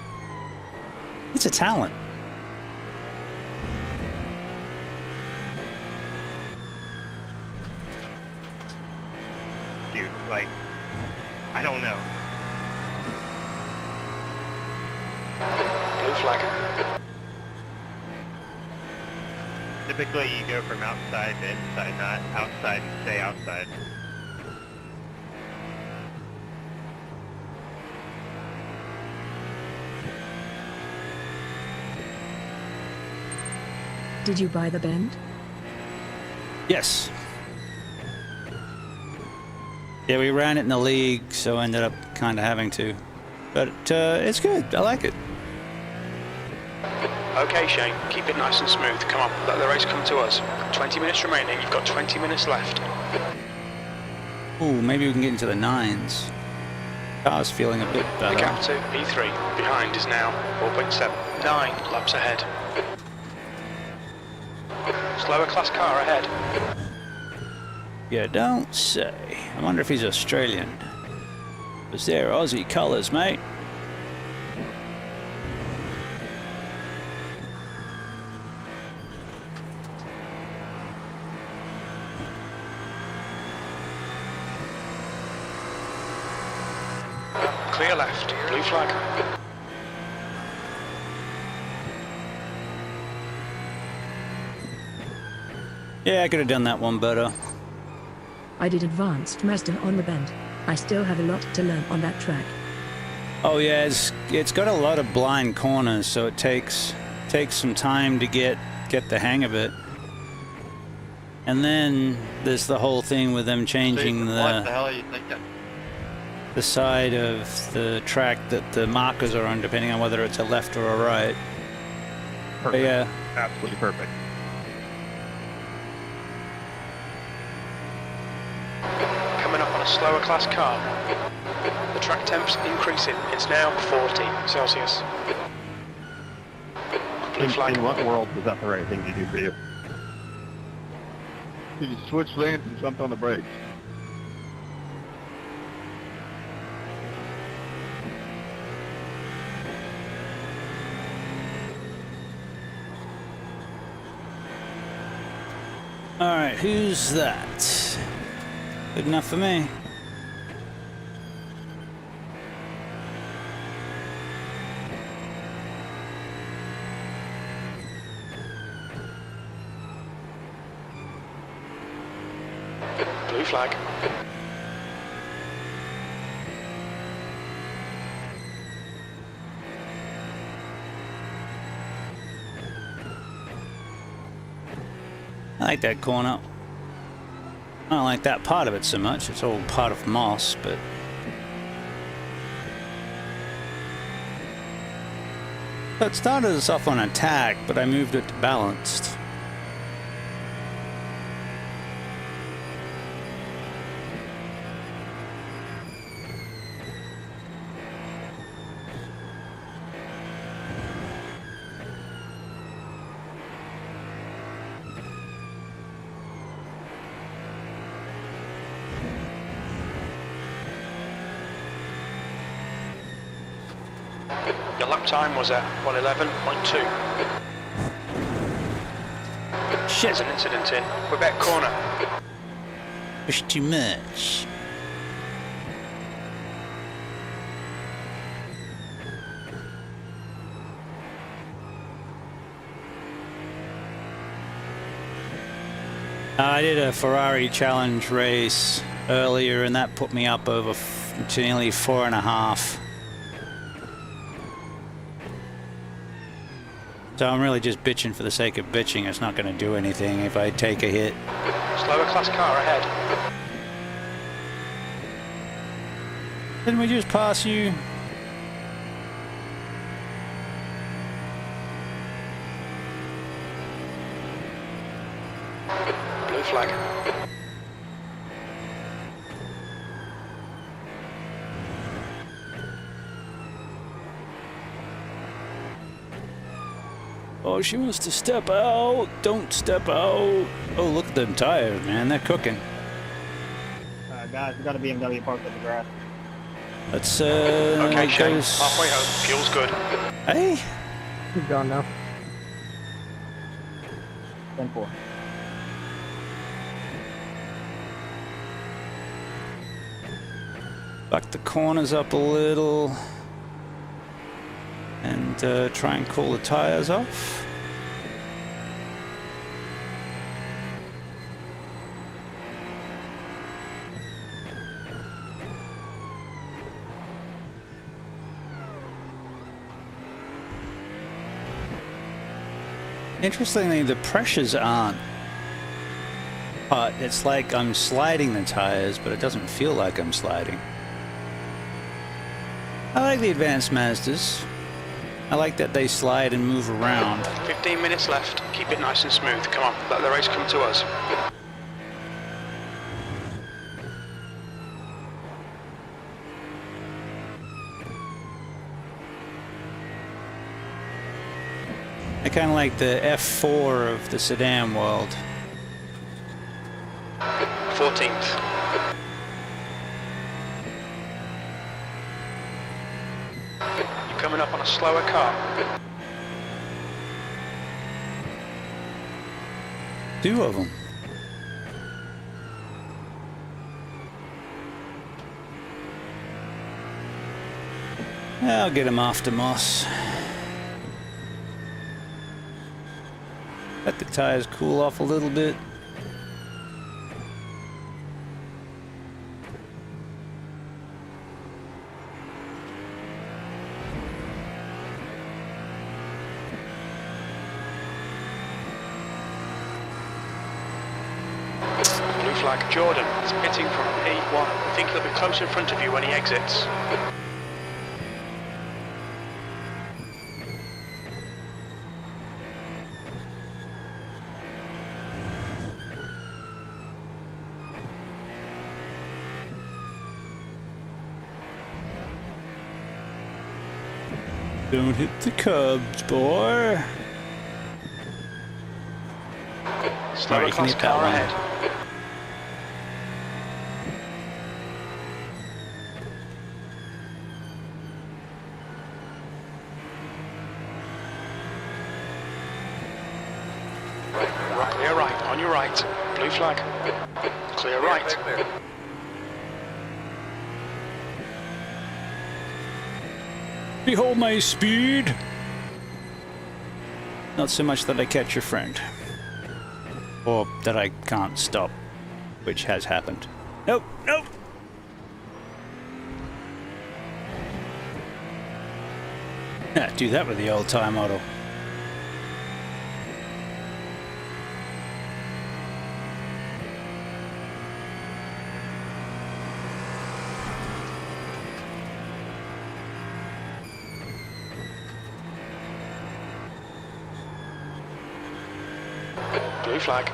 It's a talent. Dude, like, I don't know. Blue flag. Typically, you go from outside to inside, not outside and stay outside. Did you buy the bend? Yes. Yeah, we ran it in the league, so I ended up kind of having to. But it's good. I like it. Okay, Shane, keep it nice and smooth. Come on, let the race come to us. 20 minutes remaining. You've got 20 minutes left. Ooh, maybe we can get into the 9s. Car's feeling a bit better. The gap to E3 behind is now 4.7. 9 laps ahead. Slower class car ahead. You don't say. I wonder if he's Australian. Because they're Aussie colours, mate. Clear left. Blue flag. Yeah, I could have done that one better. I did advanced Mazda on the bend. I still have a lot to learn on that track. Oh yeah, it's got a lot of blind corners, so it takes some time to get the hang of it. And then there's the whole thing with them changing What the hell are you thinking? the side of the track that the markers are on, depending on whether it's a left or a right. Perfect. But yeah. Absolutely perfect. Coming up on a slower class car. The track temp's increasing. It's now 40 Celsius. Blue flag. In what world was that the right thing to do for you? You switched lanes and jumped on the brakes. Alright, who's that? Good enough for me. Blue flag. I like that corner. I don't like that part of it so much. It's all part of moss, but... It started us off on attack, but I moved it to balanced. Your lap time was at 1:11.2. Shit. There's an incident in Quebec corner. Push too much. I did a Ferrari challenge race earlier, and that put me up over to nearly 4.5. So I'm really just bitching for the sake of bitching. It's not going to do anything if I take a hit. Slower class car ahead. Didn't we just pass you? Blue flag. Oh, she wants to step out. Don't step out. Oh, look at them tires, man. They're cooking. Guys, we got a BMW parked at the grass. Let's, Okay, Shane. Halfway home. Fuel's good. Hey. He's gone now. 10-4. Back the corners up a little. And try and cool the tires off. Interestingly, the pressures aren't. It's like I'm sliding the tires, but it doesn't feel like I'm sliding. I like the advanced Mazdas. I like that they slide and move around. 15 minutes left. Keep it nice and smooth. Come on, let the race come to us. I kind of like the F4 of the sedan world. 14th. You're coming up on a slower car. Two of them. I'll get him after Moss. Let the tires cool off a little bit. flag. Jordan is pitting from P1. I think he'll be close in front of you when he exits. Don't hit the cubs, boy. Slower class car ahead. Clear right, on your right. Blue flag. Clear right. Behold my speed. Not so much that I catch your friend. Or that I can't stop, which has happened. Nope, nope. Yeah, do that with the old time model. Blue flag.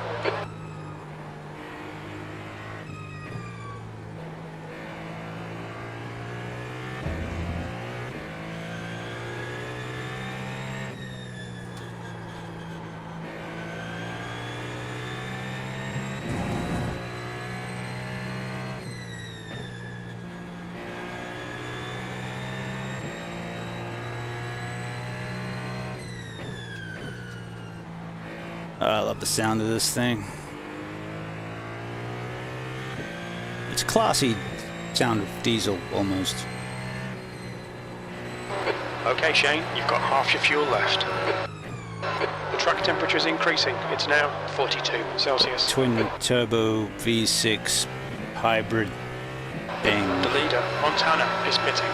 I love the sound of this thing. It's classy sound of diesel, almost. Okay, Shane, you've got half your fuel left. The track temperature is increasing. It's now 42 Celsius. Twin turbo V6 hybrid thing. The leader, Montana, is pitting.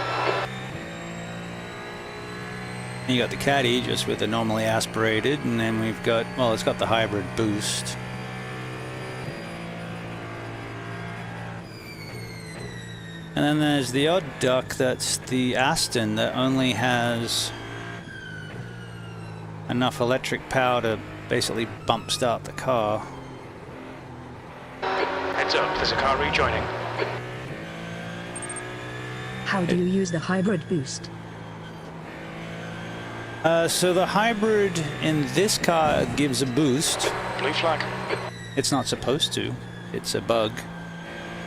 You got the Caddy just with the normally aspirated, and then we've got, well, it's got the hybrid boost. And then there's the odd duck, that's the Aston, that only has enough electric power to basically bump start the car. Heads up, there's a car rejoining. How do you use the hybrid boost? So the hybrid in this car gives a boost. Blue flag. It's not supposed to. It's a bug.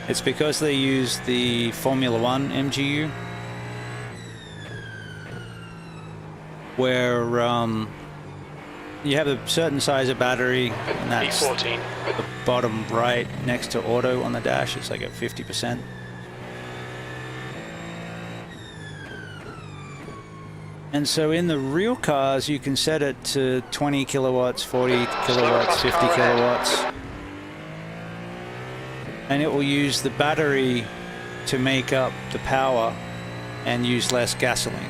It's because they use the Formula 1 MGU, where you have a certain size of battery, and that's B14. the bottom right next to auto on the dash. It's like at 50%. And so in the real cars, you can set it to 20 kilowatts, 40 kilowatts, 50 kilowatts. And it will use the battery to make up the power and use less gasoline.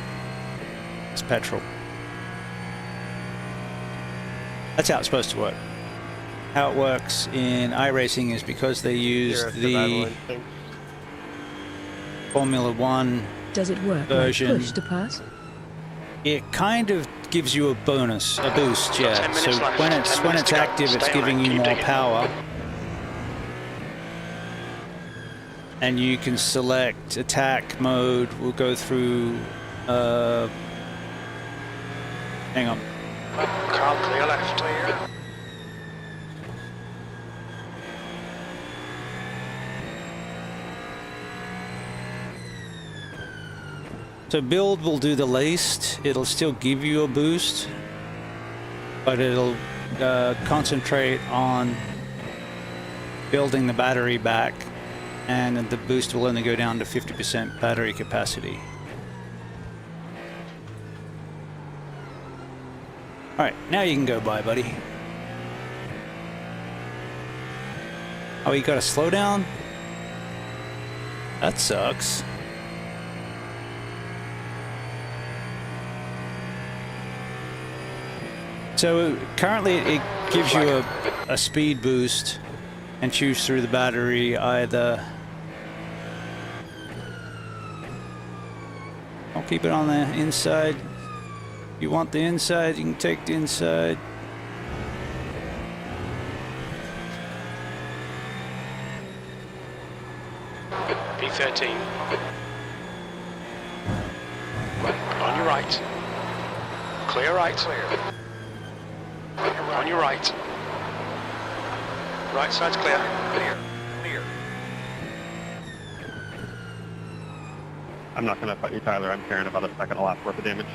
It's petrol. That's how it's supposed to work. How it works in iRacing is because they use the Formula 1 Does it work version. like push to pass? It kind of gives you a bonus, a boost, yeah. So when it's active, it's giving you more power. And you can select attack mode. We'll go through. Hang on. Car clear left. So build will do the least. It'll still give you a boost, but it'll concentrate on building the battery back, and the boost will only go down to 50% battery capacity. Alright, now you can go by, buddy. Oh, you gotta slow down? That sucks. So currently it gives you a speed boost, and choose through the battery either. I'll keep it on the inside. If you want the inside, you can take the inside. B13. On your right. Clear right. On your right. Right side's clear. Clear. I'm not gonna fight you, Tyler. I'm carrying about a second and a half worth of damage.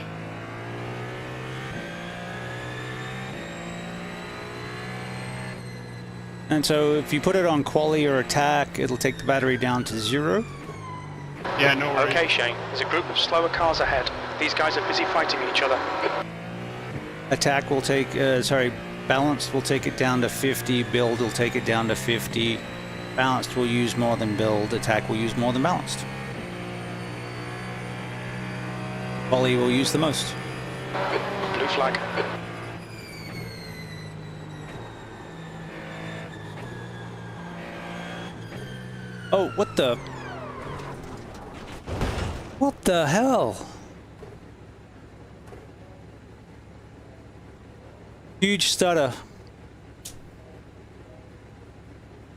And so if you put it on quali or attack, it'll take the battery down to 0. Yeah, no worries. Okay, Shane. There's a group of slower cars ahead. These guys are busy fighting each other. Attack will take, balanced will take it down to 50, build will take it down to 50. Balanced will use more than build, attack will use more than balanced. Quali will use the most. Blue flag. Oh, what the? What the hell? Huge stutter.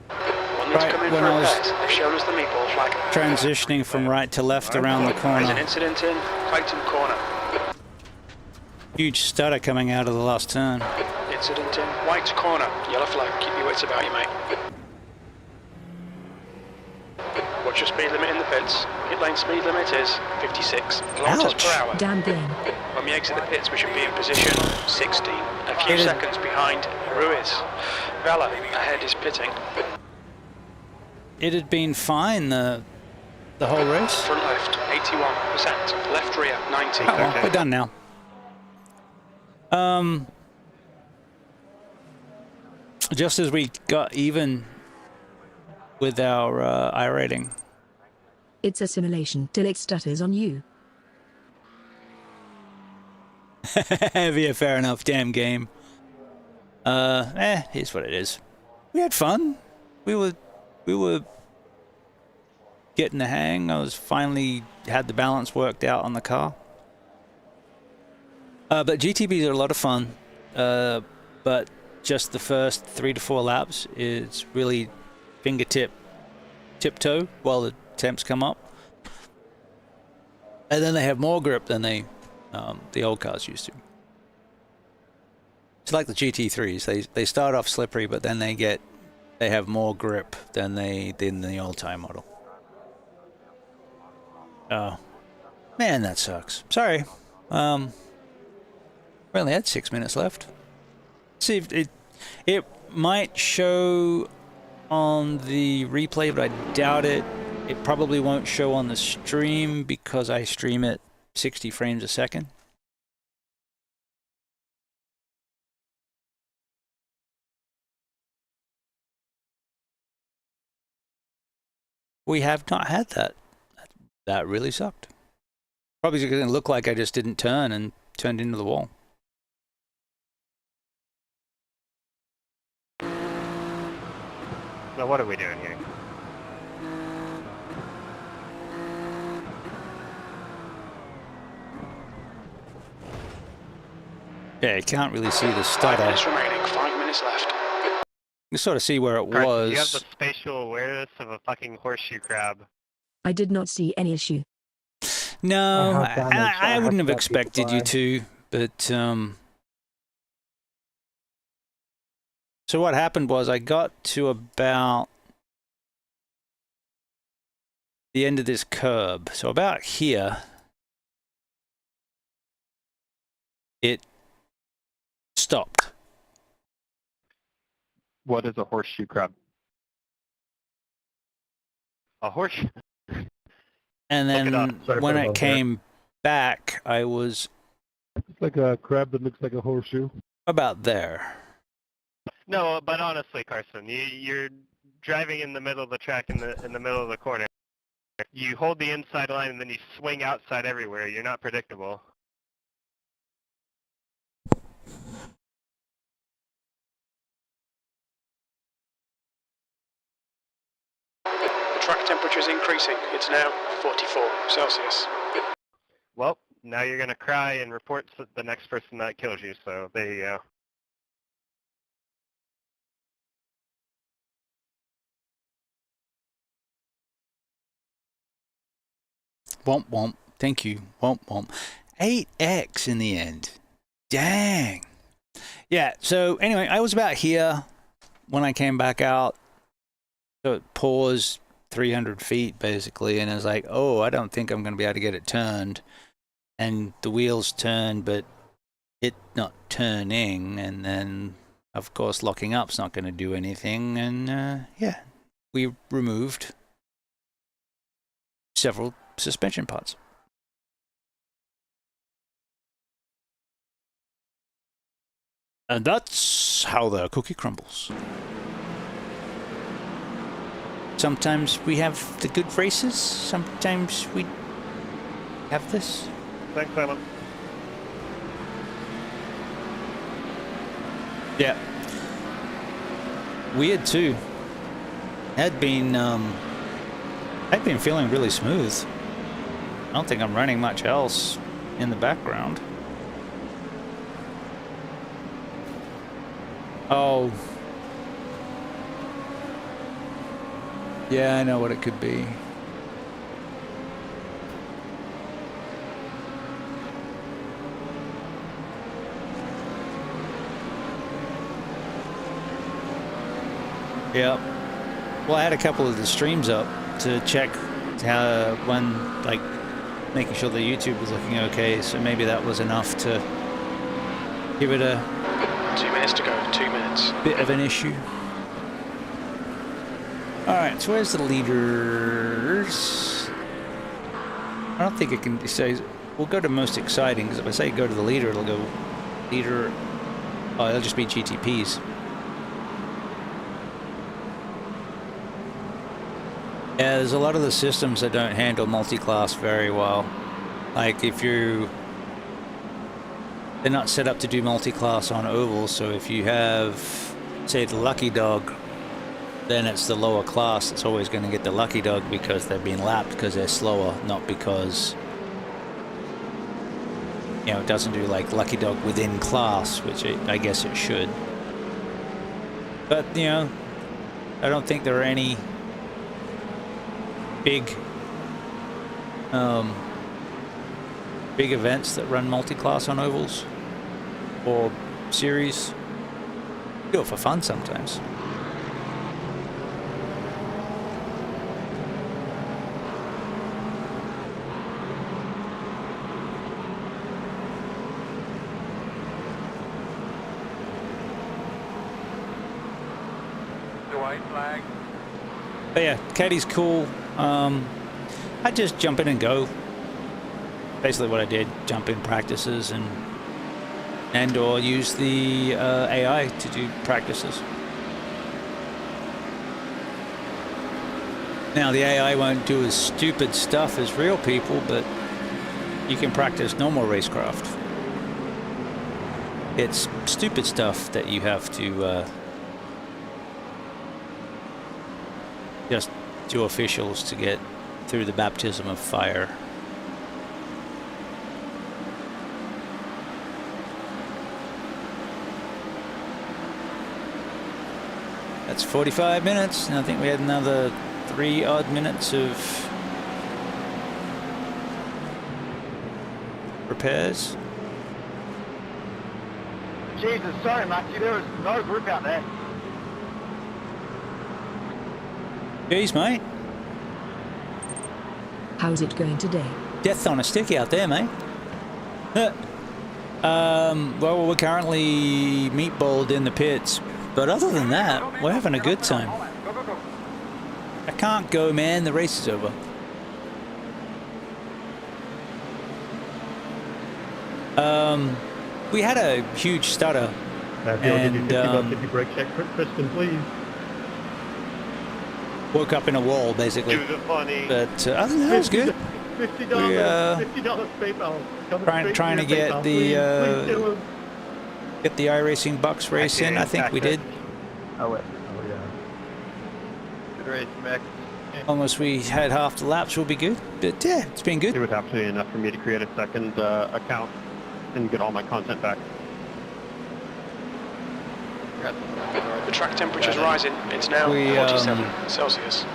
Right when I was transitioning from right to left around the There's corner. an incident in Clayton Corner. Huge stutter coming out of the last turn. Incident in White Corner. Yellow flag. Keep your wits about you, mate. Watch your speed limit in the pits. Pit lane speed limit is 56 kilometers per hour. Damn game. When we exit the pits, we should be in position 16. A few seconds behind Ruiz. Vela ahead is pitting. It had been fine the whole race. Front left 81%. Left rear 90. Oh, well, we're done now. Just as we got even with our iRating. It's a simulation till it stutters on you. Yeah, fair enough. Damn game. Here's what it is. We had fun. We were getting the hang. I was finally had the balance worked out on the car. But GTBs are a lot of fun. But just the first 3 to 4 laps is really tiptoe while the temps come up. And then they have more grip than the old cars used to. It's like the GT3s. They start off slippery, but then they have more grip than they did in the old time model. Oh, man, that sucks. Sorry. We only had 6 minutes left. See if it might show on the replay, but I doubt it. It probably won't show on the stream because I stream it 60 frames a second. We have not had that. That really sucked. Probably going to look like I just didn't turn and turned into the wall. Now what are we doing here? Yeah, you can't really see the stutter. 5 minutes remaining. 5 minutes left. You sort of see where it Carson, was. you have the spatial awareness of a fucking horseshoe crab. I did not see any issue. No, I wouldn't have that expected you to, but so what happened was I got to about the end of this curb, so about here, it stopped. What is a horseshoe crab? A horseshoe? And then when it came back, I was It's like a crab that looks like a horseshoe. about there. No, but honestly, Carson, you're driving in the middle of the track in the middle of the corner. You hold the inside line and then you swing outside everywhere. You're not predictable. track temperature is increasing. It's now 44 Celsius. Well, now you're going to cry and report the next person that kills you, so there you go. Womp womp. Thank you. Womp womp. 8x in the end. Dang. Yeah, so anyway, I was about here when I came back out. So it paused 300 feet basically, and I was like, oh, I don't think I'm going to be able to get it turned. And the wheels turned, but it not turning, and then of course locking up's not going to do anything, and yeah, we removed several suspension parts. And that's how the cookie crumbles. Sometimes we have the good races, sometimes we have this. Thanks, Simon. Yeah. Weird too. I'd been feeling really smooth. I don't think I'm running much else in the background. Oh. Yeah, I know what it could be. Yep. Well, I had a couple of the streams up to check how like making sure the YouTube was looking okay, so maybe that was enough to give it a 2 minutes to go, 2 minutes. Bit of an issue. Alright, so where's the leaders? I don't think it can say, we'll go to most exciting, because if I say go to the leader, it'll go leader, oh, it'll just be GTPs. Yeah, there's a lot of the systems that don't handle multi-class very well. Like if they're not set up to do multi-class on ovals, so if you have, say, the Lucky Dog, then it's the lower class that's always going to get the Lucky Dog because they're being lapped because they're slower, not because, you know, it doesn't do like Lucky Dog within class, which I guess it should. But, you know, I don't think there are any big events that run multi-class on ovals or series. Do it for fun sometimes. The white flag. But yeah, Caddy's cool. I just jump in and go. Basically what I did, jump in practices and or use the AI to do practices. Now the AI won't do as stupid stuff as real people, but you can practice normal racecraft. It's stupid stuff that you have to just do officials to get through the baptism of fire. That's 45 minutes, and I think we had another 3 odd minutes of repairs. Jesus, sorry, Matthew, there was no group out there. Jeez, mate. How's it going today? Death on a stick out there, mate. Well, we're currently meatballed in the pits, but other than that, we're having a good time. I can't go, man. The race is over. We had a huge stutter, and did you brake check, Kristen, please? woke up in a wall, basically. Do the funny. But other than that, it was good. $50 PayPal. Trying to get the iRacing Bucks race in. I think we did. Oh, wait. Oh, yeah. Good race, Max. As long as we had half the laps, we'll be good. But yeah, it's been good. It would have to be enough for me to create a second account and get all my content back. The track temperature's rising. It's now 47 Celsius.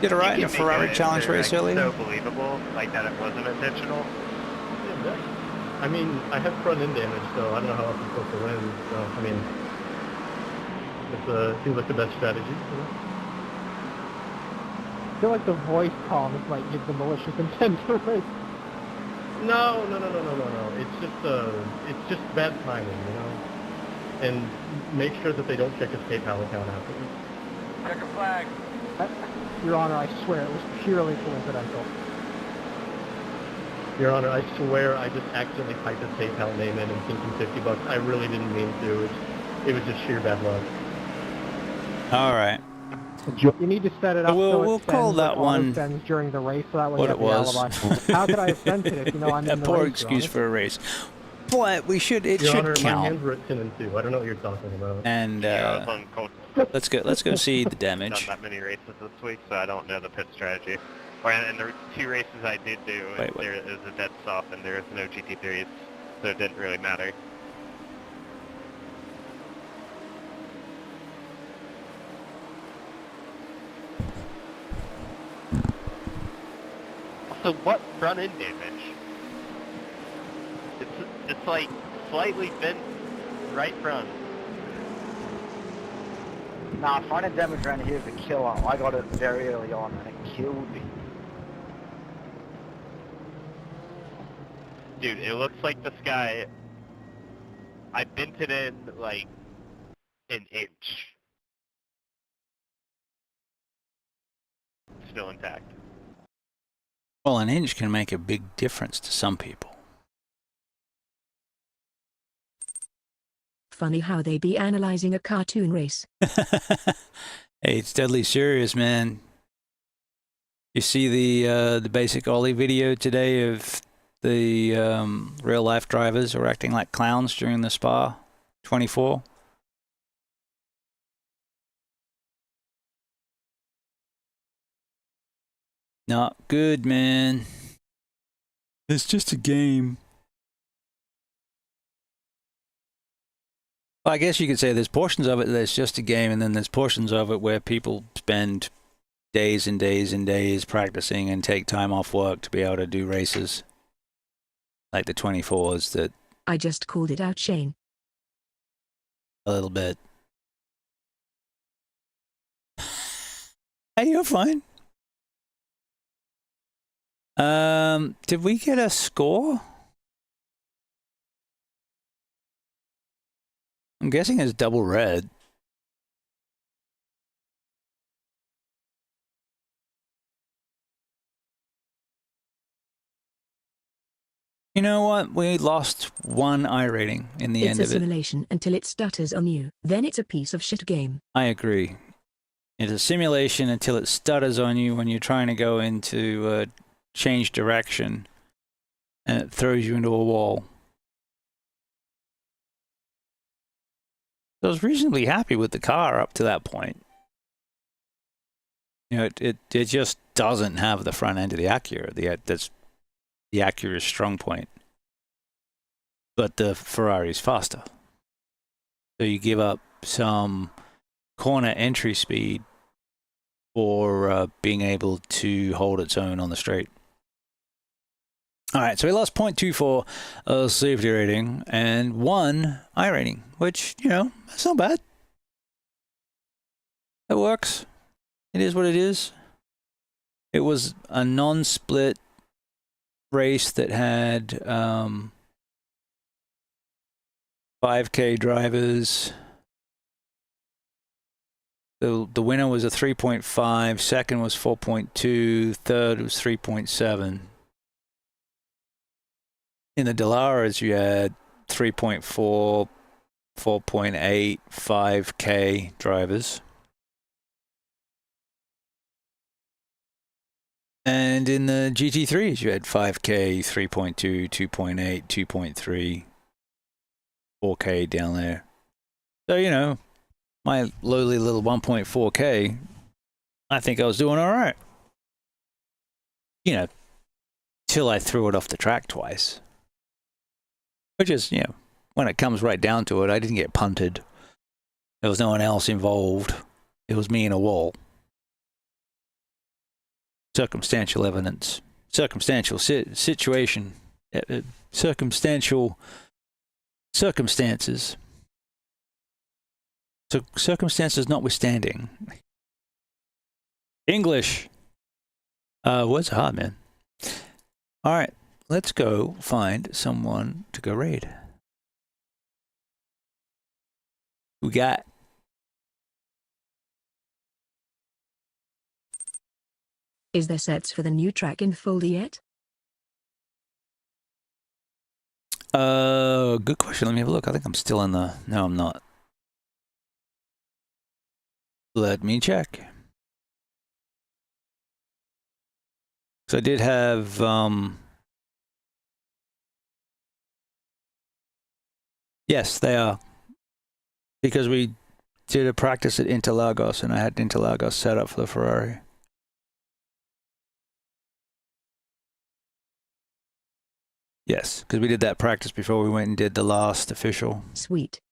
Did alright in a Ferrari challenge race earlier. So believable, like that it wasn't intentional. I mean, I have front end damage, so I don't know how else I'm supposed to win. So, I mean, it seems like the best strategy. You know? I feel like the voice comms might give the malicious intent to race. No. It's just bad timing, you know. And make sure that they don't check his PayPal account afterwards. Check a flag. Your Honor, I swear it was purely coincidental. Your Honor, I swear I just accidentally typed his PayPal name in and sent him $50. I really didn't mean to. It was just sheer bad luck. All right. You need to set it up so we'll it call that one sends during the race, so that way what you it have was. the alibi. How could I have sent it if you know I'm in the poor race, excuse Your for a race. But we should. It Your should Honor, count. my hands were at 10 and 2. I don't know what you're talking about. And Yeah, I was on cold. let's go see the Done damage. that many races this week, so I don't know the pit strategy. And the 2 races I did do, there is a dead stop and there is no GT3s, so it didn't really matter. Also, what front end damage? It's like slightly bent right front. Nah, front end damage around here is a killer. I got it very early on and it killed me. Dude, it looks like this guy, I bent it in like an inch. Still intact. Well, an inch can make a big difference to some people. Funny how they be analyzing a cartoon race. Hey, it's deadly serious, man. You see the basic Ollie video today of the real life drivers who are acting like clowns during the Spa 24? Not good, man. It's just a game. Well, I guess you could say there's portions of it that's just a game, and then there's portions of it where people spend days and days and days practicing and take time off work to be able to do races. Like the 24s that... I just called it out, Shane. A little bit. Hey, you're fine. Did we get a score? I'm guessing it's double red. You know what? We lost one iRating in the end of it. It's a simulation until it stutters on you. Then it's a piece of shit game. I agree. It's a simulation until it stutters on you when you're trying to go into change direction, and it throws you into a wall. I was reasonably happy with the car up to that point. You know, it just doesn't have the front end of the Acura. That's the Acura's strong point. But the Ferrari's faster. So you give up some corner entry speed for being able to hold its own on the straight. All right, so we lost 0.24 safety rating and 1 iRating, which, you know, that's not bad. It works. It is what it is. It was a non-split race that had 5K drivers. The winner was a 3.5, second was 4.2, third was 3.7. In the Delaras, you had 3.4, 4.8, 5K drivers. And in the GT3s, you had 5K, 3.2, 2.8, 2.3, 4K down there. So, you know, my lowly little 1.4K I think I was doing all right. You know, till I threw it off the track twice. Which is, you know, when it comes right down to it, I didn't get punted. There was no one else involved. It was me and a wall. Circumstantial evidence. Circumstantial situation. Circumstantial circumstances. So circumstances notwithstanding. English. Words are hard, man. All right, let's go find someone to go raid. We got. Is there sets for the new track in folder yet? Good question. Let me have a look. I think I'm still in the... No, I'm not. Let me check. So I did have, yes, they are. Because we did a practice at Interlagos, and I had Interlagos set up for the Ferrari. Yes, because we did that practice before we went and did the last official. Sweet.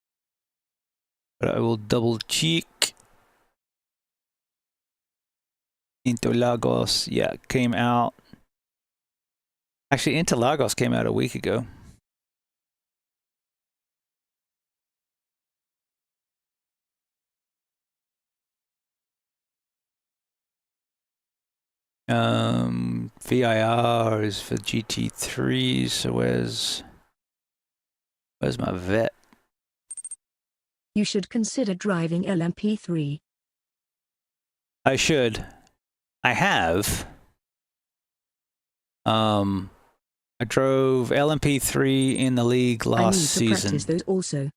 But I will double check. Interlagos, yeah, came out. Actually, Interlagos came out a week ago. VIR is for GT3, so where's my vet? You should consider driving LMP3. I should. I have. I drove LMP3 in the league last season. I need to practice those also.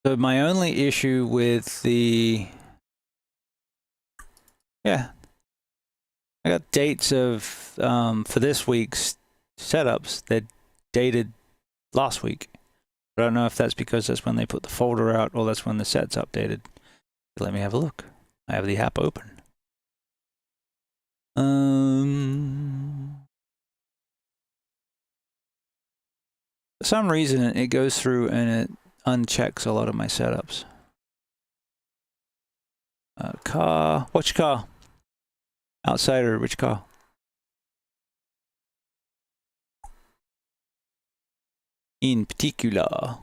So my only issue with the... Yeah. I got dates of, for this week's setups that dated last week. But I don't know if that's because that's when they put the folder out or that's when the set's updated. Let me have a look. I have the app open. For some reason it goes through and it unchecks a lot of my setups. Car. Which car? Outsider, which car? In particular.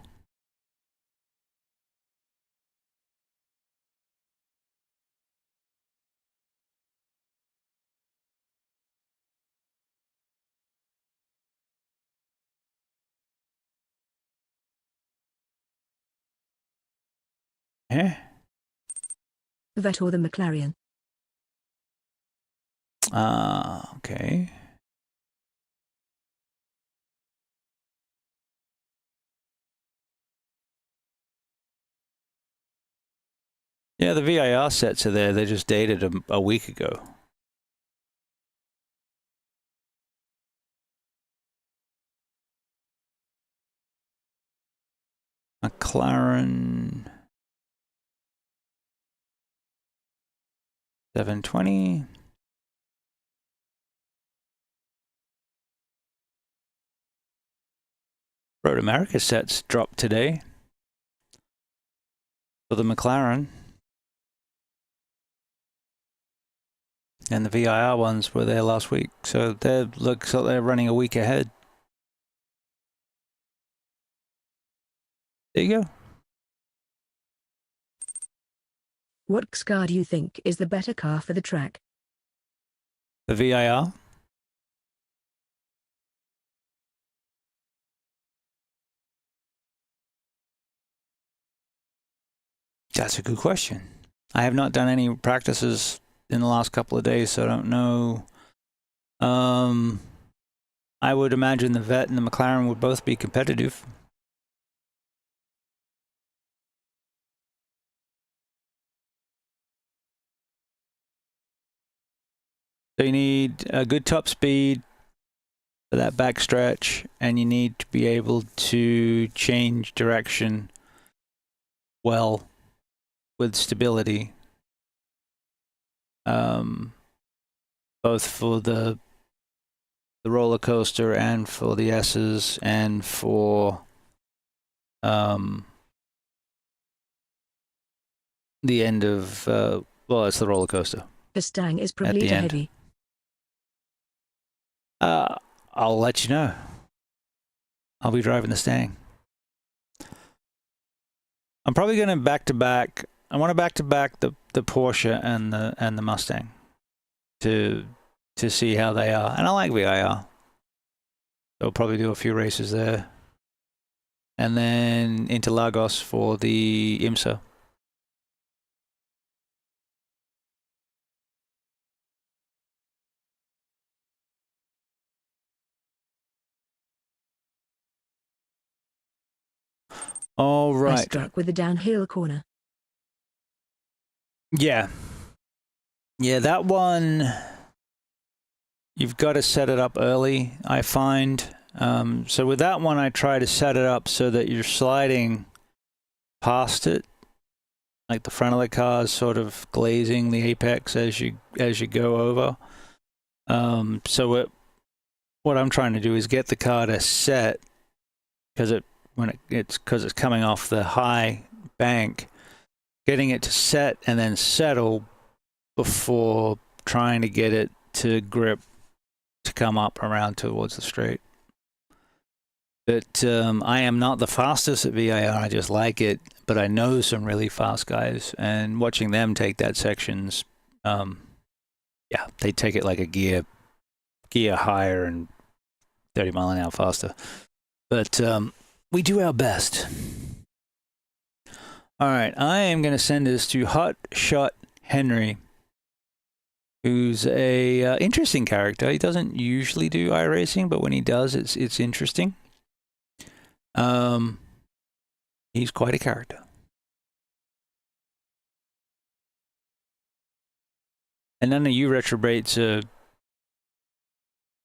Eh? Vet or the McLaren. Okay. Yeah, the VIR sets are there. They just dated a week ago. McLaren 720. Road America sets dropped today for the McLaren. And the VIR ones were there last week. So they looks like they're running a week ahead. There you go. What car do you think is the better car for the track? The VIR. That's a good question. I have not done any practices in the last couple of days, so I don't know. I would imagine the Vet and the McLaren would both be competitive. So you need a good top speed for that back stretch, and you need to be able to change direction well. with stability, both for the roller coaster and for the S's and for the end of well, it's the roller coaster. The Stang is At probably the too end. heavy. I'll let you know. I'll be driving the Stang. I'm probably going to back-to-back. I want to back-to-back the Porsche and the Mustang to see how they are. And I like VIR. So I'll probably do a few races there. And then into Lagos for the IMSA. All I right. struck with the downhill corner. Yeah. Yeah, that one, you've got to set it up early, I find. So with that one, I try to set it up so that you're sliding past it, like the front of the car is sort of glazing the apex as you go over. So what I'm trying to do is get the car to set, because it's coming off the high bank, getting it to set and then settle before trying to get it to grip to come up around towards the straight. But I am not the fastest at VIR. I just like it, but I know some really fast guys, and watching them take that sections, yeah, they take it like a gear higher and 30 mile an hour faster. But we do our best. All right, I am going to send this to Hot Shot Henry, who's a interesting character. He doesn't usually do iRacing, but when he does, it's interesting. He's quite a character. And none of you retrobates are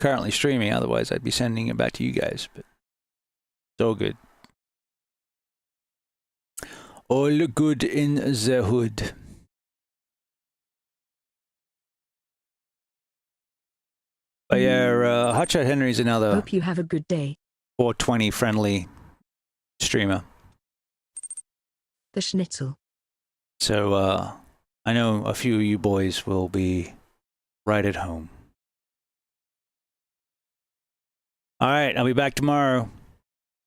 currently streaming, otherwise I'd be sending it back to you guys, but it's all good. All good in the hood. But yeah, Hotshot Henry's another Hope you have a good day. 420 friendly streamer. The Schnitzel. So I know a few of you boys will be right at home. All right, I'll be back tomorrow.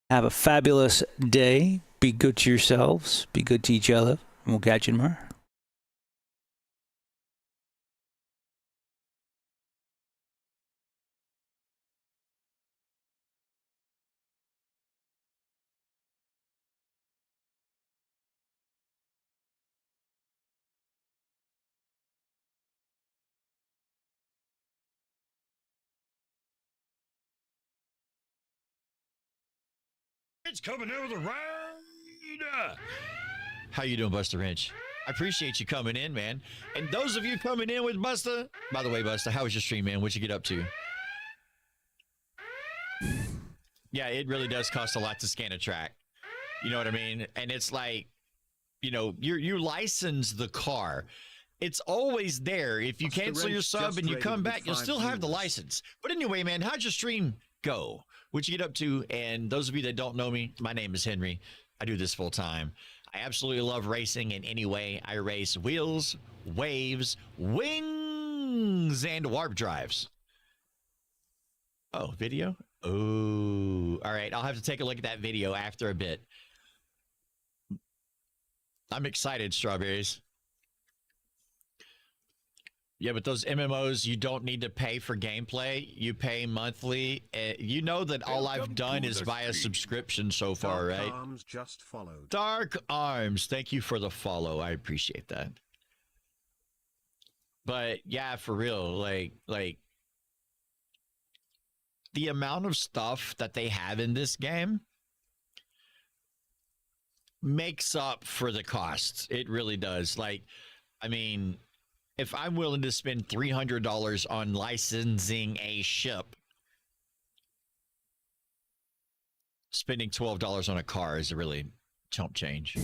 Have a fabulous day. Be good to yourselves. Be good to each other. And we'll catch you tomorrow. It's coming in with a ride. How you doing, BustaWrench? I appreciate you coming in, man. And those of you coming in with Busta, by the way, Busta, how was your stream, man? What'd you get up to? Yeah, it really does cost a lot to scan a track. You know what I mean? And it's like, you know, you license the car. It's always there. If you cancel your sub and you come back, you'll still have the license. But anyway, man, how'd your stream go? What'd you get up to? And those of you that don't know me, my name is Henry. I do this full time. I absolutely love racing in any way. I race wheels, waves, wings, and warp drives. Oh, video? Oh, all right. I'll have to take a look at that video after a bit. I'm excited, Strawberries. Yeah, but those MMOs, you don't need to pay for gameplay. You pay monthly. You know that all I've done is via subscription so far, right? Dark Arms just followed. Dark Arms, thank you for the follow. I appreciate that. But yeah, for real, like the amount of stuff that they have in this game makes up for the costs. It really does. Like, I mean, if I'm willing to spend $300 on licensing a ship, spending $12 on a car is a really chump change.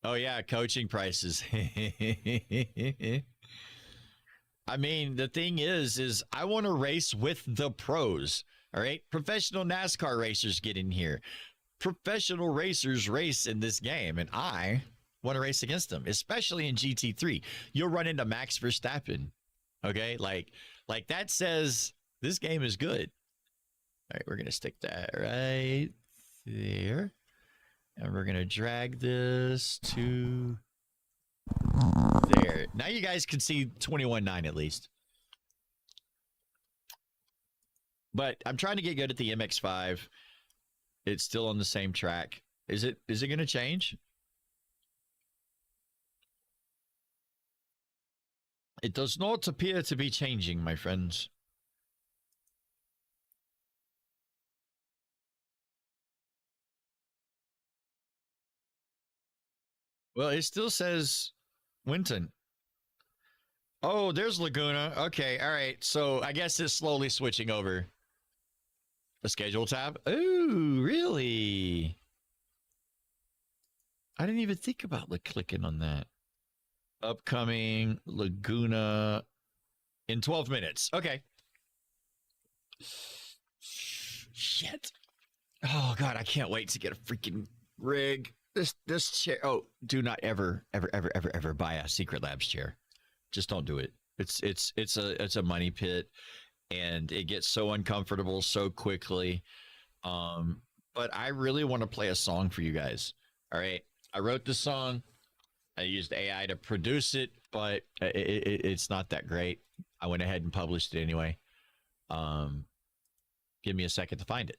Oh yeah, coaching prices. I mean, the thing is I want to race with the pros. All right, professional NASCAR racers get in here. Professional racers race in this game, and I want to race against them, especially in GT3. You'll run into Max Verstappen. Okay, like that says this game is good. All right, we're gonna stick that right there. And we're going to drag this to there. Now you guys can see 21.9 at least. But I'm trying to get good at the MX-5. It's still on the same track. Is it going to change? It does not appear to be changing, my friends. Well, it still says Winton. Oh, there's Laguna. Okay, all right. So I guess it's slowly switching over. The schedule tab. Ooh, really? I didn't even think about clicking on that. Upcoming Laguna in 12 minutes. Okay. Shit. Oh, God, I can't wait to get a freaking rig. This chair. Oh, do not ever buy a Secret Labs chair. Just don't do it. It's a money pit, and it gets so uncomfortable so quickly. But I really want to play a song for you guys. All right, I wrote the song. I used AI to produce it, but it's not that great. I went ahead and published it anyway. Give me a second to find it.